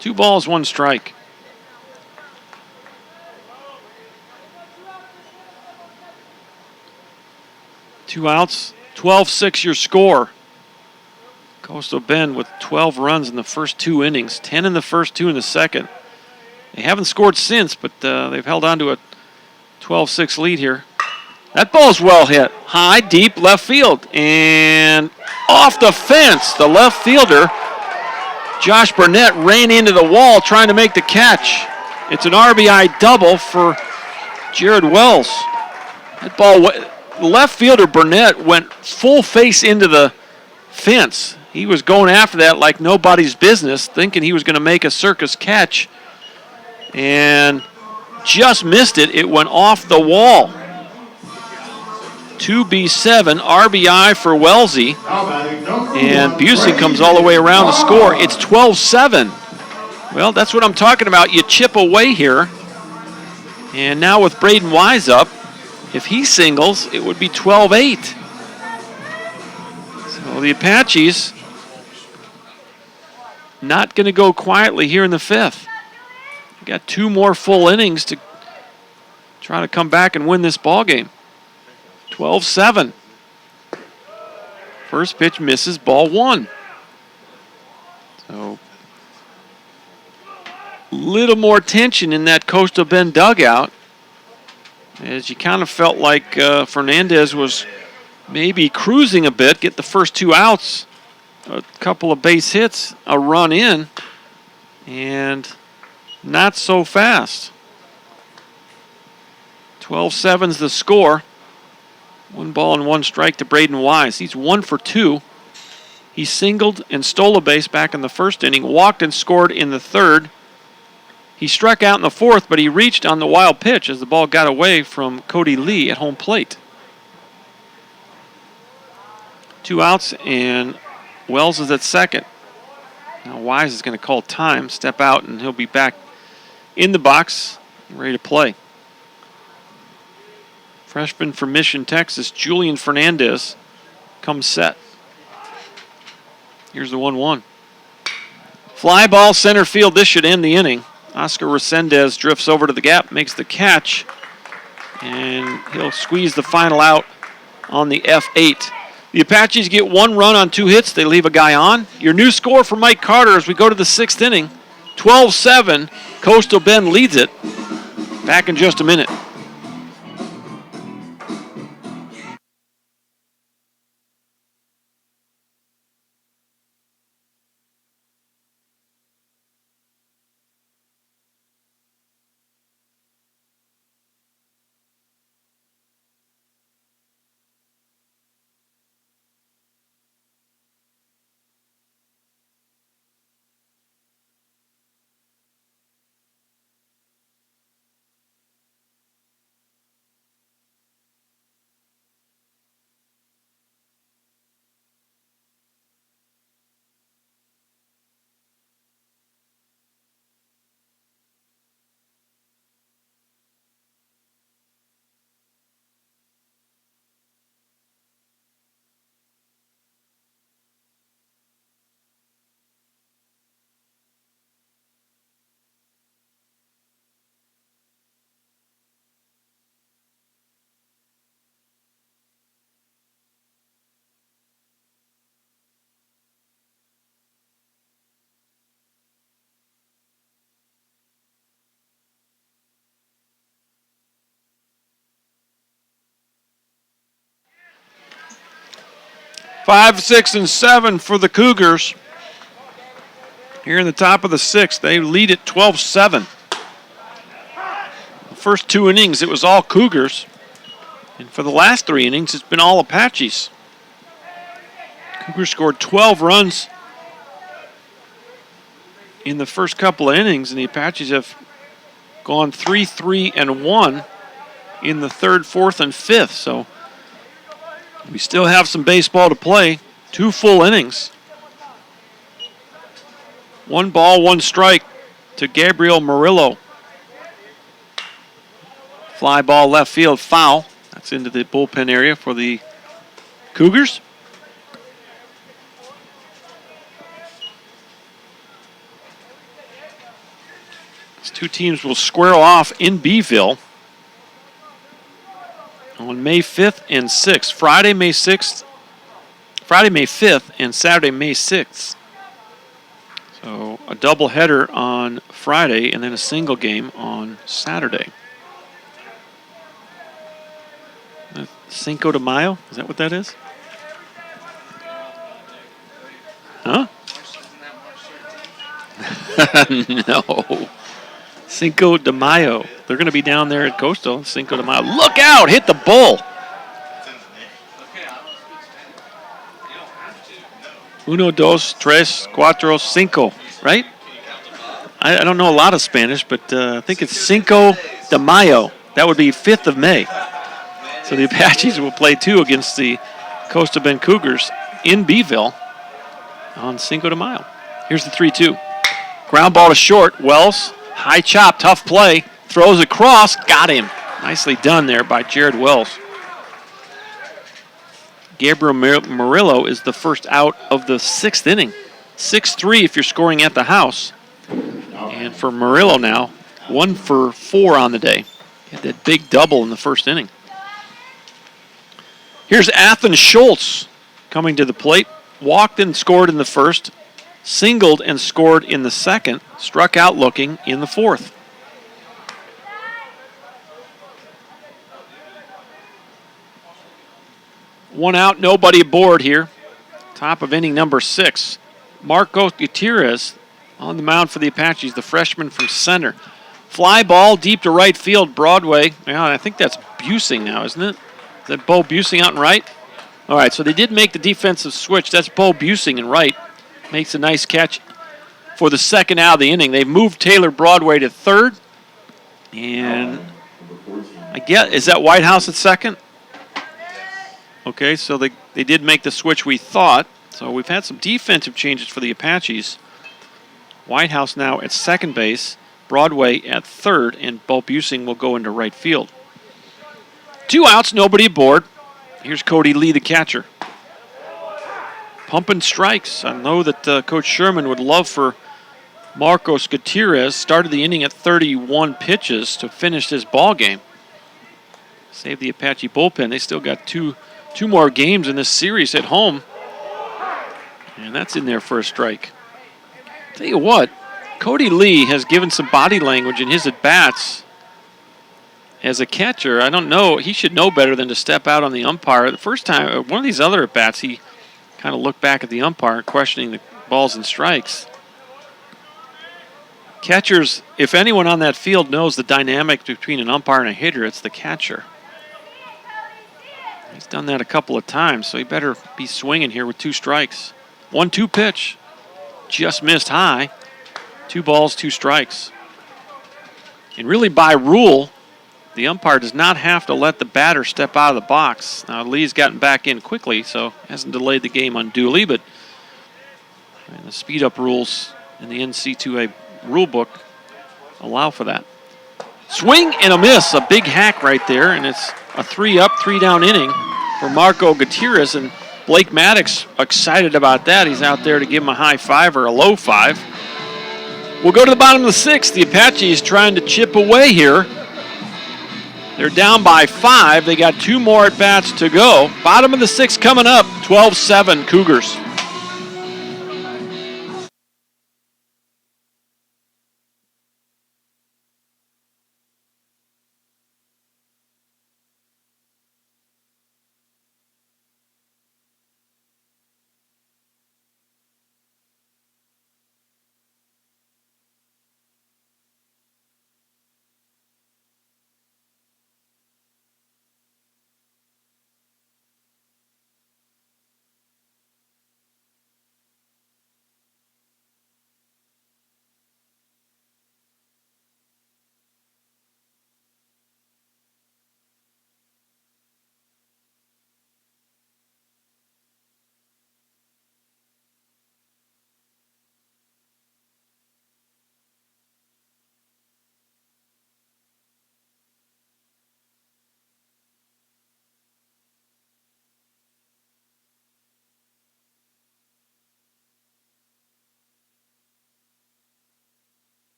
2 balls, 1 strike. Two outs, 12-6 your score. Coastal Bend with 12 runs in the first 2 innings, 10 in the first, 2 in the second. They haven't scored since, but they've held on to a 12-6 lead here. That ball's well hit. High, deep, left field. And off the fence, the left fielder, Josh Burnett, ran into the wall trying to make the catch. It's an RBI double for Jared Wells. That ball, left fielder Burnett went full face into the fence. He was going after that like nobody's business, thinking he was going to make a circus catch, and just missed it. It went off the wall. 2B7, RBI for Wellesley, and Busey comes all the way around to score. It's 12-7. Well, that's what I'm talking about. You chip away here, and now with Braden Wise up, if he singles, it would be 12-8. So the Apaches not going to go quietly here in the 5th. Got 2 more full innings to try to come back and win this ball game. 12-7. First pitch misses, ball 1. So little more tension in that Coastal Bend dugout, as you kind of felt like Fernandez was maybe cruising a bit, get the first 2 outs, a couple of base hits, a run in, and not so fast. 12-7's the score. 1 ball and 1 strike to Braden Wise. He's 1 for 2. He singled and stole a base back in the first inning, walked and scored in the 3rd. He struck out in the 4th, but he reached on the wild pitch as the ball got away from Cody Lee at home plate. 2 outs, and Wells is at second. Now Wise is going to call time, step out, and he'll be back in the box, ready to play. Freshman from Mission, Texas, Julian Fernandez, comes set. Here's the 1-1. Fly ball center field. This should end the inning. Oscar Resendez drifts over to the gap, makes the catch, and he'll squeeze the final out on the F8. The Apaches get 1 run on 2 hits. They leave a guy on. Your new score for Mike Carter as we go to the 6th inning. 12-7. Coastal Bend leads it. Back in just a minute. Five, 6, and 7 for the Cougars. Here in the top of the 6th, they lead at 12-7. The first 2 innings, it was all Cougars. And for the last 3 innings, it's been all Apaches. Cougars scored 12 runs in the first couple of innings, and the Apaches have gone 3-3-1 in the 3rd, 4th, and 5th. So we still have some baseball to play. 2 full innings. 1 ball, 1 strike to Gabriel Murillo. Fly ball left field, foul. That's into the bullpen area for the Cougars. These 2 teams will square off in Beeville on May 5th and 6th. Friday, May 6th, Friday, May 5th, and Saturday, May 6th. So a doubleheader on Friday and then a single game on Saturday. Cinco de Mayo? Is that what that is? Huh? No. Cinco de Mayo. They're going to be down there at Coastal. Cinco de Mayo. Look out! Hit the bull! Uno, dos, tres, cuatro, cinco. Right? I don't know a lot of Spanish, but I think it's Cinco de Mayo. That would be 5th of May. So the Apaches will play 2 against the Costa Bend Cougars in Beeville on Cinco de Mayo. Here's the 3-2. Ground ball to short. Wells, high chop, tough play. Throws across, got him. Nicely done there by Jared Wells. Gabriel Murillo is the first out of the 6th inning. 6-3 if you're scoring at the house. And for Murillo now, 1 for 4 on the day. He had that big double in the first inning. Here's Athen Schultz coming to the plate. Walked and scored in the first. Singled and scored in the second. Struck out looking in the 4th. One out, nobody aboard here. Top of inning number 6. Marcos Gutierrez on the mound for the Apaches, the freshman from center. Fly ball deep to right field, Broadway. Yeah, I think that's Busing now, isn't it? Is that Bo Busing out in right? All right, so they did make the defensive switch. That's Bo Busing in right. Makes a nice catch for the second out of the inning. They've moved Taylor Broadway to 3rd. And I guess, is that Whitehouse at 2nd? Okay, so they did make the switch we thought. So we've had some defensive changes for the Apaches. Whitehouse now at 2nd base, Broadway at 3rd, and Bo Busing will go into right field. 2 outs, nobody aboard. Here's Cody Lee, the catcher. Pumping strikes. I know that Coach Sherman would love for Marcos Gutierrez. Started the inning at 31 pitches to finish this ball game. Save the Apache bullpen. They still got two more games in this series at home. And that's in there for a strike. Tell you what, Cody Lee has given some body language in his at-bats. As a catcher, I don't know. He should know better than to step out on the umpire. The first time, one of these other at-bats, he kind of looked back at the umpire, questioning the balls and strikes. Catchers, if anyone on that field knows the dynamic between an umpire and a hitter, it's the catcher. He's done that a couple of times, so he better be swinging here with 2 strikes. 1-2 pitch. Just missed high. 2 balls, 2 strikes. And really by rule, the umpire does not have to let the batter step out of the box. Now, Lee's gotten back in quickly, so hasn't delayed the game unduly, but the speed-up rules in the NC2A rulebook allow for that. Swing and a miss, a big hack right there, and it's a 3-up, 3-down inning for Marco Gutierrez, and Blake Maddox excited about that. He's out there to give him a high 5 or a low 5. We'll go to the bottom of the 6th. The Apaches trying to chip away here. They're down by 5. They got 2 more at-bats to go. Bottom of the 6th coming up, 12-7 Cougars.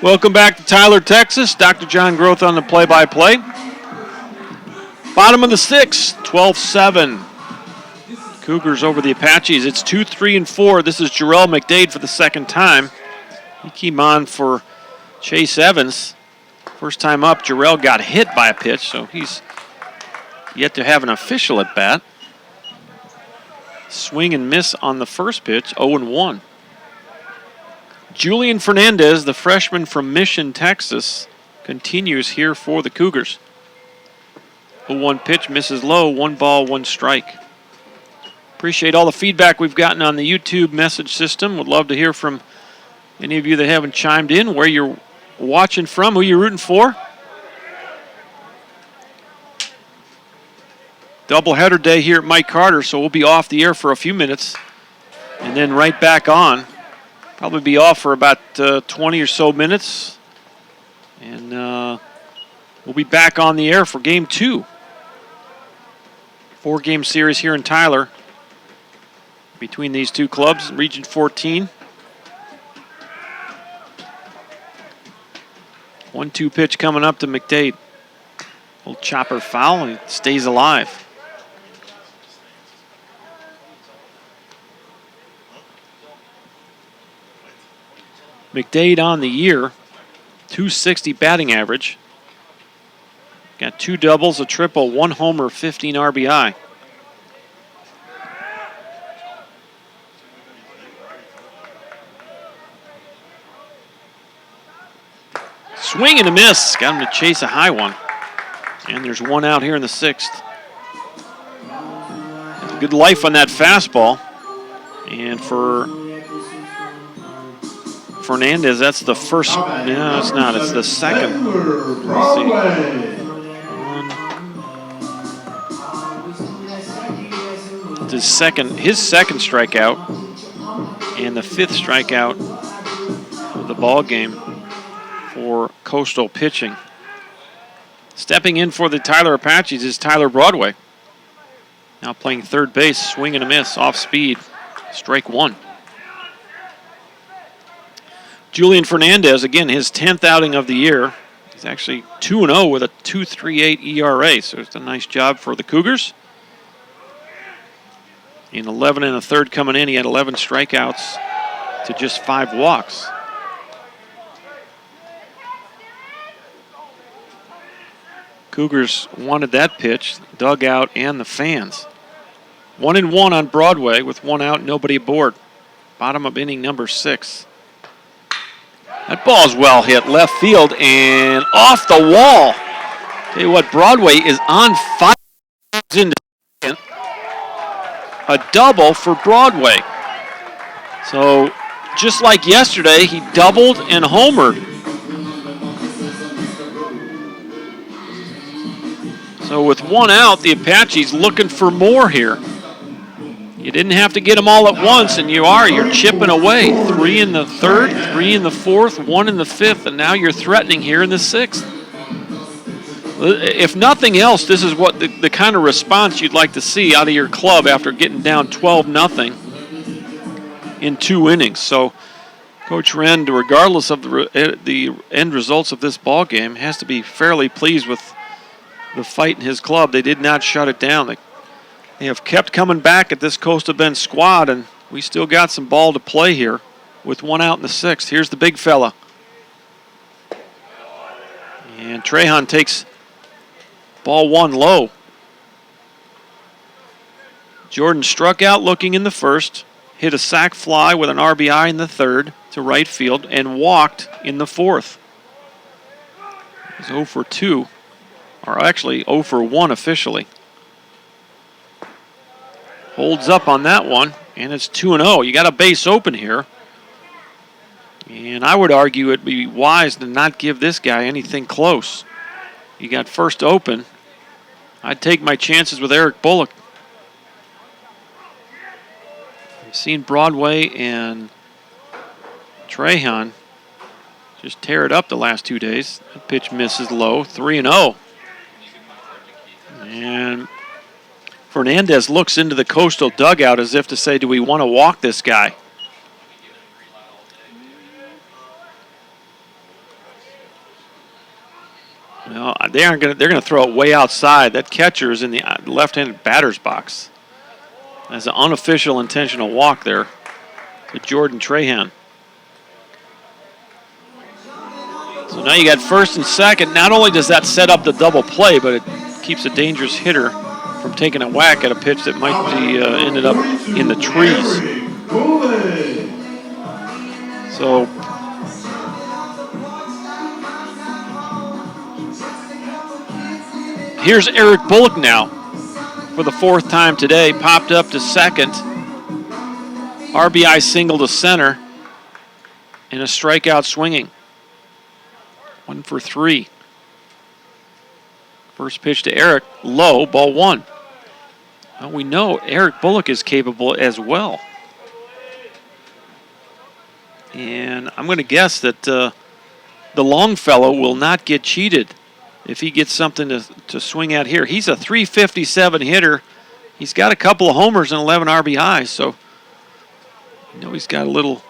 Welcome back to Tyler, Texas. Dr. John Groth on the play-by-play. Bottom of the 6th, 12-7. Cougars over the Apaches. It's 2, 3, and 4. This is Jarrell McDade for the second time. He came on for Chase Evans. First time up, Jarrell got hit by a pitch, so he's yet to have an official at bat. Swing and miss on the first pitch, 0-1. Julian Fernandez, the freshman from Mission, Texas, continues here for the Cougars. 0-1 pitch, misses low, 1 ball, 1 strike. Appreciate all the feedback we've gotten on the YouTube message system. Would love to hear from any of you that haven't chimed in, where you're watching from, who you're rooting for. Doubleheader day here at Mike Carter, so we'll be off the air for a few minutes and then right back on. Probably be off for about 20 or so minutes. And we'll be back on the air for Game 2. 4-game series here in Tyler between these two clubs, Region 14. 1-2 pitch coming up to McDade. Little chopper foul, and he stays alive. McDade on the year, .260 batting average. Got 2 doubles, a triple, 1 homer, 15 RBI. Swing and a miss. Got him to chase a high one. And there's 1 out here in the 6th. Good life on that fastball. And for Fernandez, that's the first. No, it's not. It's the second. Let's see. His second strikeout, and the 5th strikeout of the ball game for Coastal pitching. Stepping in for the Tyler Apaches is Tyler Broadway. Now playing third base, swing and a miss, off speed, strike 1. Julian Fernandez, again, his 10th outing of the year. He's actually 2-0 with a 2.38 ERA, so it's a nice job for the Cougars. In 11 and a third coming in, he had 11 strikeouts to just 5 walks. Cougars wanted that pitch, dugout and the fans. 1-1 on Broadway with 1 out, nobody aboard. Bottom of inning number 6. That ball's well hit left field and off the wall. Tell you what, Broadway is on fire. Into second. A double for Broadway. So just like yesterday, he doubled and homered. So with 1 out, the Apaches looking for more here. You didn't have to get them all at once, and you're chipping away. 3 in the 3rd, 3 in the 4th, 1 in the 5th, and now you're threatening here in the 6th. If nothing else, this is what the kind of response you'd like to see out of your club after getting down 12-0 in 2 innings. So Coach Wren, regardless of the end results of this ball game, has to be fairly pleased with the fight in his club. They did not shut it down. They have kept coming back at this Coastal Bend squad, and we still got some ball to play here with 1 out in the 6th. Here's the big fella. And Trahan takes ball 1 low. Jordan struck out looking in the 1st, hit a sac fly with an RBI in the 3rd to right field, and walked in the 4th. He's 0 for 2, or actually 0 for 1 officially. Holds up on that one, and it's 2-0. You got a base open here. And I would argue it'd be wise to not give this guy anything close. You got first open. I'd take my chances with Eric Bullock. I've seen Broadway and Trahan just tear it up the last 2 days. The pitch misses low, 3-0. And Fernandez looks into the Coastal dugout as if to say, do we want to walk this guy? No, they aren't going to. They're going to throw it way outside. That catcher is in the left-handed batter's box. That's an unofficial intentional walk there to Jordan Trahan. So now you got first and second. Not only does that set up the double play, but it keeps a dangerous hitter from taking a whack at a pitch that might be ended up in the trees. So here's Eric Bullock now for the fourth time today. Popped up to second. RBI single to center. And a strikeout swinging. 1 for 3. First pitch to Eric, low, ball 1. Well, we know Eric Bullock is capable as well. And I'm going to guess that the Longfellow will not get cheated if he gets something to swing at here. He's a .357 hitter. He's got a couple of homers and 11 RBIs, so you know he's got a little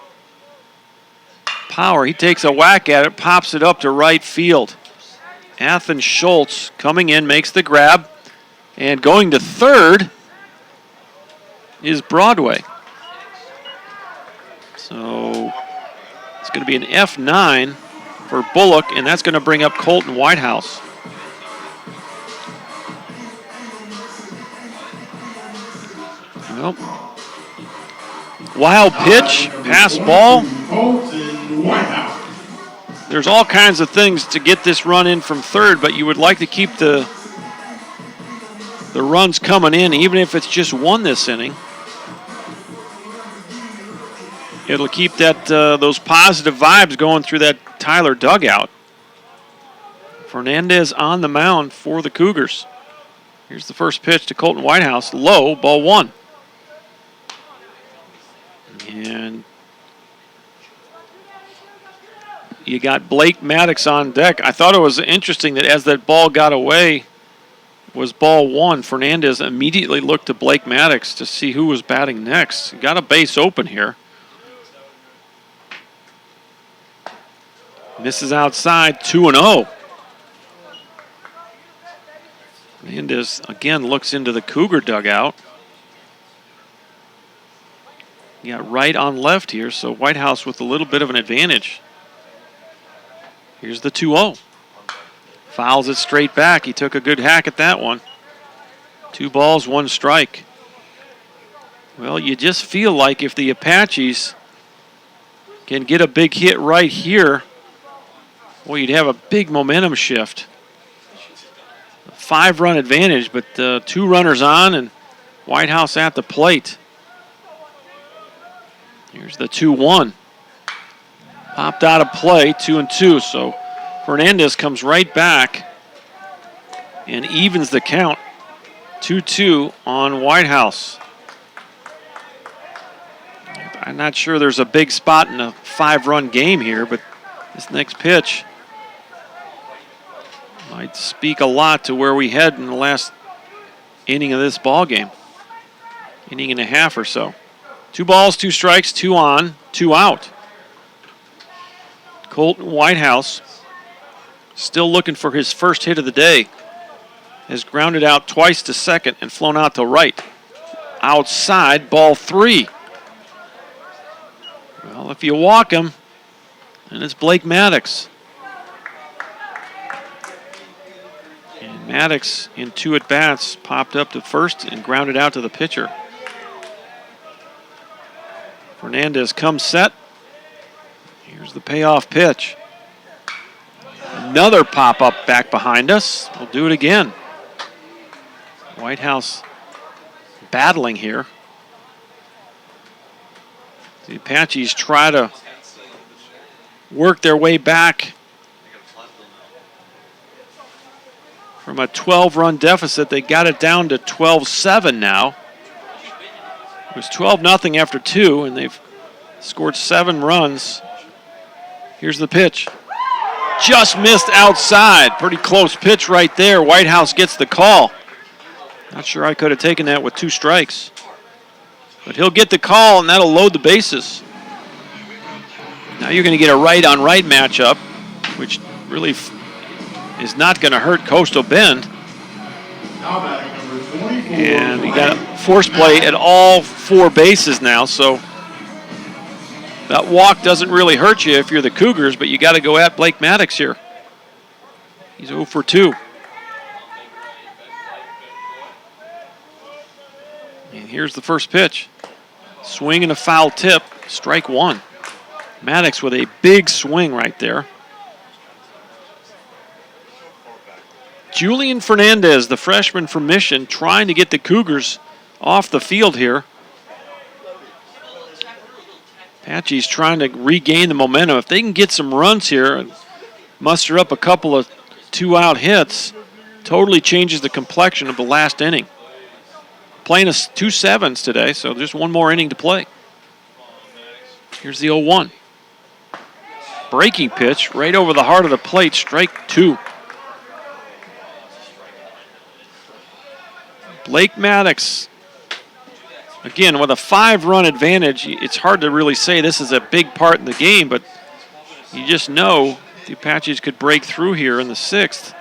power. He takes a whack at it, pops it up to right field. Athen Schultz coming in, makes the grab, and going to third is Broadway. So it's going to be an F9 for Bullock, and that's going to bring up Colton Whitehouse. Well, wild pitch, pass ball. There's all kinds of things to get this run in from third, but you would like to keep the runs coming in, even if it's just one this inning. It'll keep that those positive vibes going through that Tyler dugout. Fernandez on the mound for the Cougars. Here's the first pitch to Colton Whitehouse, low, ball 1. And you got Blake Maddox on deck. I thought it was interesting that as that ball got away was ball 1, Fernandez immediately looked to Blake Maddox to see who was batting next. Got a base open here. Misses outside, 2-0. Fernandez again looks into the Cougar dugout. You got right on left here, so Whitehouse with a little bit of an advantage. Here's the 2-0. Fouls it straight back. He took a good hack at that one. 2 balls, 1 strike. Well, you just feel like if the Apaches can get a big hit right here, well, you'd have a big momentum shift. A 5-run advantage, but 2 runners on and Whitehouse at the plate. Here's the 2-1. Popped out of play, 2-2. So Fernandez comes right back and evens the count. 2-2 on Whitehouse. I'm not sure there's a big spot in a 5-run game here, but this next pitch might speak a lot to where we head in the last inning of this ball game. Inning and a half or so. 2 balls, 2 strikes, 2 on, 2 out. Colton Whitehouse still looking for his first hit of the day. Has grounded out twice to second and flown out to right. Outside, ball 3. Well, if you walk him, and it's Blake Maddox. And Maddox in 2 at-bats popped up to first and grounded out to the pitcher. Fernandez comes set. Here's the payoff pitch. Another pop-up back behind us. We'll do it again. Whitehouse battling here. The Apaches try to work their way back from a 12-run deficit. They got it down to 12-7 now. It was 12-0 after 2, and they've scored 7 runs. Here's the pitch. Just missed outside. Pretty close pitch right there. Whitehouse gets the call. Not sure I could have taken that with 2 strikes. But he'll get the call, and that'll load the bases. Now you're going to get a right-on-right matchup, which really is not going to hurt Coastal Bend. Now batting number 24. And you got a force play at all 4 bases now, so that walk doesn't really hurt you if you're the Cougars, but you got to go at Blake Maddox here. He's 0 for 2. And here's the first pitch. Swing and a foul tip, strike 1. Maddox with a big swing right there. Julian Fernandez, the freshman from Mission, trying to get the Cougars off the field here. Apache's trying to regain the momentum. If they can get some runs here and muster up a couple of 2-out hits, totally changes the complexion of the last inning. Playing us 2 7s today, so just one more inning to play. Here's the 0-1. Breaking pitch right over the heart of the plate, strike 2. Blake Maddox, again, with a 5-run advantage, it's hard to really say this is a big part in the game, but you just know the Apaches could break through here in the 6th.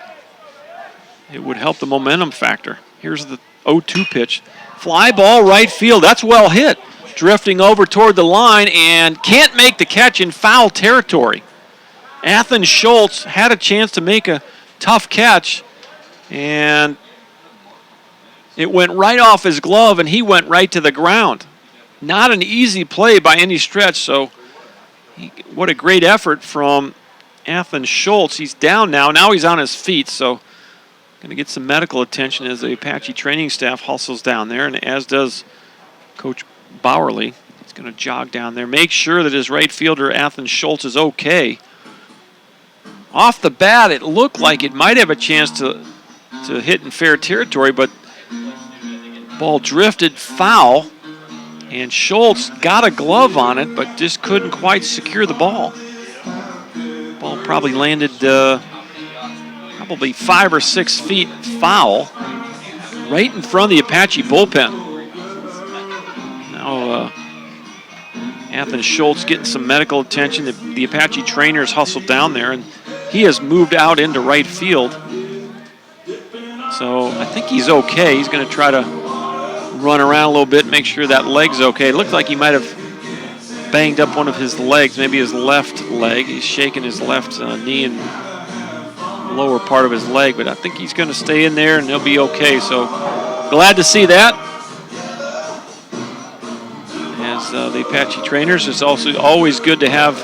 It would help the momentum factor. Here's the 0-2 pitch. Fly ball right field. That's well hit. Drifting over toward the line and can't make the catch in foul territory. Athens Schultz had a chance to make a tough catch, and it went right off his glove, and he went right to the ground. Not an easy play by any stretch, so what a great effort from Athens Schultz. He's down now. Now he's on his feet, so going to get some medical attention as the Apache training staff hustles down there, and as does Coach Bowerly. He's going to jog down there, make sure that his right fielder, Athens Schultz, is okay. Off the bat, it looked like it might have a chance to hit in fair territory, but ball drifted foul, and Schultz got a glove on it, but just couldn't quite secure the ball. Ball probably landed probably 5 or 6 feet foul, right in front of the Apache bullpen. Now Athens Schultz getting some medical attention. The Apache trainers hustled down there, and he has moved out into right field. So I think he's okay. He's going to try to run around a little bit, make sure that leg's okay. It looked like he might have banged up one of his legs, maybe his left leg. He's shaking his left knee and lower part of his leg, but I think he's going to stay in there and he'll be okay. So glad to see that. As the Apache trainers, it's also always good to have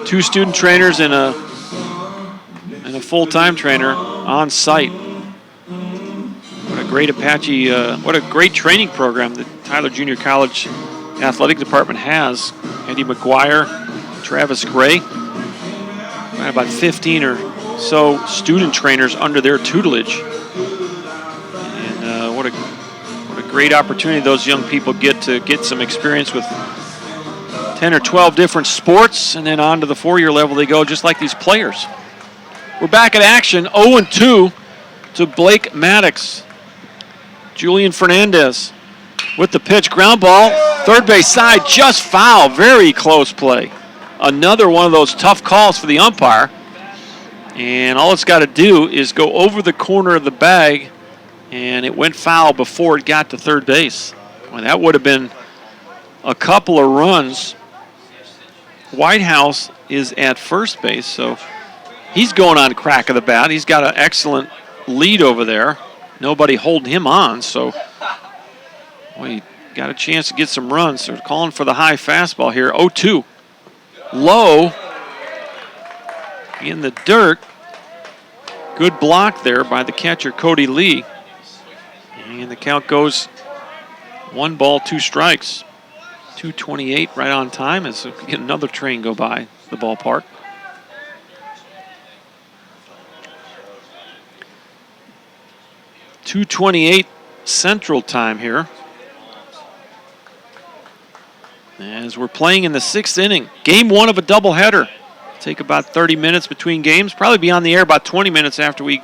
2 student trainers and a full-time trainer on site. What a great Apache, what a great training program that Tyler Junior College Athletic Department has. Eddie McGuire, Travis Gray, about 15 or so student trainers under their tutelage. And what a great opportunity those young people get to get some experience with 10 or 12 different sports, and then on to the 4-year level they go, just like these players. We're back at action, 0-2 to Blake Maddox. Julian Fernandez with the pitch, ground ball, third base side, just foul, very close play. Another one of those tough calls for the umpire. And all it's got to do is go over the corner of the bag, and it went foul before it got to third base. Well, that would have been a couple of runs. Whitehouse is at first base, so he's going on crack of the bat. He's got an excellent lead over there. Nobody holding him on, so he got a chance to get some runs. They're calling for the high fastball here. 0-2. Low in the dirt. Good block there by the catcher, Cody Lee. And the count goes 1 ball, 2 strikes. 2:28 right on time as we get another train go by the ballpark. .228 Central Time here. As we're playing in the 6th inning. Game 1 of a doubleheader. Take about 30 minutes between games. Probably be on the air about 20 minutes after we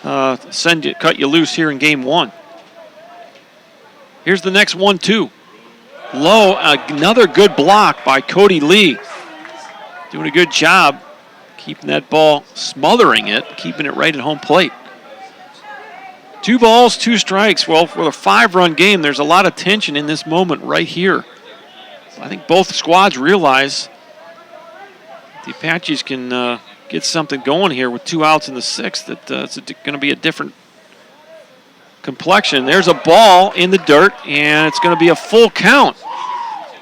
cut you loose here in Game 1. Here's the next 1-2. Low, another good block by Cody Lee. Doing a good job keeping that ball, smothering it, keeping it right at home plate. 2 balls, 2 strikes. Well, for a 5-run game, there's a lot of tension in this moment right here. I think both squads realize the Apaches can get something going here with 2 outs in the 6th. That it's going to be a different complexion. There's a ball in the dirt, and it's going to be a full count.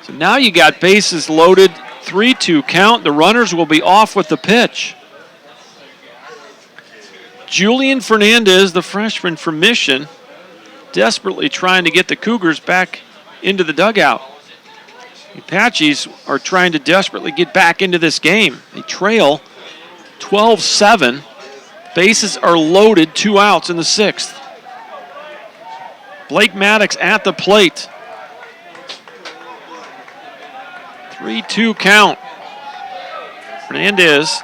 So now you got bases loaded, 3-2 count. The runners will be off with the pitch. Julian Fernandez, the freshman from Mission, desperately trying to get the Cougars back into the dugout. The Apaches are trying to desperately get back into this game. They trail 12-7. Bases are loaded, 2 outs in the 6th. Blake Maddox at the plate. 3-2 count. Fernandez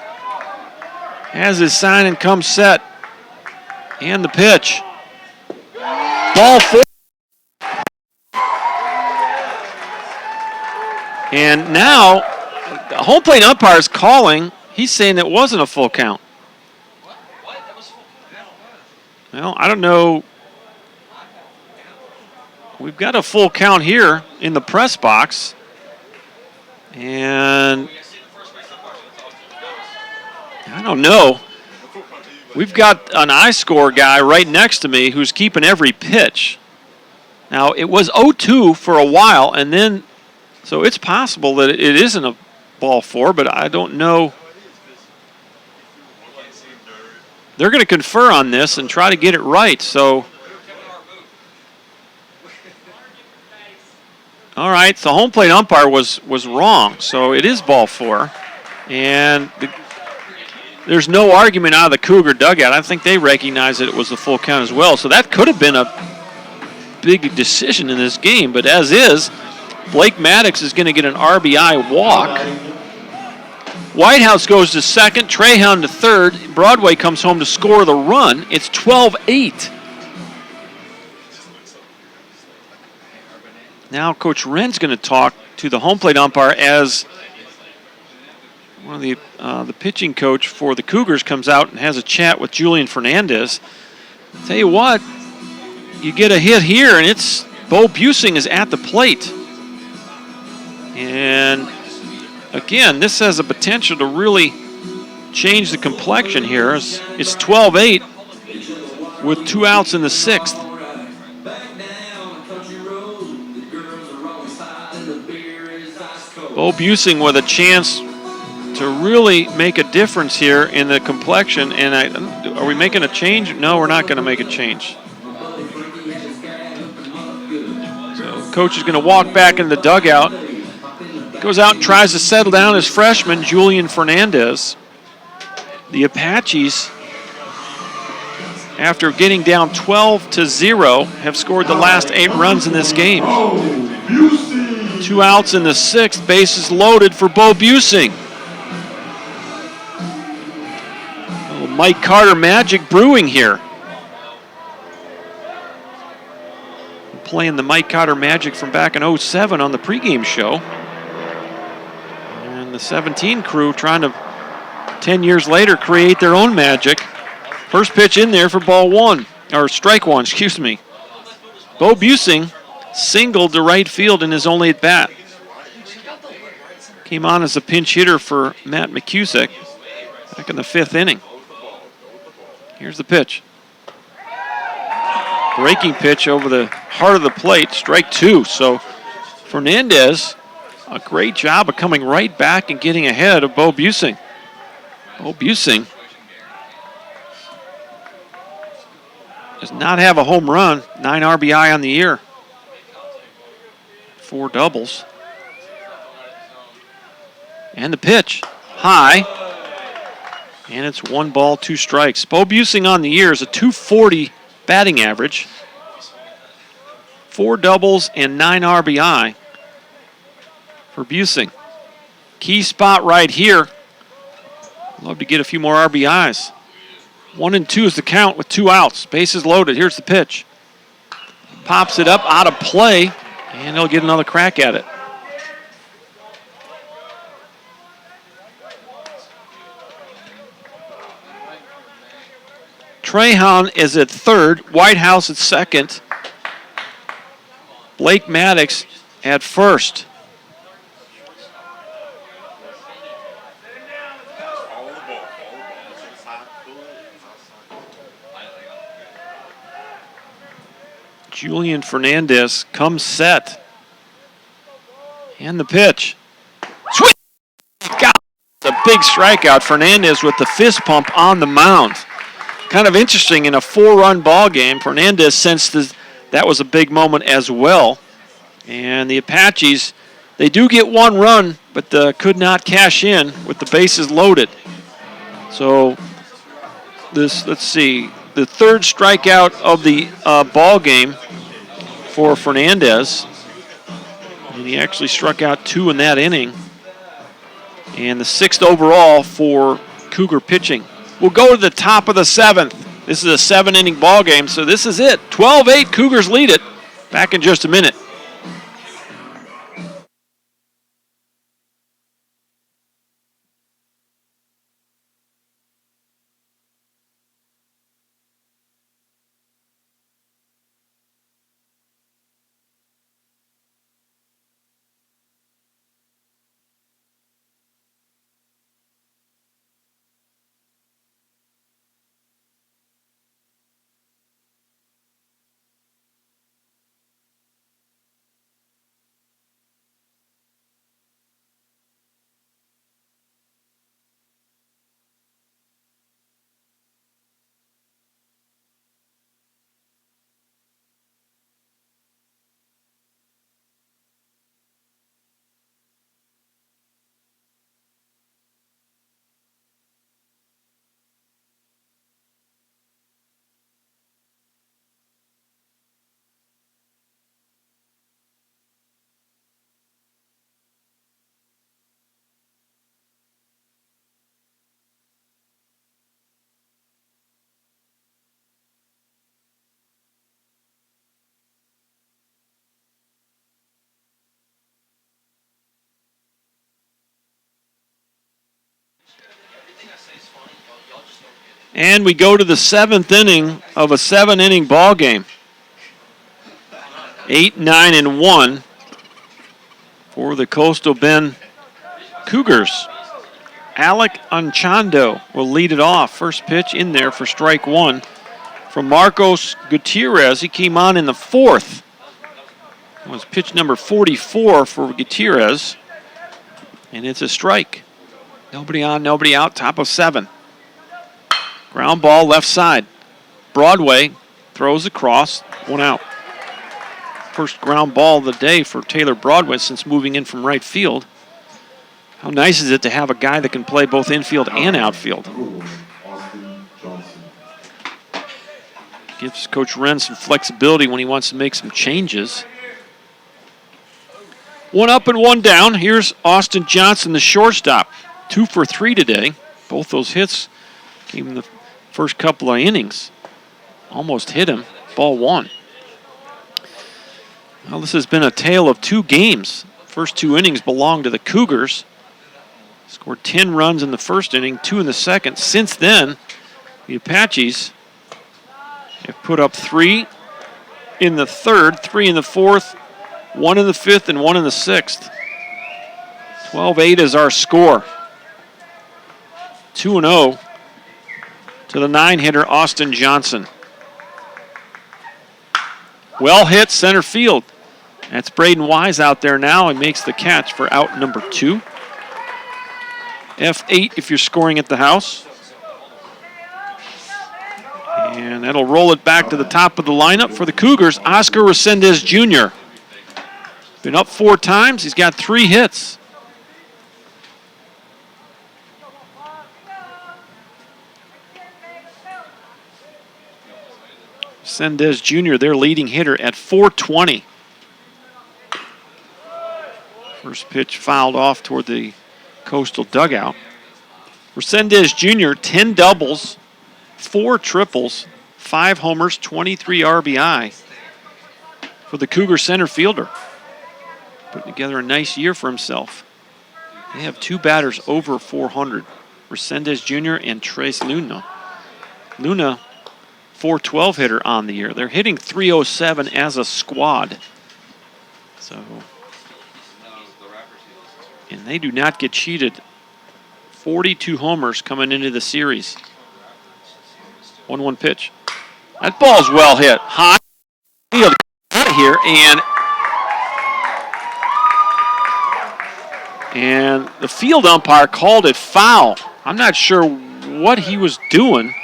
has his sign and come set. And the pitch. Ball 4. And now, the home plate umpire is calling. He's saying it wasn't a full count. Well, I don't know. We've got a full count here in the press box. And I don't know. We've got an I-score guy right next to me who's keeping every pitch. Now, it was 0-2 for a while, and then, so it's possible that it isn't a ball 4, but I don't know. They're going to confer on this and try to get it right, so. All right, the home plate umpire was wrong, so it is ball 4. And there's no argument out of the Cougar dugout. I think they recognize that it was a full count as well. So that could have been a big decision in this game. But as is, Blake Maddox is going to get an RBI walk. Whitehouse goes to second, Trahan to third. Broadway comes home to score the run. It's 12-8. Now Coach Wren's going to talk to the home plate umpire as one of the pitching coach for the Cougars comes out and has a chat with Julian Fernandez. Tell you what, you get a hit here, and it's Bo Busing is at the plate. And again, this has a potential to really change the complexion here. It's 12-8 with 2 outs in the 6th. Bo Busing with a chance to really make a difference here in the complexion. And are we making a change? No, we're not going to make a change. So coach is going to walk back in the dugout. Goes out and tries to settle down his freshman, Julian Fernandez. The Apaches, after getting down 12-0, have scored the last 8 runs in this game. 2 outs in the 6th, bases loaded for Bo Busing. Mike Carter magic brewing here. Playing the Mike Carter magic from back in 07 on the pregame show. And the 17 crew trying to, 10 years later, create their own magic. First pitch in there for ball 1, or strike 1, excuse me. Bo Busing singled to right field in his only at bat. Came on as a pinch hitter for Matt McCusick back in the 5th inning. Here's the pitch. Breaking pitch over the heart of the plate, strike 2. So Fernandez, a great job of coming right back and getting ahead of Bo Busing. Bo Busing does not have a home run, 9 RBI on the year. 4 doubles. And the pitch, high. And it's 1 ball, 2 strikes. Bo Busing on the year is a .240 batting average. 4 doubles and 9 RBI for Busing. Key spot right here. Love to get a few more RBIs. 1-2 is the count with 2 outs. Bases loaded. Here's the pitch. Pops it up out of play, and he'll get another crack at it. Trahan is at third. Whitehouse at second. Blake Maddox at first. Julian Fernandez comes set. And the pitch. Sweet! Got a big strikeout. Fernandez with the fist pump on the mound. Kind of interesting in a 4-run ball game. Fernandez sensed that was a big moment as well. And the Apaches, they do get 1 run, but could not cash in with the bases loaded. So let's see, the third strikeout of the ball game for Fernandez. And he actually struck out 2 in that inning. And the 6th overall for Cougar pitching. We'll go to the top of the 7th. This is a 7-inning ball game, so this is it. 12-8, Cougars lead it. Back in just a minute. And we go to the 7th inning of a 7-inning ball game. 8, 9, and 1 for the Coastal Bend Cougars. Alec Anchondo will lead it off. First pitch in there for strike 1 from Marcos Gutierrez. He came on in the 4th. It was pitch number 44 for Gutierrez. And it's a strike. Nobody on, nobody out, top of 7. Ground ball left side. Broadway throws across, 1 out. First ground ball of the day for Taylor Broadway since moving in from right field. How nice is it to have a guy that can play both infield and outfield? Gives Coach Wren some flexibility when he wants to make some changes. 1 up and 1 down. Here's Austin Johnson, the shortstop. 2 for 3 today. Both those hits came in the first couple of innings. Almost hit him. Ball 1. Well, this has been a tale of 2 games. First 2 innings belong to the Cougars. Scored 10 runs in the first inning, 2 in the second. Since then, the Apaches have put up 3 in the third, 3 in the fourth, 1 in the 5th, and 1 in the 6th. 12-8 is our score. 2-0 to the 9-hitter, Austin Johnson. Well hit center field. That's Braden Wise out there now. He makes the catch for out number 2. F8 if you're scoring at the house. And that'll roll it back to the top of the lineup for the Cougars. Oscar Resendez Jr. Been up 4 times. He's got 3 hits. Resendez Jr., their leading hitter at .420. First pitch fouled off toward the Coastal dugout. Resendez Jr., 10 doubles, 4 triples, 5 homers, 23 RBI for the Cougar center fielder. Putting together a nice year for himself. They have 2 batters over 400, Resendez Jr. and Trace Luna. Luna .412 hitter on the year. They're hitting .307 as a squad. So, and they do not get cheated. 42 homers coming into the series. 1-1 pitch. That ball's well hit. High field out of here, and the field umpire called it foul. I'm not sure what he was doing.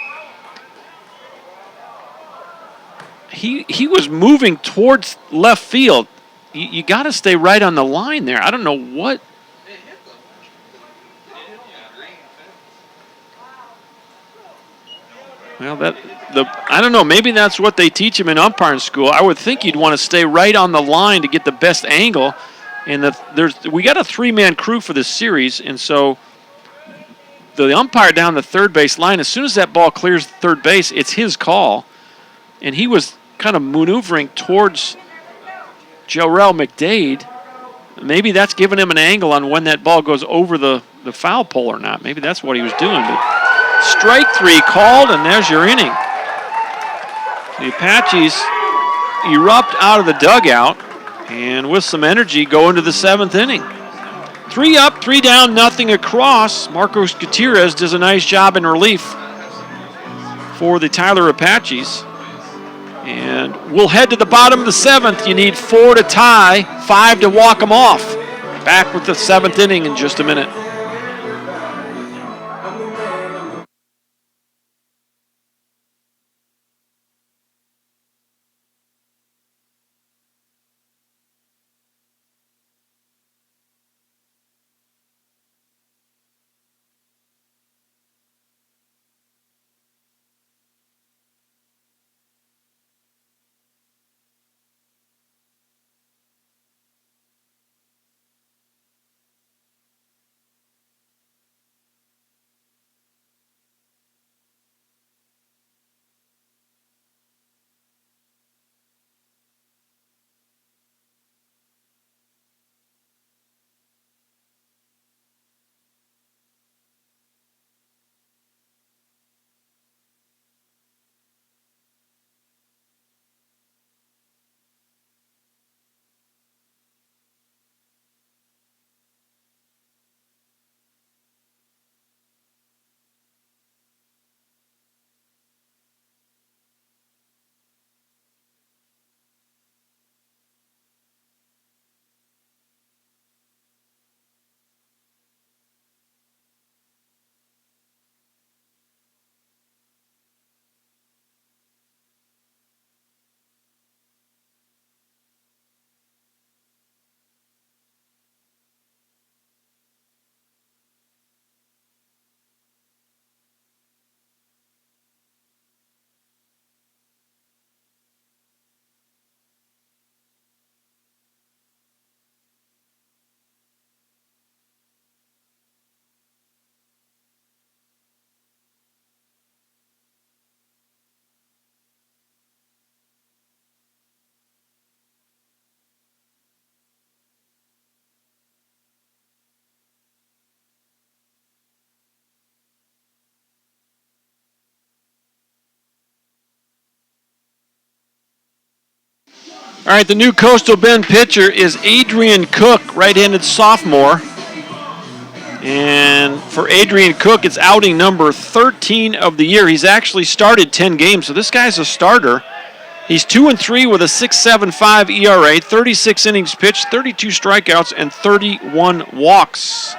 He was moving towards left field. You got to stay right on the line there. I don't know what. Well, I don't know. Maybe that's what they teach him in umpiring school. I would think you'd want to stay right on the line to get the best angle. And we got a 3-man crew for this series, and so the umpire down the third base line, as soon as that ball clears third base, it's his call. And he was kind of maneuvering towards Jarrell McDade. Maybe that's giving him an angle on when that ball goes over the foul pole or not. Maybe that's what he was doing. But strike 3 called, and there's your inning. The Apaches erupt out of the dugout and with some energy go into the 7th inning. 3 up, 3 down, nothing across. Marcos Gutierrez does a nice job in relief for the Tyler Apaches. And we'll head to the bottom of the 7th. You need 4 to tie, 5 to walk them off. Back with the 7th inning in just a minute. All right, the new Coastal Bend pitcher is Adrian Cook, right-handed sophomore. And for Adrian Cook, it's outing number 13 of the year. He's actually started 10 games, so this guy's a starter. He's 2-3 with a 6.75 ERA, 36 innings pitched, 32 strikeouts, and 31 walks.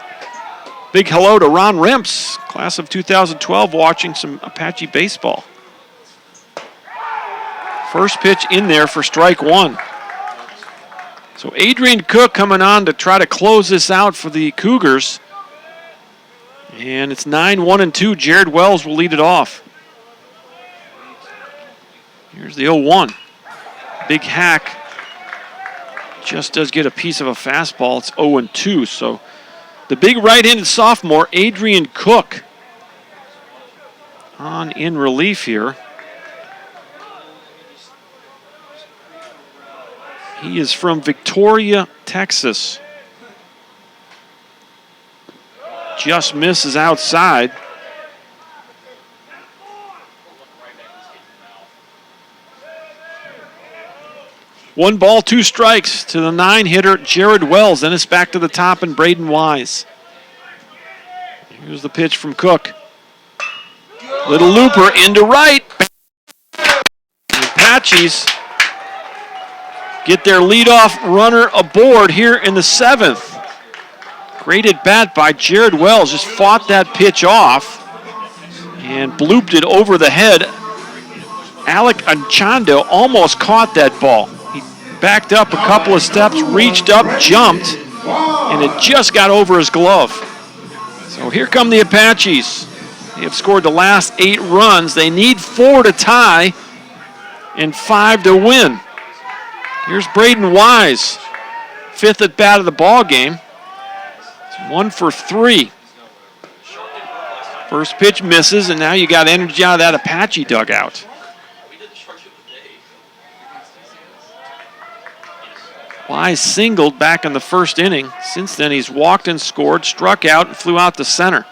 Big hello to Ron Remps, class of 2012, watching some Apache baseball. First pitch in there for strike 1. So Adrian Cook coming on to try to close this out for the Cougars. And it's 9-1-2. Jared Wells will lead it off. Here's the 0-1. Big hack. Just does get a piece of a fastball. It's 0-2. So the big right-handed sophomore, Adrian Cook, on in relief here. He is from Victoria, Texas. Just misses outside. 1 ball, 2 strikes to the 9-hitter, Jared Wells. Then it's back to the top and Braden Wise. Here's the pitch from Cook. Little looper into right. The Apaches get their leadoff runner aboard here in the 7th. Great at bat by Jared Wells. Just fought that pitch off and blooped it over the head. Alec Anchondo almost caught that ball. He backed up a couple of steps, reached up, jumped, and it just got over his glove. So here come the Apaches. They have scored the last 8 runs. They need 4 to tie and 5 to win. Here's Braden Wise, 5th at bat of the ball game. It's 1 for 3. First pitch misses, and now you got energy out of that Apache dugout. Wise singled back in the first inning. Since then, he's walked and scored, struck out, and flew out to center.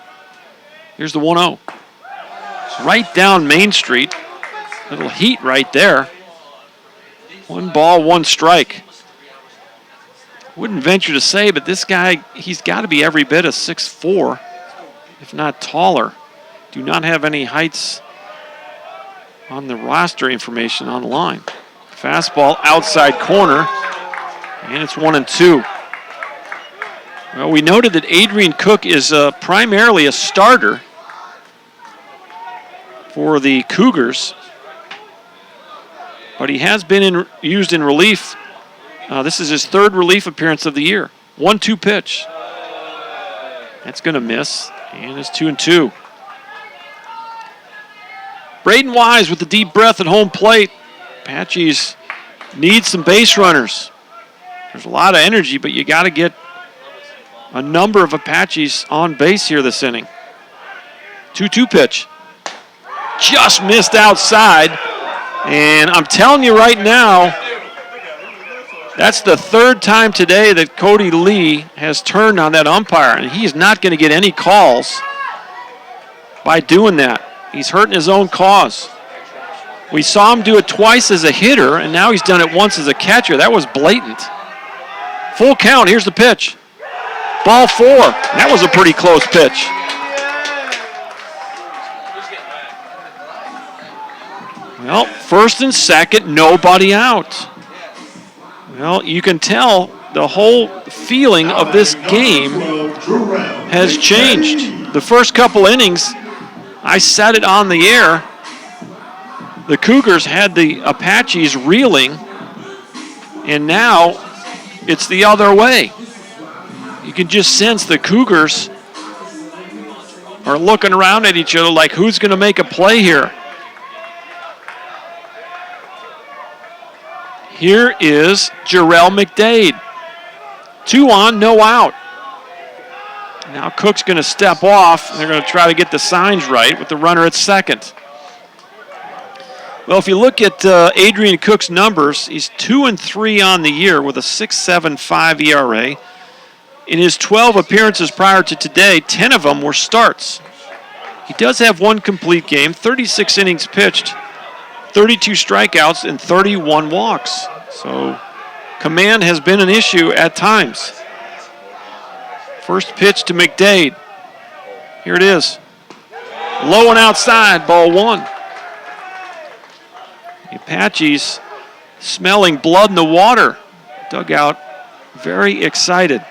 Here's the 1-0. It's right down Main Street. Little heat right there. 1 ball, 1 strike. Wouldn't venture to say, but this guy, he's got to be every bit of 6'4", if not taller. Do not have any heights on the roster information on the line. Fastball outside corner, and it's 1-2. Well, we noted that Adrian Cook is primarily a starter for the Cougars, but he has been used in relief. This is his 3rd relief appearance of the year. 1-2 pitch. That's going to miss, and it's 2-2. Braden Wise with the deep breath at home plate. Apaches need some base runners. There's a lot of energy, but you got to get a number of Apaches on base here this inning. 2-2 pitch. Just missed outside. And I'm telling you right now, that's the 3rd time today that Cody Lee has turned on that umpire, and he's not going to get any calls by doing that. He's hurting his own cause. We saw him do it twice as a hitter, and now he's done it once as a catcher. That was blatant. Full count. Here's the pitch. Ball 4. That was a pretty close pitch. Well, 1st and 2nd, nobody out. Well, you can tell the whole feeling of this game has changed. The first couple innings, I said it on the air, the Cougars had the Apaches reeling, and now it's the other way. You can just sense the Cougars are looking around at each other like, who's going to make a play here? Here is Jarrell McDade. 2 on, no out. Now Cook's going to step off. They're going to try to get the signs right with the runner at 2nd. Well, if you look at Adrian Cook's numbers, he's 2-3 on the year with a 6.75 ERA. In his 12 appearances prior to today, 10 of them were starts. He does have 1 complete game, 36 innings pitched, 32 strikeouts, and 31 walks. So command has been an issue at times. First pitch to McDade. Here it is. Low and outside, ball 1. The Apaches smelling blood in the water. Dugout very excited.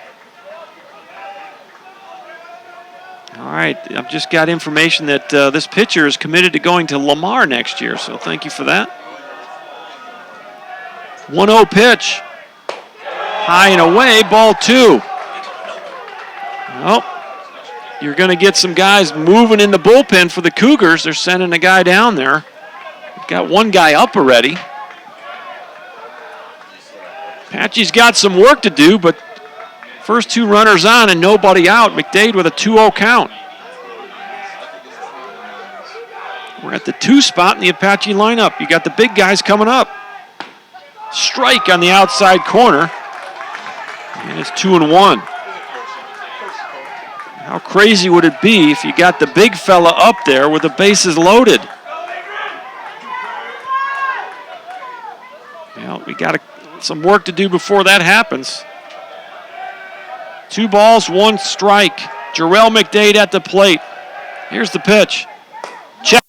All right, I've just got information that this pitcher is committed to going to Lamar next year, so thank you for that. 1-0 pitch. High and away, ball 2. Well, you're going to get some guys moving in the bullpen for the Cougars. They're sending a guy down there. Got 1 guy up already. Apache's got some work to do, but first 2 runners on and nobody out. McDade with a 2-0 count. We're at the 2 spot in the Apache lineup. You got the big guys coming up. Strike on the outside corner. And it's 2-1. How crazy would it be if you got the big fella up there with the bases loaded? Well, we got a Got some work to do before that happens. 2 balls, 1 strike. Jarrell McDade at the plate. Here's the pitch. Check.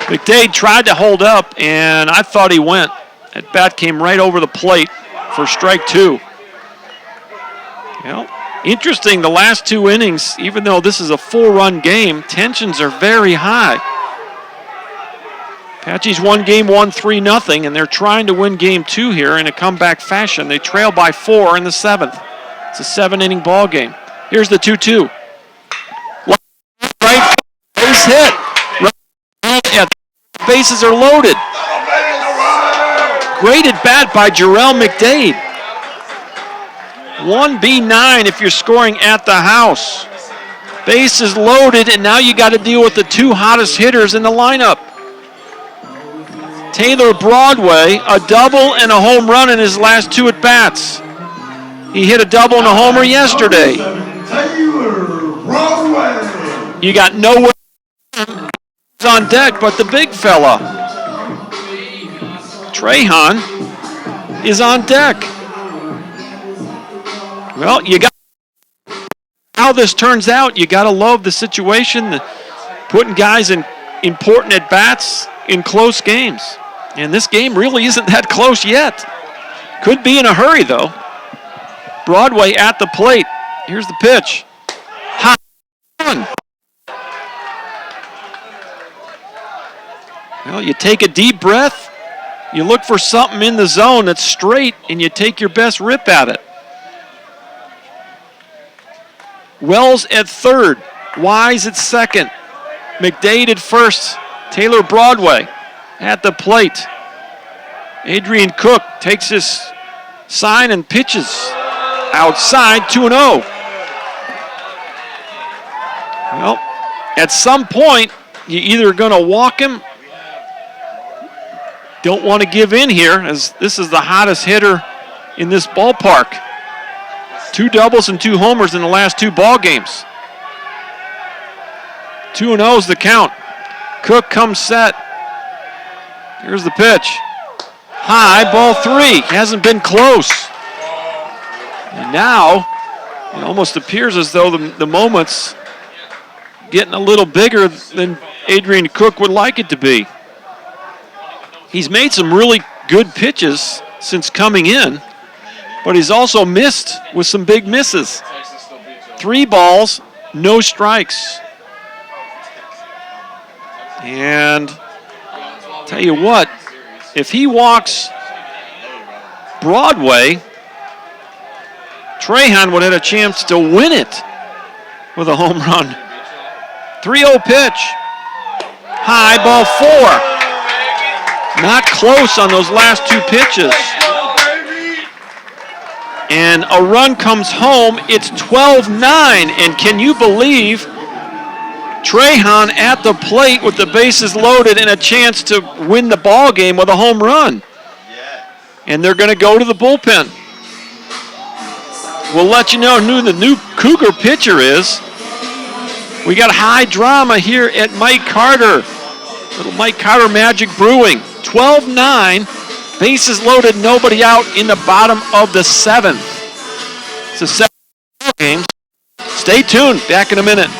McDade tried to hold up, and I thought he went. That bat came right over the plate for strike 2. Well, interesting, the last 2 innings, even though this is a 4-run game, tensions are very high. Apaches won game 1 3-0, and they're trying to win game 2 here in a comeback fashion. They trail by 4 in the 7th. It's a 7-inning ball game. Here's the 2-2. Right base hit. Right, bases are loaded. Great at bat by Jarrell McDade. 1B9 if you're scoring at the house. Bases loaded, and now you got to deal with the 2 hottest hitters in the lineup. Taylor Broadway, a double and a home run in his last 2 at-bats. He hit a double and a homer yesterday. You got nowhere on deck but the big fella. Trahan is on deck. Well, you got how this turns out. You got to love the situation, putting guys in important at-bats in close games. And this game really isn't that close yet. Could be in a hurry, though. Broadway at the plate. Here's the pitch. High run. Well, you take a deep breath. You look for something in the zone that's straight, and you take your best rip at it. Wells at third. Wise at second. McDade at first. Taylor Broadway at the plate. Adrian Cook takes his sign and pitches outside 2-0. Well, at some point, you're either going to walk him. Don't want to give in here, as this is the hottest hitter in this ballpark. 2 doubles and 2 homers in the last 2 ball games. 2-0 is the count. Cook comes set. Here's the pitch. High, ball 3. Hasn't been close. And now, it almost appears as though the moment's getting a little bigger than Adrian Cook would like it to be. He's made some really good pitches since coming in, but he's also missed with some big misses. 3 balls, no strikes. And tell you what, if he walks Broadway, Trahan would have a chance to win it with a home run. 3-0 pitch. High, ball 4. Not close on those last 2 pitches. And a run comes home. It's 12-9. And can you believe Trahan at the plate with the bases loaded and a chance to win the ball game with a home run? And they're going to go to the bullpen. We'll let you know who the new Cougar pitcher is. We got high drama here at Mike Carter. Little Mike Carter magic brewing. 12-9. Bases loaded, nobody out in the bottom of the 7th. It's a 7 game. Stay tuned. Back in a minute.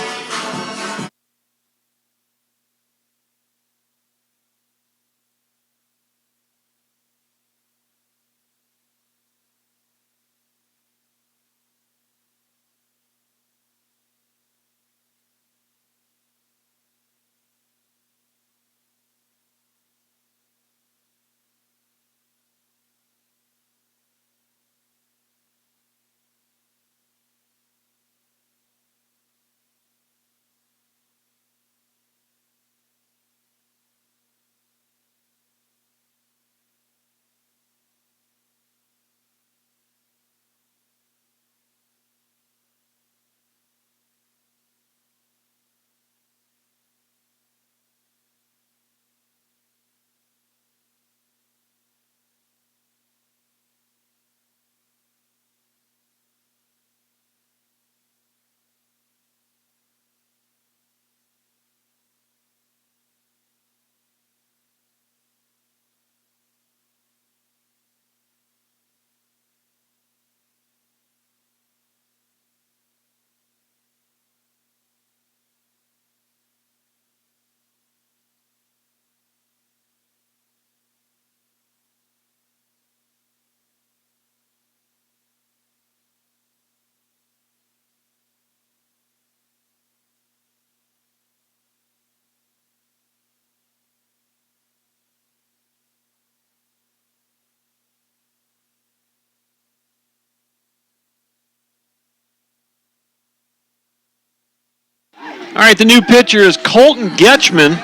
All right, the new pitcher is Colton Getchman,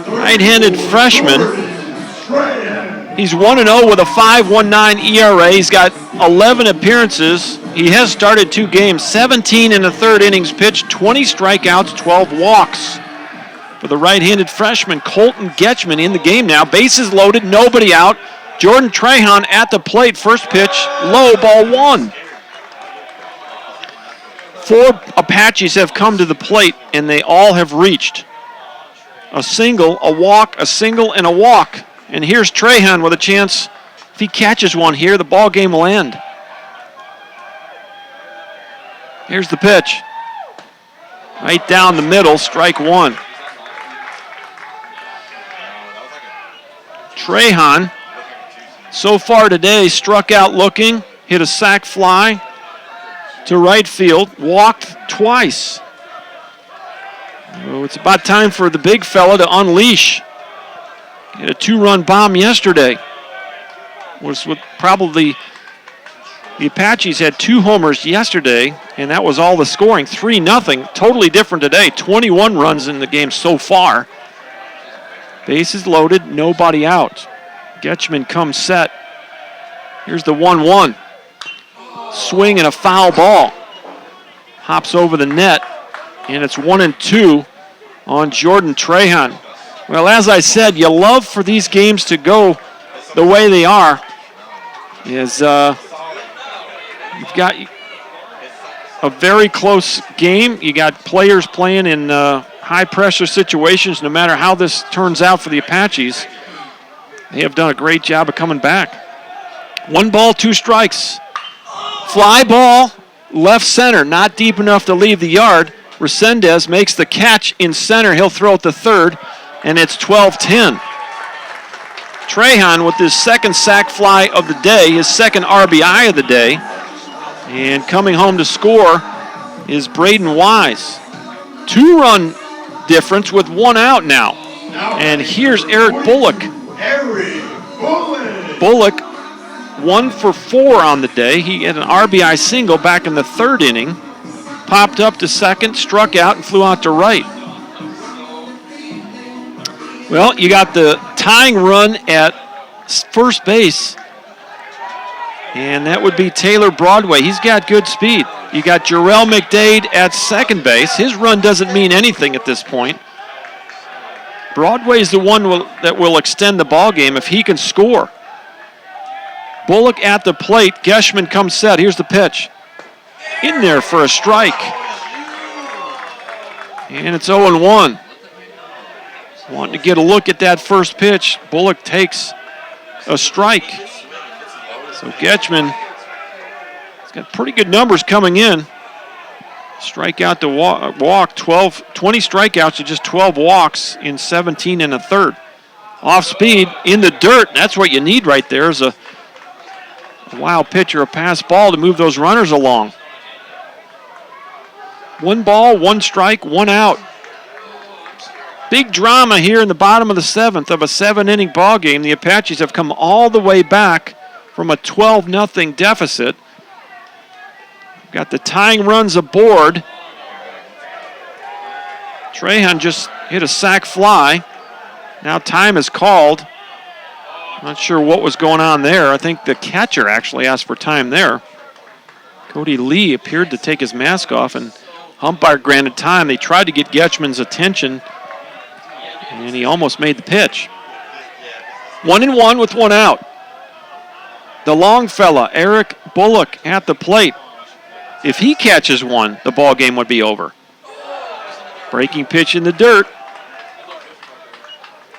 right-handed freshman. He's 1-0 with a 5.19 ERA. He's got 11 appearances. He has started 2 games, 17 in the third innings pitched, 20 strikeouts, 12 walks. For the right-handed freshman, Colton Getchman in the game now. Bases loaded, nobody out. Jordan Trahan at the plate. First pitch, low, ball 1. 4 Apaches have come to the plate, and they all have reached. A single, a walk, a single, and a walk. And here's Trahan with a chance. If he catches one here, the ball game will end. Here's the pitch. Right down the middle, strike 1. Trahan, so far today, struck out looking, hit a sac fly to right field, walked twice. Oh, it's about time for the big fella to unleash. Hit a 2-run bomb yesterday. Was with probably the Apaches had 2 homers yesterday, and that was all the scoring. 3-0. Totally different today. 21 runs in the game so far. Bases loaded, nobody out. Getchman comes set. Here's the 1-1. Swing and a foul ball. Hops over the net, and it's 1-2 on Jordan Trahan. Well, as I said, you love for these games to go the way they are. You've got a very close game. You got players playing in high-pressure situations. No matter how this turns out for the Apaches, they have done a great job of coming back. 1 ball, 2 strikes. Fly ball, left center, not deep enough to leave the yard. Resendez makes the catch in center. He'll throw it to third, and it's 12-10. Trahan with his second sac fly of the day, his second RBI of the day. And coming home to score is Braden Wise. 2-run difference with 1 out now. And here's Eric Bullock. Bullock 1 for 4 on the day. He had an RBI single back in the 3rd inning. Popped up to second, struck out, and flew out to right. Well, you got the tying run at first base, and that would be Taylor Broadway. He's got good speed. You got Jarrell McDade at second base. His run doesn't mean anything at this point. Broadway's the one that will extend the ball game if he can score. Bullock at the plate. Getchman comes set. Here's the pitch. In there for a strike. And it's 0-1. Wanting to get a look at that first pitch. Bullock takes a strike. So Getchman has got pretty good numbers coming in. Strikeout to walk, 20 strikeouts to just 12 walks in 17 and a third. Off speed, in the dirt. That's what you need right there is a wild pitch or a pass ball to move those runners along. 1 ball, 1 strike, 1 out. Big drama here in the bottom of the 7th of a 7-inning ball game. The Apaches have come all the way back from a 12-0 deficit. Got the tying runs aboard. Trahan just hit a sac fly. Now time is called. Not sure what was going on there. I think the catcher actually asked for time there. Cody Lee appeared to take his mask off, and umpire granted time. They tried to get Getchman's attention, and he almost made the pitch. 1-1 with 1 out. The long fella, Eric Bullock, at the plate. If he catches one, the ball game would be over. Breaking pitch in the dirt.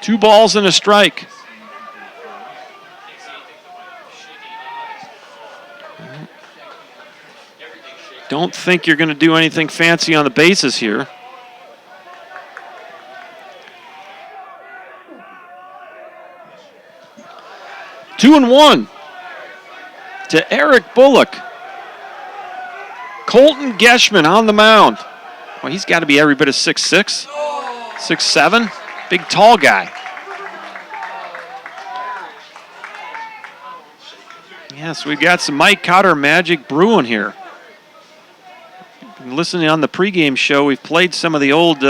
2 balls and a strike. Don't think you're going to do anything fancy on the bases here. Two and 1 to Eric Bullock. Colton Getchman on the mound. Well, he's got to be every bit of 6'6", 6'7", big tall guy. Yes, we've got some Mike Cotter magic brewing here. listening on the pregame show, we've played some of the old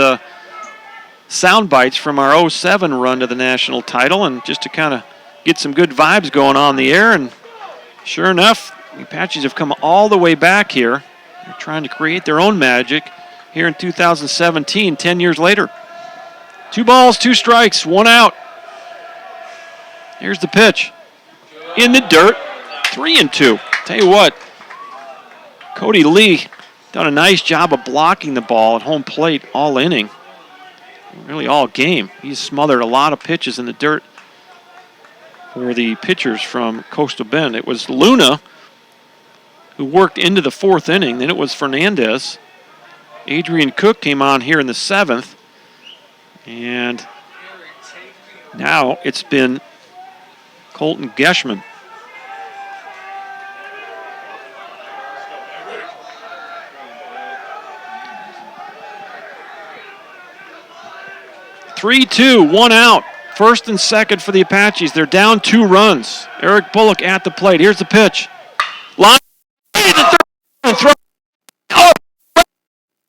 sound bites from our 07 run to the national title, and just to kind of get some good vibes going on the air. And sure enough, the Apaches have come all the way back here. They're trying to create their own magic here in 2017, 10 years later. 2 balls, 2 strikes, 1 out. Here's the pitch. In the dirt, 3-2. Tell you what, Cody Lee done a nice job of blocking the ball at home plate all inning. Really all game. He's smothered a lot of pitches in the dirt for the pitchers from Coastal Bend. It was Luna who worked into the 4th inning. Then it was Fernandez. Adrian Cook came on here in the 7th. And now it's been Colton Geschman. Three-two, 1 out. First and second for the Apaches. They're down 2 runs. Eric Bullock at the plate. Here's the pitch. Line to the third and throw. Oh,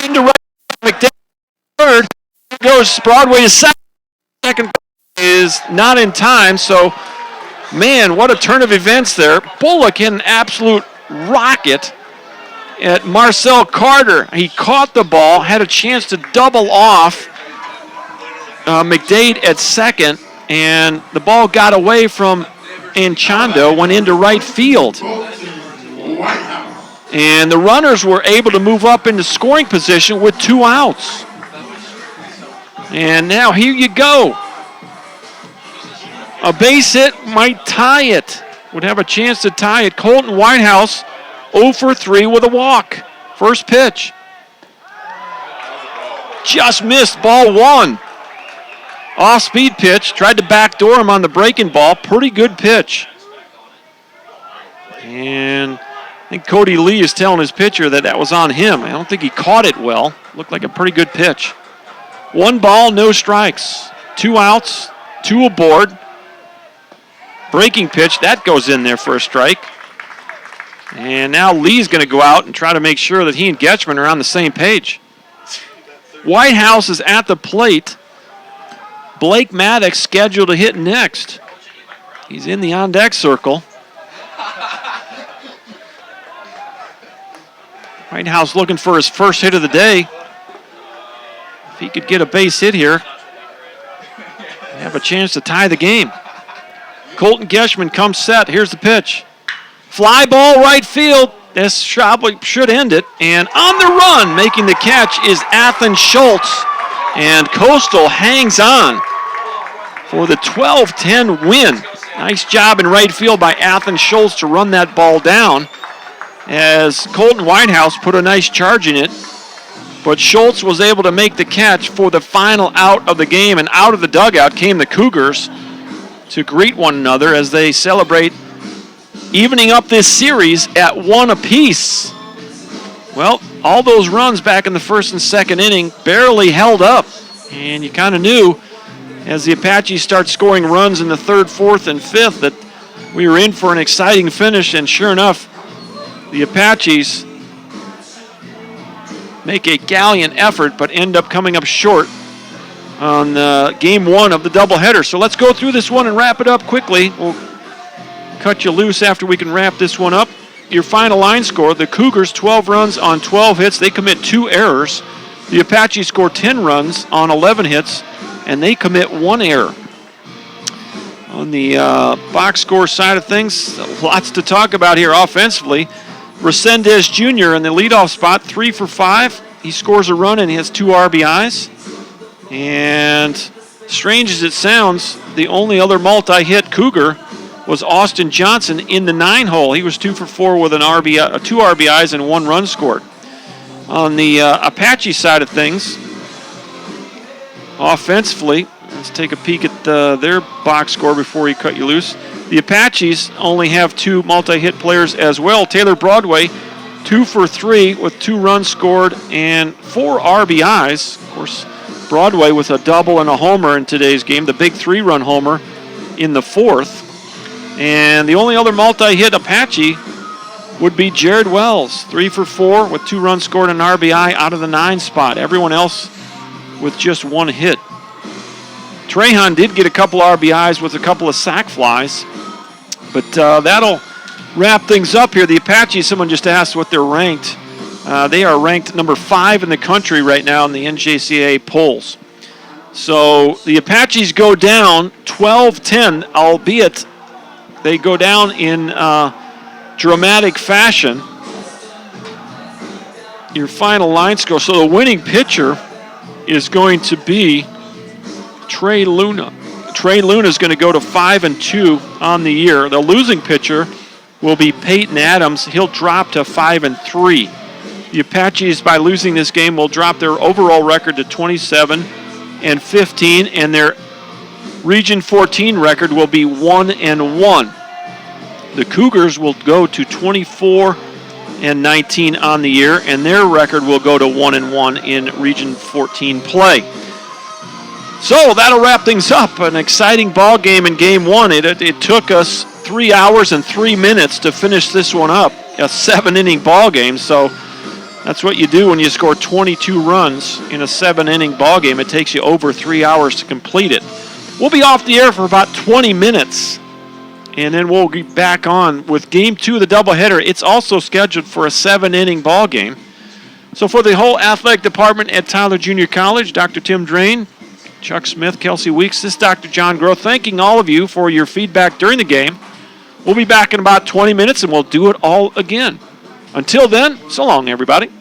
into right. McDavid third. Goes Broadway to second. Second is not in time. So, man, what a turn of events there. Bullock hit an absolute rocket at Marcel Carter. He caught the ball, had a chance to double off McDade at second, and the ball got away from Anchondo, went into right field. And the runners were able to move up into scoring position with 2 outs. And now here you go. A base hit might tie it. Would have a chance to tie it. Colton Whitehouse 0 for 3 with a walk. First pitch. Just missed, ball 1. Off-speed pitch, tried to backdoor him on the breaking ball. Pretty good pitch. And I think Cody Lee is telling his pitcher that was on him. I don't think he caught it well. Looked like a pretty good pitch. 1 ball, no strikes. 2 outs, 2 aboard. Breaking pitch, that goes in there for a strike. And now Lee's going to go out and try to make sure that he and Getchman are on the same page. Whitehouse is at the plate. Blake Maddox scheduled to hit next. He's in the on-deck circle. Whitehouse looking for his first hit of the day. If he could get a base hit here, have a chance to tie the game. Colton Geschman comes set. Here's the pitch. Fly ball right field. This should end it. And on the run, making the catch is Athen Schultz. And Coastal hangs on for the 12-10 win. Nice job in right field by Athen Schultz to run that ball down, as Colton Whitehouse put a nice charge in it. But Schultz was able to make the catch for the final out of the game, and out of the dugout came the Cougars to greet one another as they celebrate evening up this series at 1 apiece. Well, all those runs back in the first and second inning barely held up, and you kind of knew as the Apaches start scoring runs in the 3rd, 4th, and 5th that we were in for an exciting finish, and sure enough, the Apaches make a gallant effort but end up coming up short on game 1 of the doubleheader. So let's go through this one and wrap it up quickly. We'll cut you loose after we can wrap this one up. Your final line score, the Cougars 12 runs on 12 hits. They commit 2 errors. The Apaches score 10 runs on 11 hits, and they commit 1 error. On the box score side of things, lots to talk about here offensively. Resendez Jr. in the leadoff spot, 3 for 5. He scores a run and he has 2 RBIs. And strange as it sounds, the only other multi-hit Cougar was Austin Johnson in the 9-hole. He was 2 for 4 with 2 RBIs and 1 run scored. On the Apache side of things, offensively, let's take a peek at their box score before we cut you loose. The Apaches only have 2 multi-hit players as well. Taylor Broadway, 2 for 3 with 2 runs scored and 4 RBIs. Of course, Broadway with a double and a homer in today's game, the big 3-run homer in the 4th. And the only other multi-hit Apache would be Jared Wells, 3 for 4 with 2 runs scored and an RBI out of the 9 spot. Everyone else with just 1 hit. Trahan did get a couple RBIs with a couple of sac flies, but that'll wrap things up here. The Apaches, someone just asked what they're ranked. They are ranked number 5 in the country right now in the NJCAA polls. So the Apaches go down 12-10, albeit they go down in dramatic fashion. Your final line score. So the winning pitcher is going to be Trey Luna. Trey Luna is going to go to 5-2 on the year. The losing pitcher will be Peyton Adams. He'll drop to 5-3. The Apaches, by losing this game, will drop their overall record to 27-15, and their Region 14 record will be 1-1. The Cougars will go to 24-19 on the year, and their record will go to 1-1 in Region 14 play. So that'll wrap things up. An exciting ball game in Game 1. It took us 3 hours and 3 minutes to finish this one up. A 7-inning ball game. So that's what you do when you score 22 runs in a 7-inning ball game. It takes you over 3 hours to complete it. We'll be off the air for about 20 minutes, and then we'll be back on with Game 2 of the doubleheader. It's also scheduled for a 7-inning ball game. So for the whole athletic department at Tyler Junior College, Dr. Tim Drain, Chuck Smith, Kelsey Weeks, this is Dr. John Groth, thanking all of you for your feedback during the game. We'll be back in about 20 minutes, and we'll do it all again. Until then, so long, everybody.